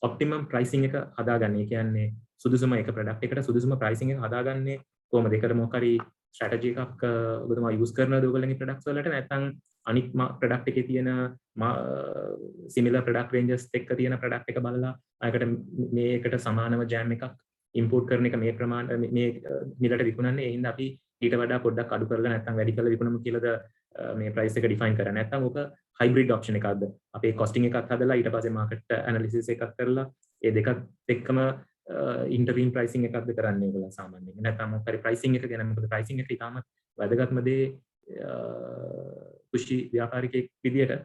ඔප්ටිමම් ප්‍රයිසිං එක හදාගන්නේ? ඒ කියන්නේ සුදුසුම එක ප්‍රොඩක්ට් එකට සුදුසුම ප්‍රයිසිං එක හදාගන්නේ කොහොමද? ඒකට මොකක් හරි ස්ට්‍රැටජි එකක් ඔබතුමා යූස් කරනවද ඔයගොල්ලන්ගේ ප්‍රොඩක්ට්ස් වලට? නැත්නම් අනිත් ප්‍රොඩක්ට් එකේ තියෙන සිමිලර් ප්‍රොඩක්ට් රේන්ජස් එක්ක තියෙන ප්‍රොඩක්ට් එක බලලා අයකට මේකට සමානව ජෑම් එකක් ඉම්පෝට් කරන එක මේ ප්‍රමාණ මේ මිලට විකුණන්නේ. ඒ හින්දා අපි ඊට වඩා පොඩ්ඩක් අඩු කරලා නැත්නම් වැඩි කරලා විකුණමු කියලාද මේ ප්‍රයිස් එක ඩිෆයින් කරන්නේ? නැත්නම් ඔක හයිබ්‍රිඩ් ඔප්ෂන් එකක්ද? අපේ කොස්ටිං එකක් හදලා ඊට පස්සේ මාකට් ඇනලිසිස් එකක් කරලා ඒ දෙකත් එක්කම ඉන්ටර්වීන් ප්‍රයිසිං එකක්ද කරන්නේ ඒගොල්ලෝ සාමාන්‍යයෙන්? නැත්නම් මොකක් හරි ප්‍රයිසිං එක ගැන? මොකද ප්‍රයිසිං එක ඉතාමත් වැදගත්ම දේ කුෂි ව්‍යාපාරිකයෙක් විදියට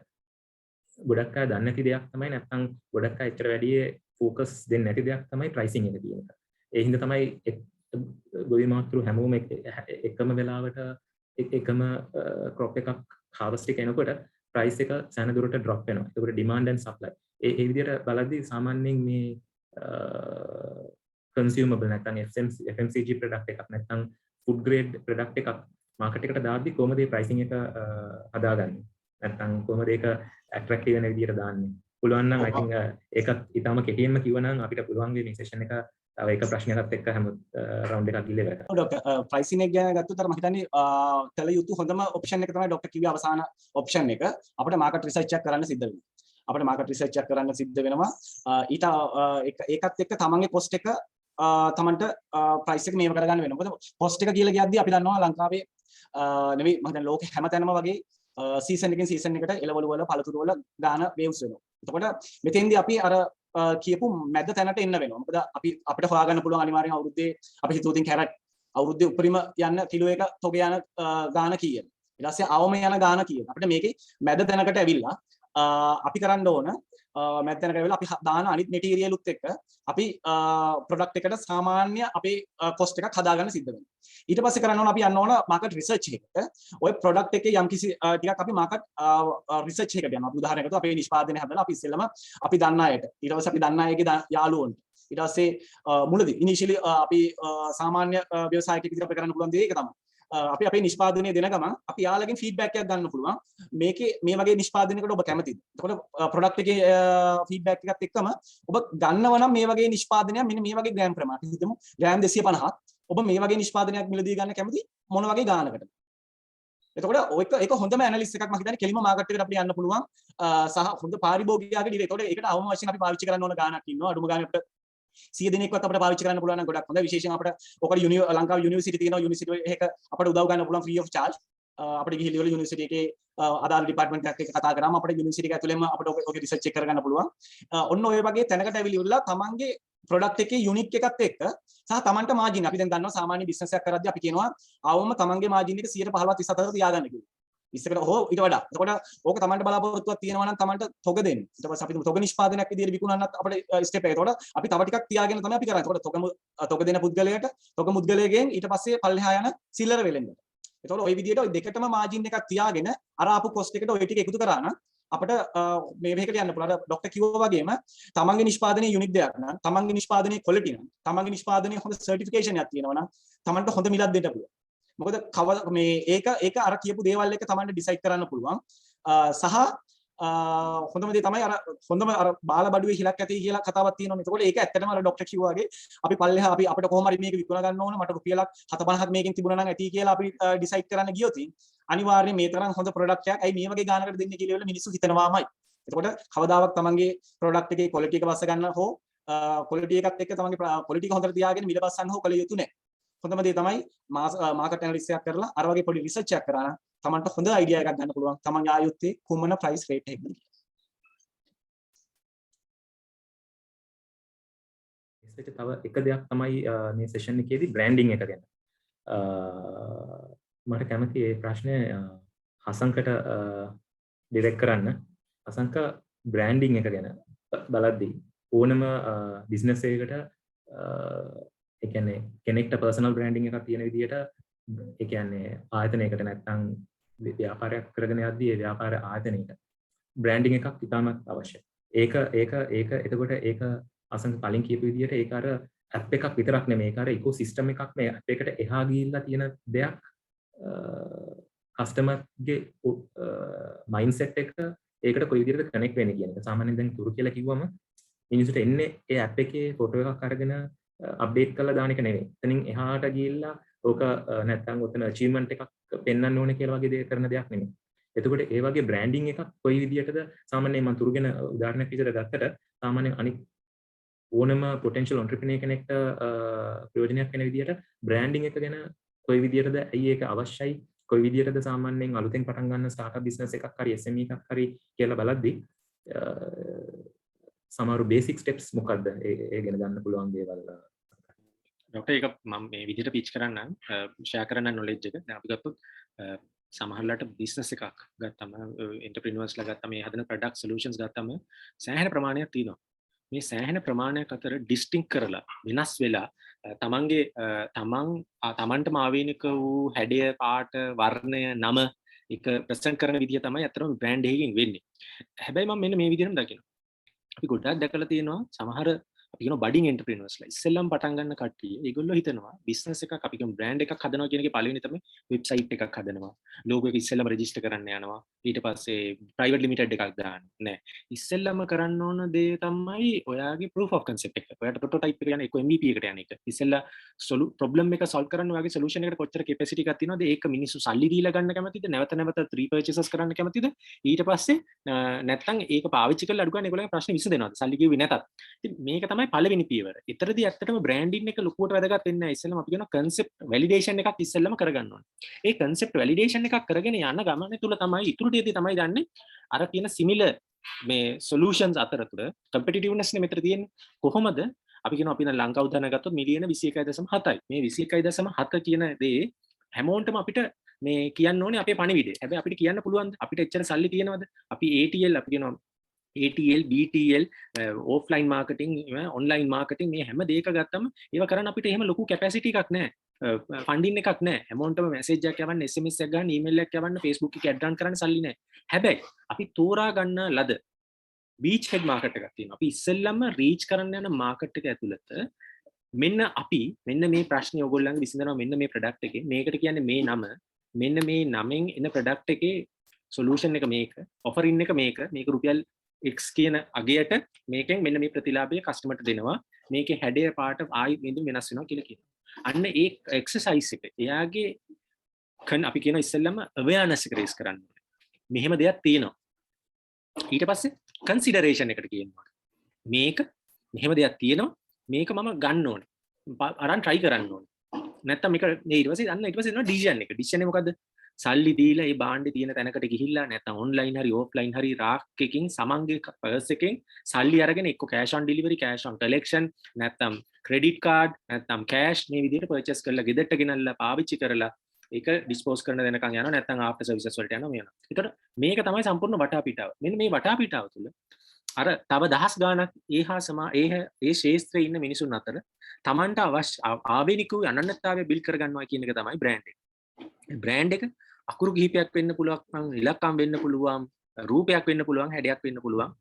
ගොඩක් අය දන්නේ නැති දෙයක් තමයි. නැත්නම් ගොඩක් අය එච්චර වැඩි ફોකස් දෙන්නේ නැති දෙයක් තමයි ප්‍රයිසිං එක කියන එක. ඒ හින්දා තමයි ගොවි මාතෘ හැමෝම එකම වෙලාවට එකම ක්‍රොප් එකක් හාවස්ට් එක එනකොට ප්‍රයිස් එක සෑහෙන දුරට ඩ්‍රොප් වෙනවා. ඒකට ඩිමාන්ඩ් ඇන්ඩ් සප්ලයි ඒ විදිහට බලද්දී සාමාන්‍යයෙන් මේ කන්සියුමබල් නැත්නම් FMCG ප්‍රොඩක්ට් එකක් නැත්නම් ෆුඩ් ග්‍රේඩ් ප්‍රොඩක්ට් එකක් මාකට් එකට දාද්දී කොහොමද මේ ප්‍රයිසිං එක හදාගන්නේ? නැත්නම් කොහොමද ඒක ඇට්‍රැක්ටිව් වෙන විදිහට දාන්නේ? පුළුවන් නම් I think ඒකත් ඊටම කෙටියෙන්ම කිව්වනම් අපිට පුළුවන් මේ සෙෂන් එක තව එක ප්‍රශ්නයකට එක්ක හැම රවුන්ඩ් එකක් ගිහලා ඉවර කරන්න. ඔව් ડોක්ටර් ප්‍රයිසින් එක ගැන ගත්තොත් අර මම හිතන්නේ කළ යුතු හොඳම ඔප්ෂන් එක තමයි ડોක්ටර් කිව්වේ අවසාන ඔප්ෂන් එක. අපිට මාකට් රිසර්ච් එකක් කරන්න සිද්ධ වෙනවා. අපිට මාකට් රිසර්ච් එකක් කරන්න සිද්ධ වෙනවා. ඊට ඒකත් එක්ක තමන්ගේ කොස්ට් එක තමන්ට ප්‍රයිස් එක මේව කරගන්න වෙනවා. මොකද කොස්ට් එක කියලා කියද්දී අපි දන්නවා ලංකාවේ නෙවෙයි මම හිතන්නේ ලෝකේ හැමතැනම වගේ සීසන් එකකින් සීසන් එකට එළවලු වල පළතුරු වල ගාන වේව්ස් වෙනවා. එතකොට මෙතෙන්දී අපි අර කියපු මැද තැනට එන්න වෙනවා. මොකද අපිට හොයාගන්න පුළුවන් අනිවාර්යෙන් අවුරුද්දේ අපි හිතුවතින් කැරට් අවුරුද්දේ උපරිම යන කිලෝ එක තොග යන ගාන කීයද? ඊට පස්සේ අවම යන ගාන කීයද? අපිට මේකේ මැද තැනකට ඇවිල්ලා අපි කරන්න ඕන මැද තැනකට ඇවිල්ලා අපි දාන අනිත් මැටීරියලුත් එක්ක අපි ප්‍රොඩක්ට් එකට සාමාන්‍ය අපේ කොස්ට් එකක් හදාගන්න සිද්ධ වෙනවා. ඊට පස්සේ කරන්න ඕන අපි යන්න ඕන මාකට් රිසර්ච් එකකට. ওই ප්‍රොඩක්ට් එකේ යම්කිසි ටිකක් අපි මාකට් රිසර්ච් එකකට යනවා. අපි උදාහරණයකට අපි නිෂ්පාදනය හදලා අපි ඉස්සෙල්ලම අපි දන්න අයට ඊට පස්සේ අපි දන්න අයගේ යාළුවන්ට ඊට පස්සේ මුලදී ඉනිෂියලි අපි සාමාන්‍ය ව්‍යවසායකයෙක් විදිහට අපිට කරන්න පුළුවන් දේ ඒක තමයි. අපි අපේ නිෂ්පාදනය දෙන ගමන් අපි යාළුවගෙන් ෆීඩ්බැක් එකක් ගන්න පුළුවන්. මේකේ මේ වගේ නිෂ්පාදනයකට ඔබ කැමතිද? එතකොට ප්‍රොඩක්ට් එකේ ෆීඩ්බැක් එකත් එක්කම ඔබ ගන්නව නම් මේ වගේ නිෂ්පාදනයක් මෙන්න මේ වගේ ග්‍රෑම් ප්‍රමාණයක්. අපි හිතමු ග්‍රෑම් 250ක්. ඔබ මේ වගේ නිෂ්පාදනයක් මිලදී ගන්න කැමති මොන වගේ ගානකටද? එතකොට ඒක හොඳම ඇනලිසිස් එකක් මම හිතන්නේ කෙලිම මාකට් එකට අපිට යන්න පුළුවන් සහ හොඳ පාරිභෝගිකයාගේ ඩිරේ. එතකොට ඒකට අවම වශයෙන් අපි පාවිච්චි කරන්න ඕන ගානක් ඉන්නවා. අඩුම ගානේ අපිට 100 දිනක්වත් අපිට පාවිච්චි කරන්න පුළුවන් නම් ගොඩක් හොඳයි. විශේෂයෙන් අපිට ඔකට ලංකාවේ යුනිවර්සිටි තියෙනවා. යුනිවර්සිටි එක අපිට උදව් ගන්න පුළුවන් ෆ්‍රී ඔෆ් චාර්ජ්. අපිට ගිහිල්ලා යුනිවර්සිටි එකේ අදාළ ඩිපාර්ට්මන්ට් එකක් එක්ක කතා කරාම අපිට යුනිවර්සිටි එක ඇතුළෙම අපිට ඔගේ රිසර්ච් එක කරගන්න පුළුවන්. ඔන්න ඔය වගේ තැනකට ඇවිල්ලා තමන්ගේ ප්‍රොඩක්ට් එකේ යුනික් එකත් එක්ක සහ තමන්ට මාජින් අපි දැන් දන්නවා සාමාන්‍ය බිස්නස් එකක් කරද්දී අපි කියනවා අවම තමන්ගේ මාජින් එක 115 37කට තියාගන්න කියලා. 20කට හෝ ඊට වඩා. එතකොට ඕක තමන්ට බලාපොරොත්තුවක් තියෙනවා නම් තමන්ට තොග දෙන්න. ඊට පස්සේ අපි තොග නිෂ්පාදනයක් විදිහට විකුණන්නත් අපිට ස්ටෙප් එක. එතකොට අපි තව ටිකක් තියාගෙන තමයි අපි කරන්නේ. එතකොට තොග දෙන පුද්ගලයාට තොග මුද්ගලයාගෙන් ඊට පස්සේ පල්ලෙහා යන සිල්ලර වෙලෙන්නට. එතකොට ওই විදිහට ওই දෙකටම මාජින් එකක් තියාගෙන අර ආපු කොස්ට් එකට ওই ටික එකතු කරා නම් අපිට මේ වෙහෙකට යන්න පුළුවන්. අර ડોක්ටර් කිව්වා වගේම තමන්ගේ නිෂ්පාදනයේ යුනික් දෙයක් නම්, තමන්ගේ නිෂ්පාදනයේ ක්වොලිටි නම්, තමන්ගේ නිෂ්පාදනයේ හොඳ සර්ටිෆිකේෂන් එකක් තියෙනවා නම් තමන්ට හොඳ මිලක් දෙන්න පුළුවන්. මොකද මේ ඒක අර කියපු දේවල් එක තමන්ට ඩිසයිඩ් කරන්න පුළුවන්. සහ හොඳම දේ තමයි හොඳම බාල බඩුවේ හිලක් ඇති කියලා කතාවක් තියෙනවනේ. ඒකෝල ඒක ඇත්තටම අර ડોක්ටර් කිව්වා වගේ අපි පල්ලෙහා අපිට කොහොම හරි මේක විකුණ ගන්න ඕන, මට රුපියලක් 750ක් මේකෙන් තිබුණා නම් ඇති කියලා අපි ඩිසයිඩ් කරන්න ගියොත් අනිවාර්යයෙන් මේ තරම් හොඳ ප්‍රොඩක්ට් එකක් ඇයි මේ වගේ ගානකට දෙන්නේ කියලා වල මිනිස්සු හිතනවාමයි. එතකොට කවදාවත් තමන්ගේ ප්‍රොඩක්ට් එකේ ක්වොලිටි එක බස්ස ගන්න හෝ ක්වොලිටි එකත් එක්ක තමන්ගේ ක්වොලිටි එක හොඳට තියාගෙන මිල බස්සන්න හෝ කළ යුතු නැහැ. හොඳම දේ තමයි මාකට් ඇනලිසිස් එකක් කරලා අර වගේ පොඩි රිසර්ච් එකක් කරා නම් තමන්ට හොඳ අයිඩියා එකක් ගන්න පුළුවන්. තමන්ගේ ආයුත්තේ කුමන ප්‍රයිස් රේට් එකකද කියලා. තව එක දෙයක් තමයි මේ සෙෂන් එකේදී බ්‍රෑන්ඩින් එක ගැන. මට කැමති මේ ප්‍රශ්නේ හසංකට ඩිරෙක්ට් කරන්න. හසංක බ්‍රෑන්ඩින් එක ගැන බලද්දී ඕනම බිස්නස් එකකට ඒ කියන්නේ කෙනෙක්ට පර්සනල් බ්‍රෑන්ඩින් එකක් තියෙන විදිහට ඒ කියන්නේ ආයතනයකට නැත්නම් ව්‍යාපාරයක් කරගෙන යද්දී ඒ ව්‍යාපාර ආයතනයකට බ්‍රෑන්ඩින් එකක් ඉතාමත් අවශ්‍යයි. ඒක එතකොට ඒක අසංක කලින් කියපු විදිහට ඒක අර ඇප් එකක් විතරක් නෙමෙයි. ඒක අර ඉකෝසිස්ටම් එකක් මේ ඇප් එකට එහා ගිහිල්ලා තියෙන දෙයක්. කස්ටමර්ගේ මයින්ඩ්සෙට් එක ඒකට කොයි විදිහටද කනෙක්ට් වෙන්නේ කියන එක. සාමාන්‍යයෙන් දැන් තුරු කියලා කිව්වම මිනිස්සුන්ට එන්නේ ඒ ඇප් එකේ ෆොටෝ එකක් අරගෙන අප්ඩේට් කරලා දාන එක නෙවෙයි. එතනින් එහාට ගිහිල්ලා ඕක නැත්තම් ඔතන අචීව්මන්ට් එකක් පෙන්වන්න ඕනේ කියලා වගේ දේ කරන දෙයක් නෙමෙයි. එතකොට ඒ වගේ බ්‍රෑන්ඩින් එකක් කොයි විදිහටද සාමාන්‍යයෙන් මම තුරුගෙන උදාහරණයක් විදිහට ගත්තට සාමාන්‍යයෙන් අනිත් ඕනම පොටෙන්ෂල් ඔන්ටර්ප්‍රිනියර් කෙනෙක්ට ප්‍රයෝජනයක් වෙන විදිහට බ්‍රෑන්ඩින් එක ගැන කොයි විදිහටද ඇයි ඒක අවශ්‍යයි කොයි විදිහටද සාමාන්‍යයෙන් අලුතෙන් පටන් ගන්න ස්ටාර්ට්අප් බිස්නස් එකක් හරි SME එකක් හරි කියලා බලද්දී සමහර බේසික් ස්ටෙප්ස් මොකක්ද ඒ ගැන ගන්න පුළුවන් දේවල් ඩොක්ටර් ඒක මම මේ විදිහට පිච් කරන්න ෂෙයා කරන්න නොලෙජ් එක. දැන් අපි ගත්තොත් සමහරලාට බිස්නස් එකක් ගත්තම එන්ටර්ප්‍රිනර්ස්ලා ගත්තම මේ හදන ප්‍රොඩක්ට් සොලියුෂන්ස් ගත්තම සෑහෙන ප්‍රමාණයක් තියෙනවා. මේ සෑහෙන ප්‍රමාණයක් අතර ඩිස්ටින්ක් කරලා වෙනස් වෙලා තමන්ටම ආවේනික වූ හැඩය පාට වර්ණය නම එක ප්‍රසන්ට් කරන විදිය තමයි අතරම බ්‍රෑන්ඩ් එකකින් වෙන්නේ. හැබැයි මම මෙන්න මේ විදිහටම දකිනවා. අපි ගොඩක් දැකලා තියෙනවා සමහර අපි කියන බඩින් එන්ටර්ප්‍රිනර්ස්ලා ඉස්සෙල්ලම පටන් ගන්න කට්ටිය ඒගොල්ලෝ හිතනවා බිස්නස් එකක් අපි කියන බ්‍රෑන්ඩ් එකක් හදනවා කියන එකේ පළවෙනි තමයි වෙබ්සයිට් එකක් හදනවා ලෝගෝ එක ඉස්සෙල්ලම රෙජිස්ටර් කරන්න යනවා ඊට පස්සේ ප්‍රයිවට් ලිමිටඩ් එකක් දාන්න නෑ ඉස්සෙල්ලම කරන්න ඕන දේ තමයි ඔයාගේ proof of concept එක ඔයාට ප්‍රොටෝටයිප් එක යන එක MVP එකට යන එක ඉස්සෙල්ලා ප්‍රොබ්ලම් එක solve කරන්න ඔයාගේ solution එකට කොච්චර capacity එකක් තියෙනවද ඒක මිනිස්සු සල්ලි දීලා ගන්න කැමතිද නැවත නැවත repurchases කරන්න කැමතිද ඊට පස්සේ නැත්තම් ඒක පාවිච්චි කරලා අඩු ගන්න ඒගොල්ලන්ගේ ප්‍රශ්නේ විසඳෙනවද සල්ලි කිව්වේ නැතත් ඉතින් මේක තමයි පළවෙනි පියවර. ඊතරදී ඇත්තටම බ්‍රෑන්ඩින් එක ලොකුවට වැදගත් වෙන්නේ නැහැ. ඉස්සෙල්ලාම අපි කියන concept validation එකක් ඉස්සෙල්ලාම කරගන්න ඕනේ. ඒ concept validation එකක් කරගෙන යන ගමනේ තුල තමයි ඉතුරු ටිකදී තමයි දන්නේ අර කියන similar මේ solutions අතරතුර competitiveness නේ මෙතන තියෙන්නේ. කොහොමද අපි කියනවා අපි දැන් ලංකාව උදාහරණ ගත්තොත් මිලියන 21.7යි. මේ 21.7 කියන දේ හැමෝටම අපිට මේ කියන්න ඕනේ අපේ පණිවිඩය. හැබැයි අපිට කියන්න පුළුවන්ද? අපිට එච්චර සල්ලි තියෙනවද? අපි ATL අපි කියනවා ATL, BTL, offline marketing, online marketing මේ හැම දෙයක ගත්තම ඒව කරන්න අපිට එහෙම ලොකු capacity එකක් නැහැ. ෆන්ඩින් එකක් නැහැ. හැමෝටම message එකක් යවන්න, SMS එකක් ගන්න, email එකක් යවන්න, Facebook එකේ ad run කරන්න සල්ලි නැහැ. හැබැයි අපි තෝරා ගන්න ලද beachhead market එකක් තියෙනවා. අපි ඉස්සෙල්ලම reach කරන්න යන market එක ඇතුළත මෙන්න මේ ප්‍රශ්නේ ඔයගොල්ලන්ගේ විසඳනවා මෙන්න මේ product එකේ මේකට කියන්නේ මේ නම මෙන්න මේ නමෙන් එන product එකේ solution එක මේක offering එක මේක රුපියල් X කියන අගයට මේකෙන් මෙන්න මේ ප්‍රතිලාභය කස්ටමර්ට දෙනවා මේකේ හැඩය පාට ආයි වෙනස් වෙනවා කියලා කියනවා. අන්න ඒ එක්සර්සයිස් එක එයාගේ අපි කියන ඉස්සෙල්ලම awareness එක raise කරන්න ඕනේ. මෙහෙම දෙයක් තියෙනවා. ඊට පස්සේ consideration එකට කියනවා. මේක මෙහෙම දෙයක් තියෙනවා මේක මම ගන්න ඕනේ. අරන් try කරන්න ඕනේ. නැත්තම් මේක ඊට පස්සේ එනවා decision එක. decision එක මොකද්ද? සල්ලි දීලා ඒ බාණ්ඩේ තියෙන තැනකට ගිහිල්ලා නැත්නම් ඔන්ලයින් හරි ඔෆ්ලයින් හරි රාක් එකකින් සමන්ගේ පර්ස් එකෙන් සල්ලි අරගෙන එක්ක cash on delivery cash on collection නැත්නම් credit card නැත්නම් cash මේ විදිහට purchase කරලා ගෙදරට ගෙනල්ලා පාවිච්චි කරලා ඒක dispose කරන දෙනකන් යනවා නැත්නම් after services වලට යනවා මේනවා. ඒතකොට මේක තමයි සම්පූර්ණ වටාපිටාව. මෙන්න මේ වටාපිටාව තුළ අර තව දහස් ගාණක් ඒ ශේෂ්ත්‍රයේ ඉන්න මිනිසුන් අතර Tamanට අවශ්‍ය ආවේනික වූ අනන්‍යතාවය බිල්ඩ් කරගන්නවා කියන එක තමයි බ්‍රෑන්ඩ් එක. බ්‍රෑන්ඩ් එක අකුරු කිහිපයක් වෙන්න පුළුවන් ඉලක්කම් වෙන්න පුළුවන් රූපයක් වෙන්න පුළුවන්, හැඩයක් වෙන්න පුළුවන්.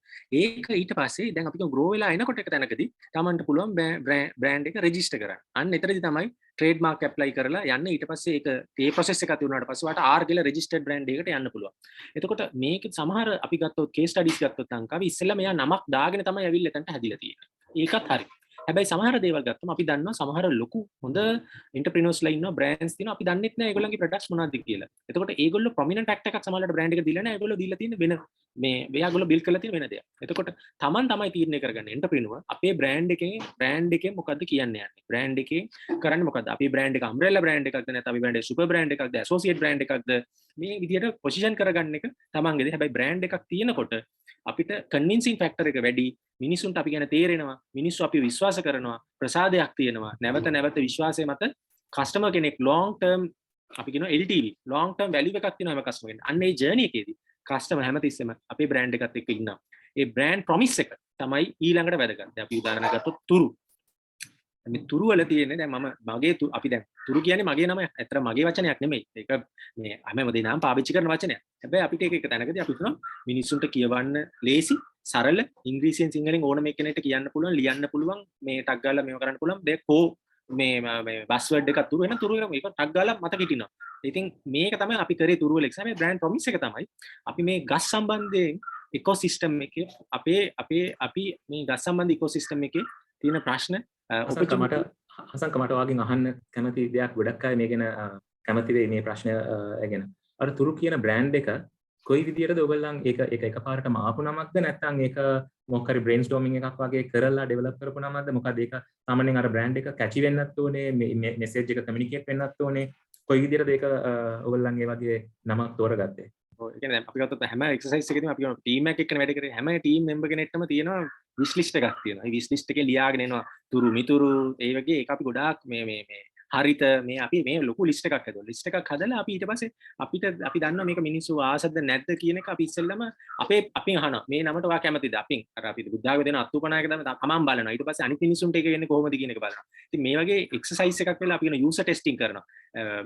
ඒක ඊට පස්සේ දැන් අපි ග්‍රෝ වෙලා එනකොට එක තැනකදී Tamanට පුළුවන් බ්‍රෑන්ඩ් එක රෙජිස්ටර් කරන්න. අන්න එතනදී තමයි ට්‍රේඩ්මාර්ක් ඇප්ලයි කරලා යන්න. ඊට පස්සේ ඒක ඒ ප්‍රොසෙස් එක අති වුණාට පස්සේ වාට R කියලා රෙජිස්ටර්ඩ් බ්‍රෑන්ඩ් එකකට යන්න පුළුවන්. එතකොට මේක සමහර අපි ගත්තොත් කේස් ස්ටඩීස් ගත්තොත් ලංකාවේ ඉස්සෙල්ලා මෙයා නමක් දාගෙන තමයි ඇවිල්ලා එතනට හැදිලා තියෙන්නේ. ඒකත් හරි. හැබැයි සමහර දේවල් ගත්තම අපි දන්නවා සමහර ලොකු හොඳ එන්ටර්ප්‍රිනර්ස්ලා ඉන්නවා, බ්‍රෑන්ඩ්ස් තියෙනවා. අපි දන්නෙත් නෑ ඒගොල්ලන්ගේ ප්‍රොඩක්ට්ස් මොනවද කියලා. එතකොට ඒගොල්ලෝ ප්‍රොමිනන්ට් ඇක්ට් එකක් සමහරවිට බ්‍රෑන්ඩ් එක දීලා නෑ. ඒගොල්ලෝ දීලා තියෙන වෙන මේ එයාගොල්ලෝ බිල්ඩ් කරලා තියෙන වෙන දෙයක්. එතකොට Taman තමයි තීරණය කරගන්නේ එන්ටර්ප්‍රිනර් අපේ බ්‍රෑන්ඩ් එකේ මොකද්ද කියන්න යන්නේ. බ්‍රෑන්ඩ් එකේ කරන්නේ මොකද්ද? අපේ බ්‍රෑන්ඩ් එක අම්බ්‍රෙල්ලා බ්‍රෑන්ඩ් එකක්ද නැත්නම් අපි බ්‍රෑන්ඩ් එක සුපර් බ්‍රෑන්ඩ් එකක්ද ඇසෝසියේට් බ්‍රෑන්ඩ් එකක්ද මේ විදිහට පොසිෂන් කරගන්න එක තමන්ගේදී. හැබැයි බ්‍රෑන්ඩ් එකක් තියෙනකොට අපිට කන්වින්සින් ෆැක්ටර් එක වැඩි, මිනිසුන්ට අපි ගැන තේරෙනවා, මිනිස්සු අපි විශ්වාස කරනවා, ප්‍රසාදයක් තියෙනවා, නැවත නැවත විශ්වාසය මත කස්ටමර් කෙනෙක් long term අපි කියනවා LTV long term value එකක් තියෙනවා හැම කස්ටමර් කෙනෙක්. අන්න ඒ ජර්නි එකේදී කස්ටමර් හැමතිස්සෙම අපේ බ්‍රෑන්ඩ් එකත් එක්ක ඉන්නවා. ඒ බ්‍රෑන්ඩ් ප්‍රොමිස් එක තමයි ඊළඟට වැදගත්. දැන් අපි උදාහරණයක් ගත්තොත් තුරු. මේ තුරු වල තියෙන්නේ දැන් මගේ අපි දැන් තුරු කියන්නේ මගේ නම. ඇත්තට මගේ වචනයක් නෙමෙයි. ඒක මේ හැම දෙනාම පාවිච්චි කරන වචනයක්. හැබැයි අපිට ඒක එක තැනකදී අපි හිතනවා මිනිස්සුන්ට කියවන්න ලේසි, සරල, ඉංග්‍රීසියෙන් සිංහලෙන් ඕනම කෙනෙක්ට කියන්න පුළුවන්, ලියන්න පුළුවන්, මේ ටග් ගාලා මේව කරන්න පුළුවන්. දෙක මේ බස්වර්ඩ් එකක් තුරු වෙන තුරු වෙන මේක ටග් ගාලා මතක හිටිනවා. ඉතින් මේක තමයි අපි කරේ තුරු වල එක්සම බ්‍රෑන්ඩ් ප්‍රොමිස් එක තමයි අපි මේ ගස් සම්බන්ධයෙන් ඉකෝසිස්ටම් එකේ අපි මේ ගස් සම්බන්ධ ඉකෝසිස්ටම් එකේ තියෙන ප්‍රශ්න හසන්ක මට වාගෙන් අහන්න කැමති දෙයක් ගොඩක් අය මේ ගැන කැමති වෙයි මේ ප්‍රශ්න ගැන. අර තුරු කියන බ්‍රෑන්ඩ් එක කොයි විදියටද ඔයගොල්ලන් ඒක එකපාරටම ආපු නමක්ද නැත්නම් ඒක මොකක් හරි බ්‍රේන්ස්ටෝමින් එකක් වගේ කරලා ඩෙවලොප් කරපු නමක්ද? මොකද ඒක සාමාන්‍යයෙන් අර බ්‍රෑන්ඩ් එක කැචි වෙන්නත් ඕනේ, මෙසේජ් එක කමියුනිකේට් වෙන්නත් ඕනේ. කොයි විදියටද ඒක ඔයගොල්ලන් ඒ වගේ නමක් තෝරගත්තේ? ඔව් ඒ කියන්නේ අපි ගත්තොත් හැම එක්සර්සයිස් එකකදීම අපි කරන ටීම් එකක් එක්කනේ වැඩ කරේ. හැම ටීම් මෙම්බර් කෙනෙක්ටම තියෙනවා විශ් ලිස්ට් එකක් තියෙනවා. ඒ විශ් ලිස්ට් එකේ ලියාගෙන එනවා තුරු මිතුරු ඒ වගේ ඒක අපි ගොඩාක් මේ හරිත මේ අපි මේ ලොකු ලිස්ට් එකක් හදුවා. ලිස්ට් එකක් හදලා අපි ඊට පස්සේ අපි දන්නවා මේක මිනිස්සු ආසද නැද්ද කියන එක අපි ඉස්සෙල්ලම අපින් අහනවා. මේ නමට ඔයා කැමතිද? අපින් අර අපි බුද්ධාගම දෙන අත්උපනායක තමයි තමන් බලනවා. ඊට පස්සේ අනිත් මිනිස්සුන්ට ඒක වෙන්නේ කොහොමද කියන එක බලනවා. ඉතින් මේ වගේ එක්සර්සයිස් එකක් වෙලා අපි කියන යූසර් ටෙස්ටිං කරනවා.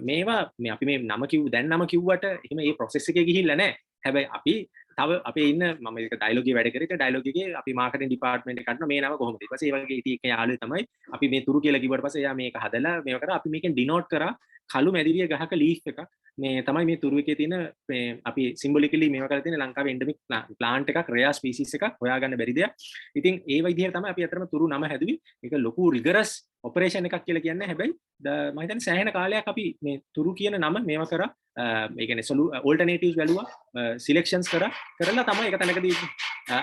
මේවා මේ අපි මේ නම කිව්වට එහෙම මේ ප්‍රොසෙස් එකේ ගිහිල්ලා නැහැ. හැබැයි අපි තව අපේ ඉන්න මම ඒක ඩයලොග් එක වැඩ කරේ. ඒක ඩයලොග් එකේ අපි මාකටිං ඩිපාර්ට්මන්ට් එක කරනවා මේ නම කොහොමද? ඊට පස්සේ ඒ වගේ ඉතින් එක යාළුවෙක් තමයි අපි මේ තුරු කියලා කිව්වට පස්සේ එයා මේක හදලා මේව කරා අපි මේකෙන් ඩිනෝට් කරා කළු මැදිරිය ගහක ලීෆ් එකක්. මේ තමයි මේ තුරු එකේ තියෙන මේ අපි සිම්බොලිකලි මේව කරලා තියෙන ලංකාවේ එන්ඩමික් ප්ලාන්ට් එකක්, රෙයා ස්පීසිස් එකක් හොයාගන්න බැරි දෙයක්. ඉතින් ඒ විදිහට තමයි අපි අතරම තුරු නම හැදුවේ. ඒක ලොකු රිගරස් ඔපරේෂන් එකක් කියලා කියන්නේ. හැබැයි මම හිතන්නේ සෑහෙන කාලයක් අපි මේ තුරු කියන නම මේව කරා ඒ කියන්නේ ඔල්ටර්නේටිව්ස් වැළුවා, සිලෙක්ෂන්ස් කරලා තමයි එක තැනකදී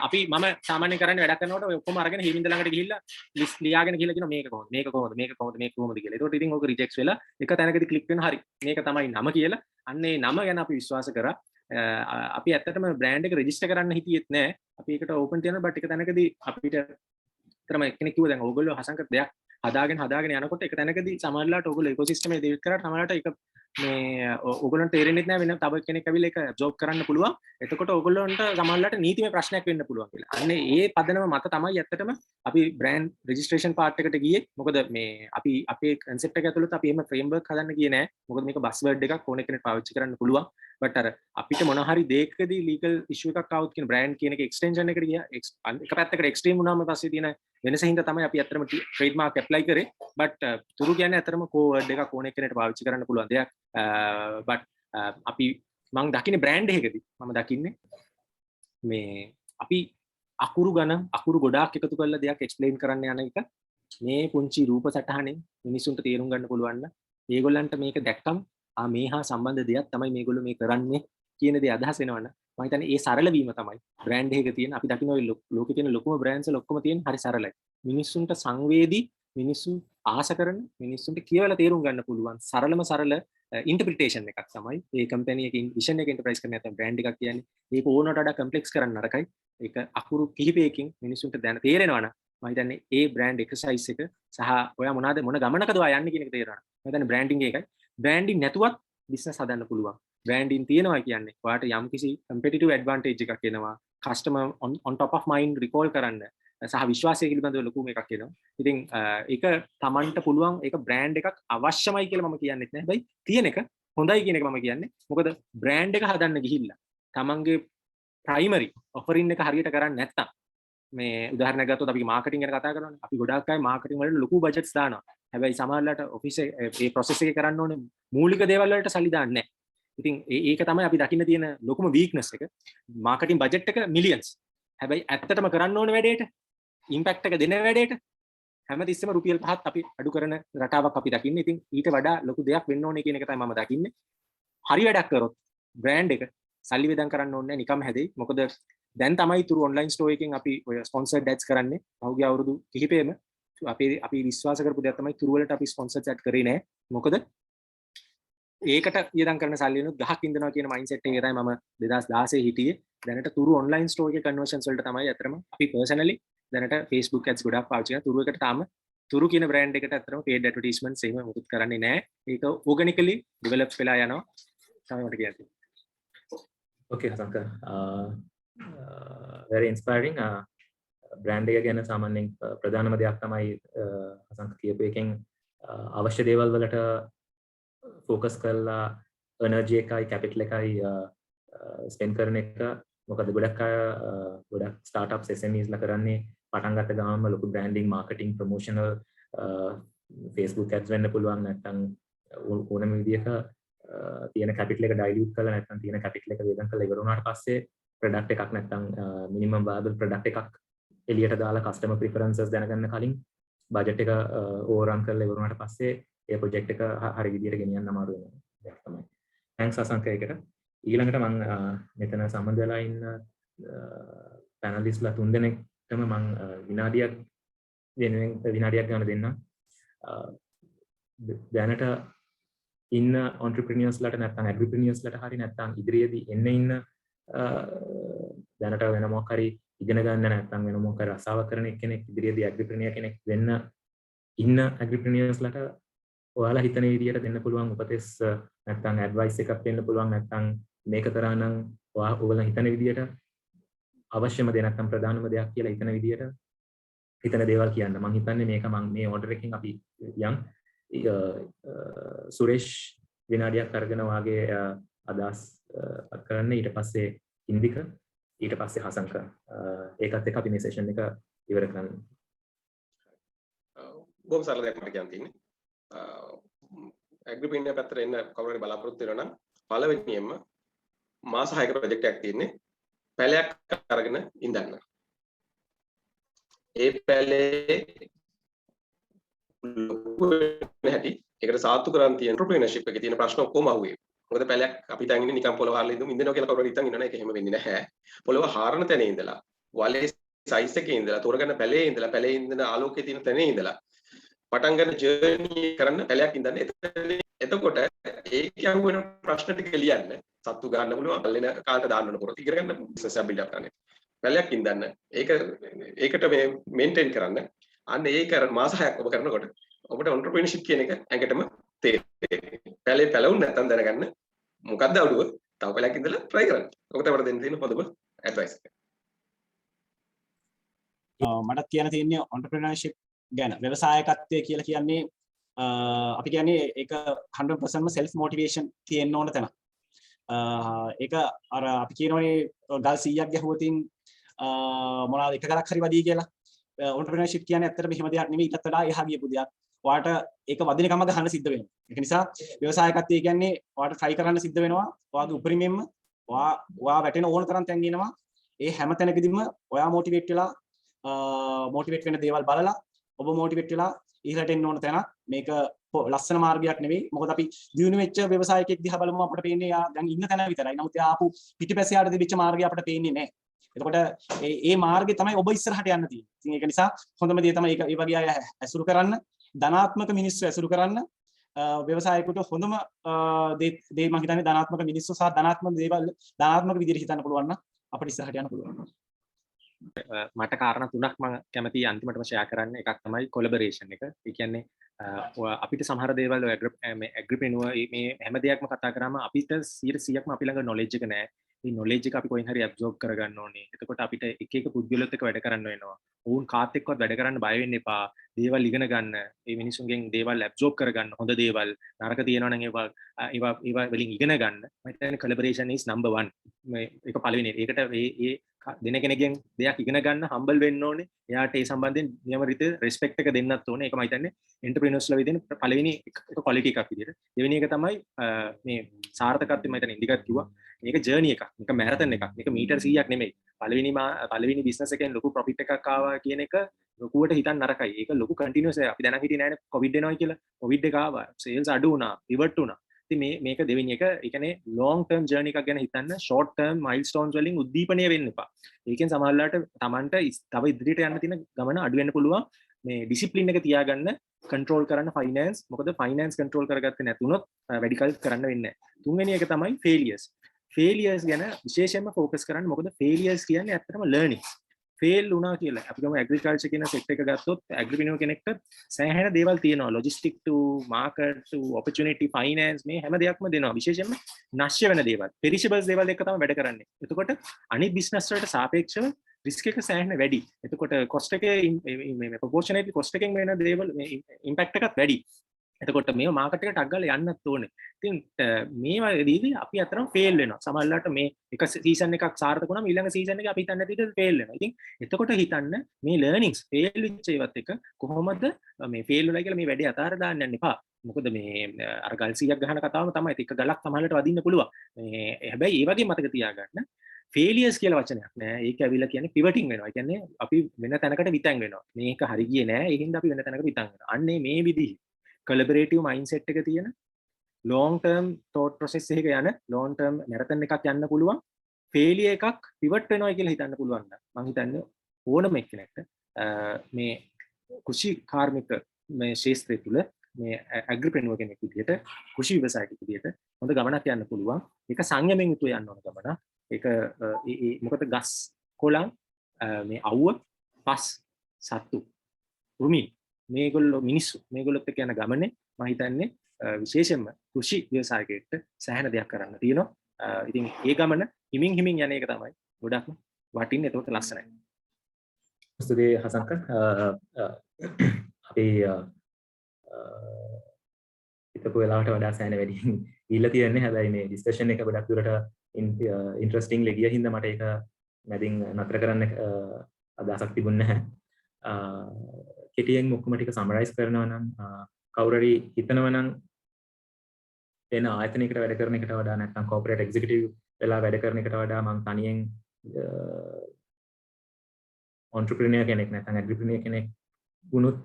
අපි මම සාමාන්‍යයෙන් කරන්නේ වැඩක් කරනකොට ඔය ඔක්කොම අරගෙන හිමින්ද ළඟට ගිහිල්ලා ලිස්ට් ලියාගෙන ගිහිල්ලා කියනවා මේක කොහොමද කියලා. ඒකට ඉතින් ඕක රිජෙක්ට් වෙලා එක තැනකදී ක්ලික් වෙන හරි මේක තමයි නම කියලා. අන්න ඒ නම ගැන අපි විශ්වාස කරා. අපි ඇත්තටම බ්‍රෑන්ඩ් එක රෙජිස්ටර් කරන්න හිතියෙත් නෑ. අපි ඒකට ඕපන් තියනවා බට් එක තැනකදී අපිට තරම කෙනෙක් කිව්වා දැන් ඕගොල්ලෝ හසංක දෙයක් හදාගෙන යනකොට එක තැනකදී සමහරලාට ඕගොල්ලෝ ඉකෝසිස්ටම් එක ඩෙවලොප් කරාට සමහරලාට ඒක මේ ඕගොල්ලන්ට තේරෙන්නේ නැහැ වෙන තව කෙනෙක් ඇවිල්ලා ඒක ජොබ් කරන්න පුළුවන්. එතකොට ඕගොල්ලන්ට සමහරලාට නීතිමය ප්‍රශ්නයක් වෙන්න පුළුවන් කියලා. අන්න ඒ පදනම මත තමයි ඇත්තටම අපි බ්‍රෑන්ඩ් රෙජිස්ට්‍රේෂන් පාර්ට් එකට ගියේ. මොකද මේ අපි අපේ කන්සෙප්ට් එක ඇතුළත අපි එහෙම ෆ්‍රේම්වර්ක් හදන්න ගියේ නැහැ. මොකද මේක බස්වර්ඩ් එකක් ඕන කෙනෙක් පාවිච්චි කරන්න පුළුවන්. බට් අර අපිට මොන හරි දෙයකදී ලීගල් ඉෂුව එකක් આવුත් කියන බ්‍රෑන්ඩ් කියන එක එක්ස්ටෙන්ෂන් එකට ගියා. එක පැත්තකට එක්ස්ට්‍රීම් වුණාම පස්සේ තියෙන වෙනස හින්දා තමයි අපි ඇත්තටම ට්‍රේඩ්මාර්ක් ඇප්ලයි කරේ. බට් තුරු කියන්නේ ඇත්තටම කෝවර්ඩ් එකක් ඕන කෙනෙක්ට පාවිච්චි කරන්න පුළුවන් දෙයක්. බට් අපි මම දකින්නේ බ්‍රෑන්ඩ් එකකදී මම දකින්නේ මේ අපි අකුරු ගොඩාක් එකතු කරලා දෙයක් එක්ස්ප්ලেইন කරන්න යන එක මේ පුංචි රූප සටහනෙන් මිනිසුන්ට තේරුම් ගන්න පුළුවන් නම් ඒගොල්ලන්ට මේක දැක්කම මේ හා සම්බන්ධ දෙයක් තමයි මේගොල්ලෝ මේ කරන්නේ කියන දේ අදහස් වෙනවනම් මම හිතන්නේ ඒ සරල වීම තමයි බ්‍රෑන්ඩ් එකක තියෙන අපි දකින්න ඔය ලෝකේ තියෙන ලොකුම බ්‍රෑන්ඩ්ස් වල ඔක්කොම තියෙන හරි සරලයි මිනිස්සුන්ට සංවේදී මිනිස්සු ආස කරන මිනිස්සුන්ට කියවලා තේරුම් ගන්න පුළුවන් සරල ඉන්ටර්ප්‍රිටේෂන් එකක් තමයි මේ කම්පැනි එකේ විෂන් එක එන්ටර්ප්‍රයිස් කරන නැත්නම් බ්‍රෑන්ඩ් එකක් කියන්නේ ඒක ඕනට වඩා කම්ප්ලෙක්ස් කරන්න නරකයි ඒක අකුරු කිහිපයකින් මිනිස්සුන්ට දැන තේරෙනවා නම් මම හිතන්නේ ඒ බ්‍රෑන්ඩ් එක්සර්සයිස් එක සහ ඔයා මොන ගමනකද ඔයා යන්නේ කියන එක තේරෙනවා මම හිතන්නේ බ්‍රෑන්ඩින් එකයි බ්‍රෑන්ඩින් නැතුවත් බිස්නස් හදන්න පුළුවන් බ්‍රෑන්ඩින් තියෙනවා කියන්නේ ඔයාට යම්කිසි කම්පිටිටිව් ඇඩ්වාන්ටේජ් එකක් එනවා customer on top of mind recall කරන්න සහ විශ්වාසය පිළිබඳව ලොකු එකක් එනවා. ඉතින් ඒක Tamanට පුළුවන් ඒක බ්‍රෑන්ඩ් එකක් අවශ්‍යමයි කියලා මම කියන්නෙත් නෑ. හැබැයි තියෙන එක හොඳයි කියන එක මම කියන්නේ. මොකද බ්‍රෑන්ඩ් එක හදන්න ගිහිල්ලා Tamanගේ ප්‍රයිමරි ඔෆරින් එක හරියට කරන්නේ නැත්තම් මේ උදාහරණයක් ගත්තොත් අපි මාකටිං ගැන කතා කරනවානේ. අපි ගොඩාක් අය මාකටිං වලට ලොකු බජට්ස් දානවා. හැබැයි සමහරවිට ඔෆිස් ඒ ප්‍රොසෙස් එකේ කරන්න ඕනේ මූලික දේවල් වලට සල්ලි දාන්නේ නැහැ. ඉතින් ඒක තමයි අපි දකින්න තියෙන ලොකුම වීක්නස් එක. මාකටිං බජට් එක මිලියන්ස්. හැබැයි ඇත්තටම කරන්න ඕන වැඩේට ඉම්පැක්ට් එක දෙන වැඩේට හැමතිස්සෙම රුපියල් 5ක් අපි අඩු කරන රටාවක් අපි දකින්නේ. ඉතින් ඊට වඩා ලොකු දෙයක් වෙන්න ඕනේ කියන එක තමයි මම දකින්නේ. හරි වැඩක් කරොත් බ්‍රෑන්ඩ් එක සල්ලි වෙදන් කරන්න ඕනේ නිකම් හැදෙයි. මොකද දැන් තමයි තුරු ඔන්ලයින් ස්ටෝර් එකකින් අපි ඔය ස්පොන්සර්ඩ් ඇඩ්ස් කරන්නේ. පහුගිය අවුරුදු කිහිපෙම අපි විශ්වාස කරපු දෙයක් තමයි තුරු වලට අපි ස්පොන්සර්ඩ් ඇඩ් කරේ නෑ. මොකද ඒකට වියදම් කරන සල්ලි වෙනුත් ගහක් ඉඳනවා කියන මයින්ඩ්සෙට් එකේ තමයි මම 2016 හිටියේ. දැනට තුරු ඔන්ලයින් ස්ටෝර් එකේ කන්වර්ෂන්ස් වලට තමයි අතරම අපි පර්සනලි දැනට Facebook ads ගොඩක් පාවිච්චි කරනවා. තුරු එකට තාම තුරු කියන බ්‍රෑන්ඩ් එකට අතරම paid advertisements එහෙම මොකුත් කරන්නේ නැහැ. ඒක organically develop වෙලා යනවා. තමයි මට කියන්නේ. Okay, Hasanka. Very inspiring. Brand එක ගැන සාමාන්‍යයෙන් ප්‍රධානම දෙයක් තමයි Hasanka කියපු එකෙන් අවශ්‍ය දේවල් වලට ફોකස් කරලා එනර්ජි එකයි කැපිටල් එකයි ස්පෙන්ඩ් කරන එක. මොකද ගොඩක් අය ගොඩක් ස්ටාර්ට්අප්ස් SMEs ලා කරන්නේ පටන් ගත්ත ගමන්ම ලොකු branding marketing promotional Facebook ads වෙන්න පුළුවන් නැත්නම් ඕනම විදිහක තියෙන කැපිටල් එක ඩයිලියුට් කරලා නැත්නම් තියෙන කැපිටල් එක වේදන් කරලා ඉවර වුණාට පස්සේ ප්‍රොඩක්ට් එකක් නැත්නම් මිනිමම් වයබල් ප්‍රොඩක්ට් එකක් එළියට දාලා කස්ටමර් ප්‍රිෆරන්සස් දැනගන්න කලින් බජට් එක ඕවර්රන් කරලා ඉවර වුණාට පස්සේ ඒ ප්‍රොජෙක්ට් එක හරි විදිහට ගෙනියන්න අමාරු වෙන දෙයක් තමයි. තැන්ක්ස් අසංක ඒකට. ඊළඟට මම මෙතන සම්බන්ධ වෙලා ඉන්න පැනලිස්ට්ලා තුන්දෙනෙක්ටම මම විනාඩියක් ගන්න දෙන්නම්. දැනට ඉන්න entrepreneursලාට නැත්නම් agripreneursලාට හරි නැත්නම් ඉදිරියේදී ඉන්න දැනට වෙන මොකක් හරි ඉගෙන ගන්න නැත්නම් වෙන මොකක් හරි රසාවක් කරන කෙනෙක් ඉදිරියේදී agripreneur කෙනෙක් වෙන්න ඉන්න agripreneursලාට ඔයාලා හිතන විදියට දෙන්න පුළුවන් උපදෙස් නැත්නම් ඇඩ්වයිස් එකක් දෙන්න පුළුවන් නැත්නම් මේක කරා නම් ඔයාලා හිතන විදියට අවශ්‍යම දේ නැත්නම් ප්‍රධානම දෙයක් කියලා හිතන විදියට හිතන දේවල් කියන්න. මම හිතන්නේ මේක මම මේ ඕඩර් එකකින් අපි යම් සුරේෂ් විනාඩියක් අරගෙන වාගේ අදහස් කරන්න. ඊට පස්සේ ඉන්දික ඊට පස්සේ හසංක ඒකත් එක්ක අපි මේ සෙෂන් එක ඉවර කරන්න. බොහොම සරල දෙයක් මට කියන්න තියෙන්නේ. ඇග්‍රිප්‍රිනියර් පැත්තට එන්න කවුරු හරි බලාපොරොත්තු වෙනවා නම් පළවෙනියෙන්ම මාස 6ක ප්‍රොජෙක්ට් එකක් තියෙන්නේ. පැලයක් අරගෙන ඉඳන්න. ඒ පැලේ නැහැටි ඒකට සාතු කරන් තියෙන entrepreneurship එකේ තියෙන ප්‍රශ්න ඔක්කොම අහුවේ. මොකද පැලයක් අපි හිතන් ඉන්නේ නිකන් පොළව හරලා ඉඳිනවා කියලා කවුරු හරි හිතන් ඉන්නවනේ ඒක එහෙම වෙන්නේ නැහැ. පොළව හරන තැනේ ඉඳලා වලේ සයිස් එකේ ඉඳලා තොරගන්න පැලේ ඉඳලා පැලේ ඉඳන ආලෝකයේ තියෙන තැනේ ඉඳලා පටන් ගන්න ජර්නි කරන්න පැලයක් ඉඳන්න. එතකොට ඒක අහුවෙන ප්‍රශ්න ටික ලියන්න. සත්තු ගන්න පුළුවන් අල්ලෙන කාලට දාන්න ඕන පොරොත් ඉගෙන ගන්න බිස්නස් එක බිල්ඩ් අප් කරන්න. පැලයක් ඉඳන්න. ඒකට මේ මේන්ටේන් කරන්න. අන්න ඒක මාස 6ක් ඔබ කරනකොට ඔබට entrepreneurship කියන එක ඇඟටම තේරෙයි. පැලේ පැලවුන් නැත්තම් දැනගන්න මොකද්ද අඩුව? තව පැලයක් ඉඳලා try කරන්න. ඔක තමයි දෙන්න තියෙන පොදම advice එක. මටත් කියන්න තියෙන්නේ entrepreneurship ගැන. ව්‍යවසායකත්වය කියලා කියන්නේ අපි කියන්නේ ඒක 100%ම self motivation තියෙන්න ඕන තැන. ඒක අර අපි කියනෝනේ ගල් 100ක් ගැහුවොතින් මොනවාද එක ගලක් හරි වදී කියලා. entrepreneurship කියන්නේ ඇත්තටම එහෙම දෙයක් නෙමෙයි. ඊටත් වඩා එහා ගියපු දෙයක්. ඔයාට ඒක වදිනකම ගහන්න සිද්ධ වෙනවා. ඒක නිසා ව්‍යවසායකත්වය කියන්නේ ඔයාට try කරන්න සිද්ධ වෙනවා. ඔයාගේ උපරිමයෙන්ම ඔයා වැටෙන ඕන තරම් තැන් එනවා. ඒ හැම තැනකදීම ඔයා motivate වෙලා motivate වෙන දේවල් බලලා ඔබ motivate වෙලා ඉහළට එන්න ඕන තැනක්. මේක ලස්සන මාර්ගයක් නෙවෙයි. මොකද අපි දියුණු වෙච්ච ව්‍යවසායකෙක් දිහා බලමු අපිට පේන්නේ යා දැන් ඉන්න තැන විතරයි. නමුත් යා ආපු පිටිපස්සේ යාට තිබිච්ච මාර්ගය අපිට පේන්නේ නැහැ. එතකොට ඒ මාර්ගේ තමයි ඔබ ඉස්සරහට යන්න තියෙන්නේ. ඉතින් ඒක නිසා හොඳම දේ තමයි ඒ වගේ අය ඇසුරු කරන්න, ධනාත්මක මිනිස්සු ඇසුරු කරන්න. ව්‍යවසායකට හොඳම දේ මම හිතන්නේ ධනාත්මක මිනිස්සු සහ ධනාත්මක දේවල් ධනාත්මක විදිහට හිතන්න පුළුවන් නම් අපිට ඉස්සරහට යන්න පුළුවන්. මට කාරණා තුනක් මම කැමතියි අන්තිමටම ෂෙයා කරන්න. එකක් තමයි කොලැබොරේෂන් එක. ඒ කියන්නේ අපිට සමහර දේවල් මේ ඇග්‍රිප්‍රෙනුවර් මේ හැම දෙයක්ම කතා කරාම අපිට 100%ක්ම අපි ළඟ knowledge එක නැහැ. මේ knowledge එක අපි කොහෙන් හරි absorb කරගන්න ඕනේ. එතකොට අපිට එක එක පුද්ගලයොත් එක්ක වැඩ කරන්න වෙනවා. වුන් කාත් එක්කවත් වැඩ කරන්න බය වෙන්න එපා. දේවල් ඉගෙන ගන්න. මේ මිනිසුන්ගෙන් දේවල් absorb කරගන්න. හොඳ දේවල් නරක තියෙනවා නම් ඒවා වලින් ඉගෙන ගන්න. මම හිතන්නේ collaboration is number 1. ඒක පළවෙනි ඒකට ඒ දෙන කෙනෙක්ගෙන් දෙයක් ඉගෙන ගන්න හම්බල් වෙන්න ඕනේ. එයාට ඒ සම්බන්ධයෙන් නියම රීතිය රෙස්පෙක්ට් එක දෙන්නත් ඕනේ. ඒක මම හිතන්නේ එන්ටර්ප්‍රිනර්ස්ලා විදිහට පළවෙනි එක ක්වොලිටි එකක් විදිහට. දෙවෙනි එක තමයි මේ සාර්ථකත්වය මම හිතන්නේ ඉන්දිකත් කිව්වා. මේක ජර්නි එකක්. මේක මැරතන් එකක්. මේක මීටර් 100ක් නෙමෙයි. පළවෙනි බිස්නස් එකෙන් ලොකු ප්‍රොෆිට් එකක් ආවා කියන එක ලොකුවට හිතන්න නරකයි. ඒක ලොකු කන්ටිනියස් එක. අපි දැනන් හිටියේ නෑනේ කොවිඩ් එනවා කියලා. කොවිඩ් එක ආවා. සේල්ස් අඩු වුණා. පිවට් වුණා. ඉතින් මේක දෙවෙනි එක. ඒ කියන්නේ ලොං ටර්ම් ජර්නි එකක් ගැන හිතන්න ෂෝට් ටර්ම් මයිල්ස්ටෝන්ස් වලින් උද්දීපනය වෙන්න එපා. ඒකෙන් සමහරවිට Tamanට තව ඉදිරියට යන්න තියෙන ගමන අඩු වෙන්න පුළුවන්. මේ ඩිසිප්ලින් එක තියාගන්න කන්ට්‍රෝල් කරන්න ෆයිනෑන්ස්. මොකද ෆයිනෑන්ස් කන්ට්‍රෝල් කරගත්තේ නැතුනොත් වැඩි කල් කරන්න වෙන්නේ නැහැ. තුන්වෙනි එක තමයි ෆේලියර්ස්. ෆේලියර්ස් ගැන විශේෂයෙන්ම ફોකස් කරන්න. මොකද ෆේලියර්ස් කියන්නේ ඇත්තටම ලර්නින්. ෆේල් වුණා කියලා. අපි ගමු ඇග්‍රිකල්චර් කියන සෙක්ටර් එක ගත්තොත් ඇග්‍රිප්‍රිනියර් කෙනෙක්ට සෑහෙන දේවල් තියෙනවා. ලොජිස්ටික් ටු මාකට් ටු ඔපචුනිටි ෆයිනෑන්ස් මේ හැම දෙයක්ම දෙනවා. විශේෂයෙන්ම නැශ්‍ය වෙන දේවල්. පෙරිෂබල්ස් දේවල් එක තමයි වැඩ කරන්නේ. එතකොට අනිත් බිස්නස් වලට සාපේක්ෂව රිස්ක් එක සෑහෙන වැඩි. එතකොට කොස්ට් එකේ මේ ප්‍රොපෝෂනේට්ලි කොස්ට් එකෙන් වෙන දේවල් මේ ඉම්පැක්ට් එකත් වැඩි. එතකොට මේ මාකට් එකට ටග් ගාලා යන්නත් ඕනේ. ඉතින් මේවාදී අපි අතරම ෆේල් වෙනවා. සමහරවිට මේ එක සීසන් එකක් සාර්ථක වුණාම ඊළඟ සීසන් එකේ අපි හිතන්නේ නැති විදිහට ෆේල් වෙනවා. ඉතින් එතකොට හිතන්න මේ ලර්නින්ග්ස් ෆේල් වෙච්ච ඒවත් එක කොහොමද මේ ෆේල් වෙලා කියලා මේ වැඩේ අතාර දාන්න යන්න එපා. මොකද මේ අර ගල් 100ක් ගහන කතාවම තමයි. එක ගලක් සමහරවිට වදින්න පුළුවන්. මේ හැබැයි ඒ වගේ මතක තියාගන්න ෆේලියර්ස් කියලා වචනයක් නෑ. ඒක ඇවිල්ලා කියන්නේ පිවටින් වෙනවා. ඒ කියන්නේ අපි වෙන තැනකට විතැන් වෙනවා. මේක හරි ගියේ නෑ. ඒ හින්දා අපි වෙන තැනකට විතැන් වෙනවා. අන්නේ මේ විදිහේ collaborative mindset එක තියෙන long term thought process එකක යන long term marathon එකක් යන්න පුළුවන් failure එකක් pivot වෙනවා කියලා හිතන්න පුළුවන් නම් මම හිතන්නේ ඕනම එක්කෙනෙක්ට මේ කුෂි කාර්මික මේ ශාස්ත්‍රය තුළ මේ ඇග්‍රිප්‍රෙනියර් කෙනෙක් විදිහට කුෂි ව්‍යවසායක විදිහට හොඳ ගමනක් යන්න පුළුවන්. ඒක සංයමයෙන් යුතුව යන්න ඕන ගමන. ඒක මොකද ගස් කොළන් මේ අවුව පස් සත්තු රුමි මේගොල්ලෝ මිනිස්සු මේගොල්ලොත් එක්ක යන ගමනේ මම හිතන්නේ විශේෂයෙන්ම කෘෂි ව්‍යවසායකයෙක්ට සෑහෙන දෙයක් කරන්න තියෙනවා. ඉතින් ඒ ගමන හිමින් හිමින් යන එක තමයි ගොඩක්ම වටින්නේ. ඒක ලස්සනයි. ස්තුතියි හසන්ක. අපි හිතපු වෙලාවට වඩා සෑහෙන වැඩියෙන් ඉල්ල තියෙන්නේ. හැබැයි මේ ඩිස්කෂන් එක ගොඩක් දුරට ඉන්ටරෙස්ටිං ලෙගිය හින්දා මට ඒක මැදින් නතර කරන්න අදහසක් තිබුණේ නැහැ. කෙටියෙන් ඔක්කොම ටික සමරයිස් කරනවා නම් කවුරු හරි හිතනවා නම් එන ආයතනයකට වැඩ කරන එකට වඩා නැත්නම් කෝපරේට් එක්සිකියුටිව් වෙලා වැඩ කරන එකට වඩා මම තනියෙන් entrepreneur කෙනෙක් නැත්නම් ඇග්‍රිප්‍රෙනියර් කෙනෙක් වුණොත්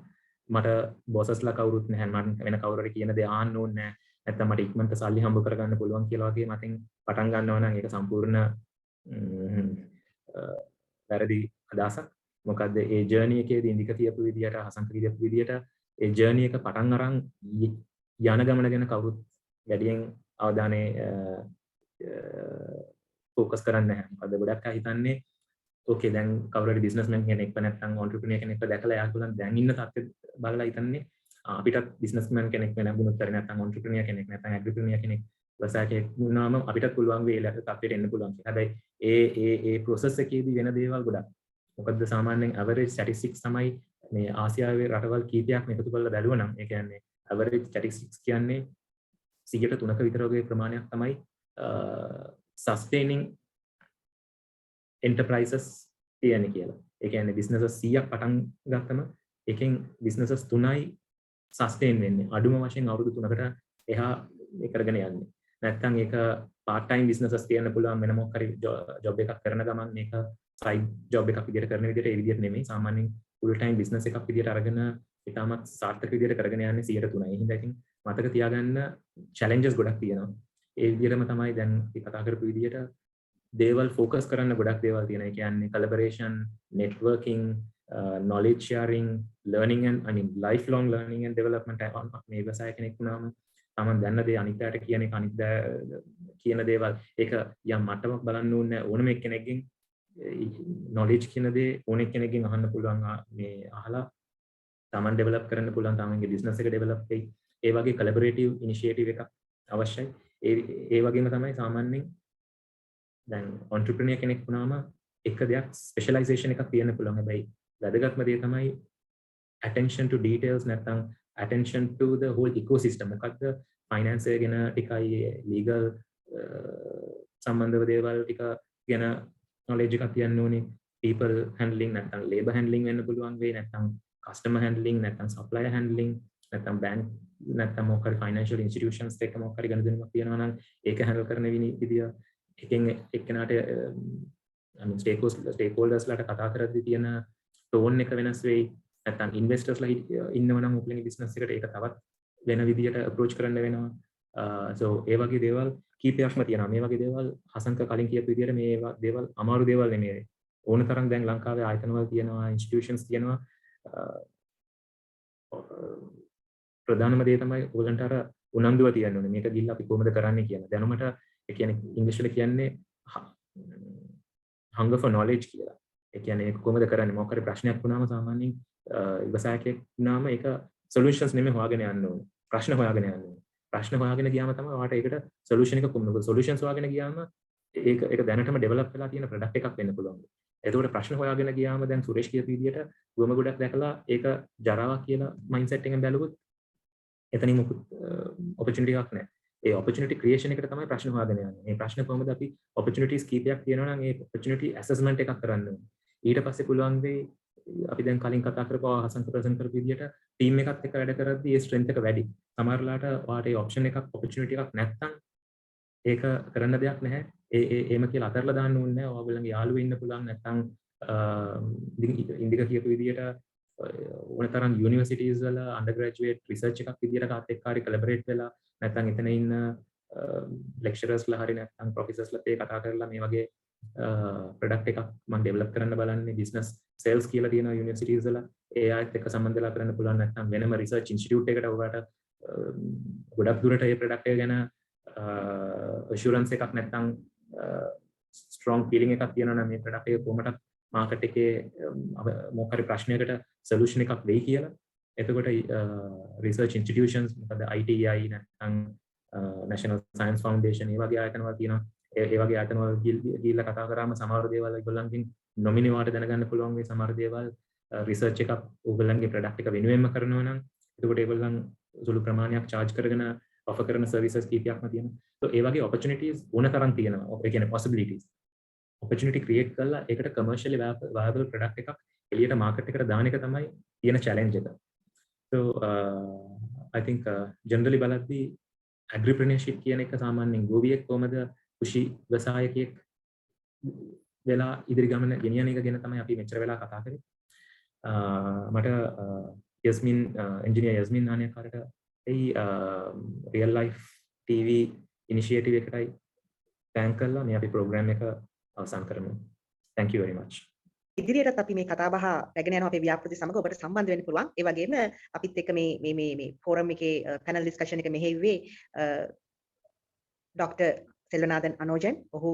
මට බොසස්ලා කවුරුත් නැහැ. මම වෙන කවුරු හරි කියන දේ ආන්න ඕනේ නැහැ. නැත්නම් මට ඉක්මනට සල්ලි හම්බ කරගන්න පුළුවන් කියලා වගේ මතින් පටන් ගන්නවා නම් ඒක සම්පූර්ණ වැරදි අදහසක්. මොකද ඒ ජර්නි එකේදී ඉන්දික කියපු විදියට හසන්ත කියපු විදියට ඒ ජර්නි එක පටන් අරන් යන ගමන ගැන කවුරුත් වැඩියෙන් අවධානය ફોකස් කරන්නේ නැහැ. මොකද ගොඩක් අය හිතන්නේ ඕකේ දැන් කවුරු හරි බිස්නස්මන් කෙනෙක් නැත්නම් ඔන්ටර්ප්‍රිනියර් කෙනෙක්ව දැකලා එයාගොල්ලන් දැන් ඉන්න තත්ත්වෙ බලලා හිතන්නේ අපිටත් බිස්නස්මන් කෙනෙක් වෙන්න බුණොත් හරි නැත්නම් ඔන්ටර්ප්‍රිනියර් කෙනෙක් නැත්නම් ඇග්‍රිප්‍රිනියර් කෙනෙක් වසායකයෙක් වුණාම අපිටත් පුළුවන් වෙයි ඊළඟ තත්ත්වෙට එන්න පුළුවන්. හැබැයි ඒ process එකේදී වෙන දේවල් ගොඩක්. මොකද සාමාන්‍යයෙන් average statistics තමයි මේ ආසියාවේ රටවල් කීපයක්ම එකතු කරලා බැලුවා නම් ඒ කියන්නේ average statistics කියන්නේ 3% විතර වගේ ප්‍රමාණයක් තමයි sustaining enterprises තියෙන්නේ කියලා. ඒ කියන්නේ businesses 100ක් පටන් ගත්තම එකෙන් businesses 3යි sustain වෙන්නේ. අඩුම වශයෙන් අවුරුදු 3කට එහා මේ කරගෙන යන්නේ. නැත්නම් ඒක part time businesses කියන්න පුළුවන් වෙන මොකක් හරි job එකක් කරන ගමන් මේක side job එකක් විදිහට කරන විදිහට ඒ විදිහට නෙමෙයි. සාමාන්‍යයෙන් full time business එකක් විදිහට අරගෙන ඉතාමත් සාර්ථක විදිහට කරගෙන යන්නේ 3%. ඒ හින්දා ඉතින් මතක තියාගන්න challenges ගොඩක් තියෙනවා. ඒ විදිහටම තමයි දැන් අපි කතා කරපු විදිහට දේවල් focus කරන්න ගොඩක් දේවල් තියෙනවා. ඒ කියන්නේ collaboration, networking, knowledge sharing, learning and lifelong learning and development මේ වසාය කෙනෙක් වුණාම තමන් දන්න දේ අනිත් අයට කියන එක අනිත් කියන දේවල් ඒක යම් මට්ටමක් බලන්න ඕනේ ඕනම එක්කෙනෙක්ගෙන් knowledge කියන දේ ඕන එක්කෙනෙක්ගෙන් අහන්න පුළුවන් මේ අහලා තමන් develop කරන්න පුළුවන් තමන්ගේ business එක develop වෙයි. ඒ වගේ collaborative initiative එකක් අවශ්‍යයි. ඒ වගේම තමයි සාමාන්‍යයෙන් දැන් entrepreneur කෙනෙක් වුණාම එක දෙයක් specialization එකක් තියෙන්න පුළුවන්. හැබැයි වැදගත්ම දේ තමයි attention to details නැත්නම් attention to the whole ecosystem. මොකක්ද finance ගැන ටිකයි legal සම්බන්ධව දේවල් ටික ගැන knowledge එකක් තියන්න ඕනේ. people handling නැත්නම් labor handling වෙන්න පුළුවන් වෙයි, නැත්නම් customer handling, නැත්නම් supplier handling, නැත්නම් bank නැත්නම් මොකක් හරි financial institutions එක්ක මොකක් හරි ගනුදෙනුවක් තියෙනවා නම් ඒක handle කරන විදිය එකෙන් එක්කෙනාට stakeholders ලාට කතා කරද්දී තියෙන tone එක වෙනස් වෙයි. නැත්නම් investors ලා ඉන්නව නම් ඔයගොල්ලන්ගේ business එකට ඒක තවත් වෙන විදියට approach කරන්න වෙනවා. so ඒ වගේ දේවල් කීපයක්ම තියෙනවා. මේ වගේ දේවල් හසන්ක කලින් කියපු විදියට මේ දේවල් අමාරු දේවල් නෙමෙයි. ඕන තරම් දැන් ලංකාවේ ආයතනවල තියෙනවා, institutions තියෙනවා. ප්‍රධානම දේ තමයි ඔයගලන්ට අර උනන්දුව තියන්න ඕනේ. මේක ගිහිල්ලා අපි කොහොමද කරන්නේ කියන. දැනුමට ඒ කියන්නේ ඉංග්‍රීසි වල කියන්නේ hunger for knowledge කියලා. ඒ කියන්නේ කොහොමද කරන්නේ? මොකක් හරි ප්‍රශ්නයක් වුණාම සාමාන්‍යයෙන් ඉවසායකෙක් වුණාම ඒක solutions නෙමෙයි හොයාගෙන යන්න ඕනේ. ප්‍රශ්න හොයාගෙන යන්න ඕනේ. ප්‍රශ්න හොයාගෙන ගියාම තමයි ඔයාට ඒකට solution එක කොහොමද? solutions හොයාගෙන ගියාම ඒක දැනටම develop වෙලා තියෙන product එකක් වෙන්න පුළුවන්. එතකොට ප්‍රශ්න හොයාගෙන ගියාම දැන් සුරේෂ් කියපු විදිහට ගොම ගොඩක් දැකලා ඒක ජරාවක් කියලා mindset එකෙන් බැලුවොත් එතනින් මොකුත් opportunity එකක් නැහැ. ඒ opportunity creation එකට තමයි ප්‍රශ්න හොයාගෙන යන්නේ. මේ ප්‍රශ්න කොහොමද අපි opportunities කීපයක් තියෙනවා නම් ඒ opportunity assessment එකක් කරන්න ඕනේ. ඊට පස්සේ පුළුවන් වෙයි අපි දැන් කලින් කතා කරපුවා හසන්ත ප්‍රසන්ට් කරපු විදිහට ටීම් එකත් එක්ක වැඩ කරද්දී ඒ strength එක වැඩි. සමහරලාට ඔයාට ඒ option එකක් opportunity එකක් නැත්නම් ඒක කරන්න දෙයක් නැහැ. ඒම කියලා අතරලා දාන්න ඕනේ නැහැ. ඔයගොල්ලන්ගේ යාළුවෝ ඉන්න පුළුවන් නැත්නම් ඉන්දික කියපු විදිහට ඕන තරම් යුනිවර්සිටිස් වල undergraduate research එකක් විදිහට කාත් එක්ක හරි collaborate වෙලා නැත්නම් එතන ඉන්න lecturers ලා හරි නැත්නම් professors ලාත් ඒ කතා කරලා මේ වගේ product එකක් මම develop කරන්න බලන්නේ business sales කියලා තියෙනවා යුනිවර්සිටිස් වල ඒ ආයත් එක්ක සම්බන්ධ වෙලා කරන්න පුළුවන් නැත්නම් වෙනම research institute එකකට ඔයාලට ගොඩක් දුරට මේ product එක ගැන assurance එකක් නැත්නම් strong feeling එකක් තියෙනවා නම් මේ product එක කොහොමද market එකේ මොකක් හරි ප්‍රශ්නයකට solution එකක් වෙයි කියලා. එතකොට research institutions මොකද ITI නැත්නම් National Science Foundation ඒ වගේ ආයතනවල තියෙනවා. ඒ වගේ ආයතනවල ගිහිල්ලා කතා කරාම සමහර දේවල් ඒගොල්ලන්ගෙන් nominee වාට දැනගන්න පුළුවන් වෙයි. සමහර දේවල් research එකක් ඕගොල්ලන්ගේ product එක වෙනුවෙන්ම කරනවා නම් එතකොට ඒගොල්ලන් සුළු ප්‍රමාණයක් charge කරගෙන offer කරන services කීපයක්ම තියෙනවා. so ඒ වගේ opportunities ඕන තරම් තියෙනවා. ඒ කියන්නේ possibilities. opportunity create කරලා ඒකට commercially viable product එකක් එළියට market එකට දාන එක තමයි තියෙන challenge එක. so I think generally බලද්දී agripreneurship කියන එක සාමාන්‍යයෙන් ගෝවියෙක් කොහමද කුෂි ව්‍යවසායකයෙක් වෙලා ඉදිරි ගමන ගෙනියන එක ගැන තමයි අපි මෙච්චර වෙලා කතා කරේ. මට යස්මින් engineer යස්මින් නානයකාරට ඒ real life TV initiative එකටයි thank කරලා මේ අපි program එක අවසන් කරමු. Thank you very much. ඉදිරියටත් අපි මේ කතා බහ රැගෙන යනවා අපේ ව්‍යාපෘති සමග ඔබට සම්බන්ධ වෙන්න පුළුවන්. ඒ වගේම අපිත් එක්ක මේ ෆෝරම් එකේ පැනල් ඩිස්කෂන් එක මෙහෙයුවේ ඩොක්ටර් සෙල්වනාදන් අනෝජන්. ඔහු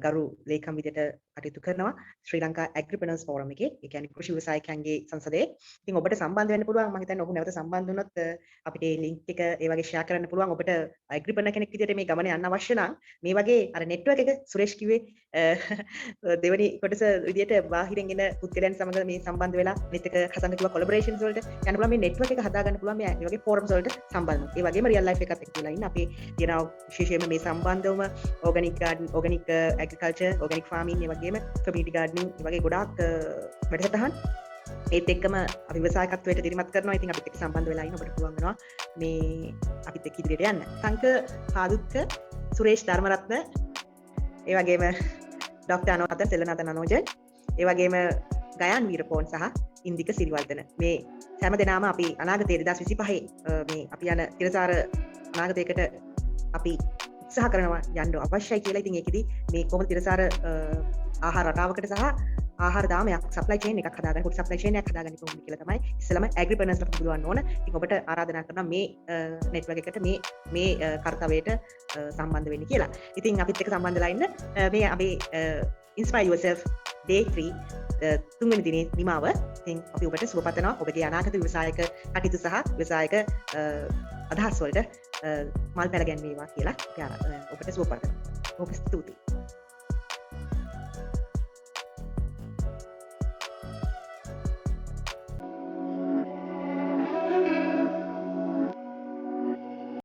ගරු ලේකම් විදියට කටයුතු කරනවා ශ්‍රී ලංකා ඇග්‍රිප්‍රෙනර්ස් ෆෝරම් එකේ. ඒ කියන්නේ කෘෂි ව්‍යවසායකයන්ගේ සංසදයේ. ඉතින් ඔබට සම්බන්ධ වෙන්න පුළුවන්. මම හිතන්නේ ඔහු නැවත සම්බන්ධ වුණොත් අපිට මේ ලින්ක් එක ඒ වගේ ෂෙයා කරන්න පුළුවන්. ඔබට ඇග්‍රිප්‍රෙනර් කෙනෙක් විදියට මේ ගමන යන්න අවශ්‍ය නම් මේ වගේ අර නෙට්වර්ක් එක සුරේෂ් කිව්වේ දෙවනි කොටස විදියට බාහිරින් එන පුද්ගලයන් සමග මේ සම්බන්ධ වෙලා මේත් එක හසන්ත කිව්වා කොලැබොරේෂන්ස් වලට යන්න පුළුවන්. මේ නෙට්වර්ක් එක හදාගන්න පුළුවන් මේ වගේ ෆෝරම්ස් වලට සම්බන්ධ වෙන්න. ඒ වගේම රියල් ලයිෆ් එකත් එක්ක වෙලා ඉන්න අපි තියෙනවා විශේෂයෙන්ම මේ සම්බන්ධවම organic garden, organic agriculture, organic farming ඒ වගේම community gardening ඒ වගේ ගොඩාක් වැඩසටහන් ඒත් එක්කම අපි ව්‍යවසායකත්වයට දිරිමත් කරනවා. ඉතින් අපිත් එක්ක සම්බන්ධ වෙලා ඉන්න ඔබට පුළුවන් වෙනවා මේ අපිත් එක්ක ඉදිරියට යන්න. සංක පාදුත්ක, සුරේෂ් ධර්මරත්න ඒ වගේම ඩොක්ටර් අනෝජන් සෙල්වනාදන් අනෝජන් ඒ වගේම ගයන් වීරපෝන් සහ ඉන්දික සිරිවර්ධන මේ හැම දෙනාම අපි අනාගතයේ 2025 මේ අපි යන තිරසාර අනාගතයකට අපි උත්සාහ කරනවා යන්න අවශ්‍යයි කියලා. ඉතින් ඒකෙදි මේ කොහොමද තිරසාර ආහාර රටාවකට සහ ආහාර දාමයක් සප්ලයි චේන් එකක් හදාගන්න ෆුඩ් සප්ලයි චේන් එකක් හදාගන්න කොහොමද කියලා තමයි ඉස්සෙල්ලාම ඇග්‍රිප්‍රෙනර්ස්ලා පුළුවන් ඕන. ඉතින් ඔබට ආරාධනා කරනවා මේ නෙට්වර්ක් එකට මේ කාර්යයට සම්බන්ධ වෙන්න කියලා. ඉතින් අපිත් එක්ක සම්බන්ධ වෙලා ඉන්න මේ අපි inspire yourself day 3 තුන්වෙනි දිනේ නිමාව. ඉතින් අපි ඔබට සුබ පතනවා ඔබගේ අනාගත ව්‍යවසායක කටයුතු සහ ව්‍යවසායක අදහස් වලට මල් පැල ගැන්වීමක් කියලා ඔබට සුබ පතනවා. ඔබ ස්තුතියි.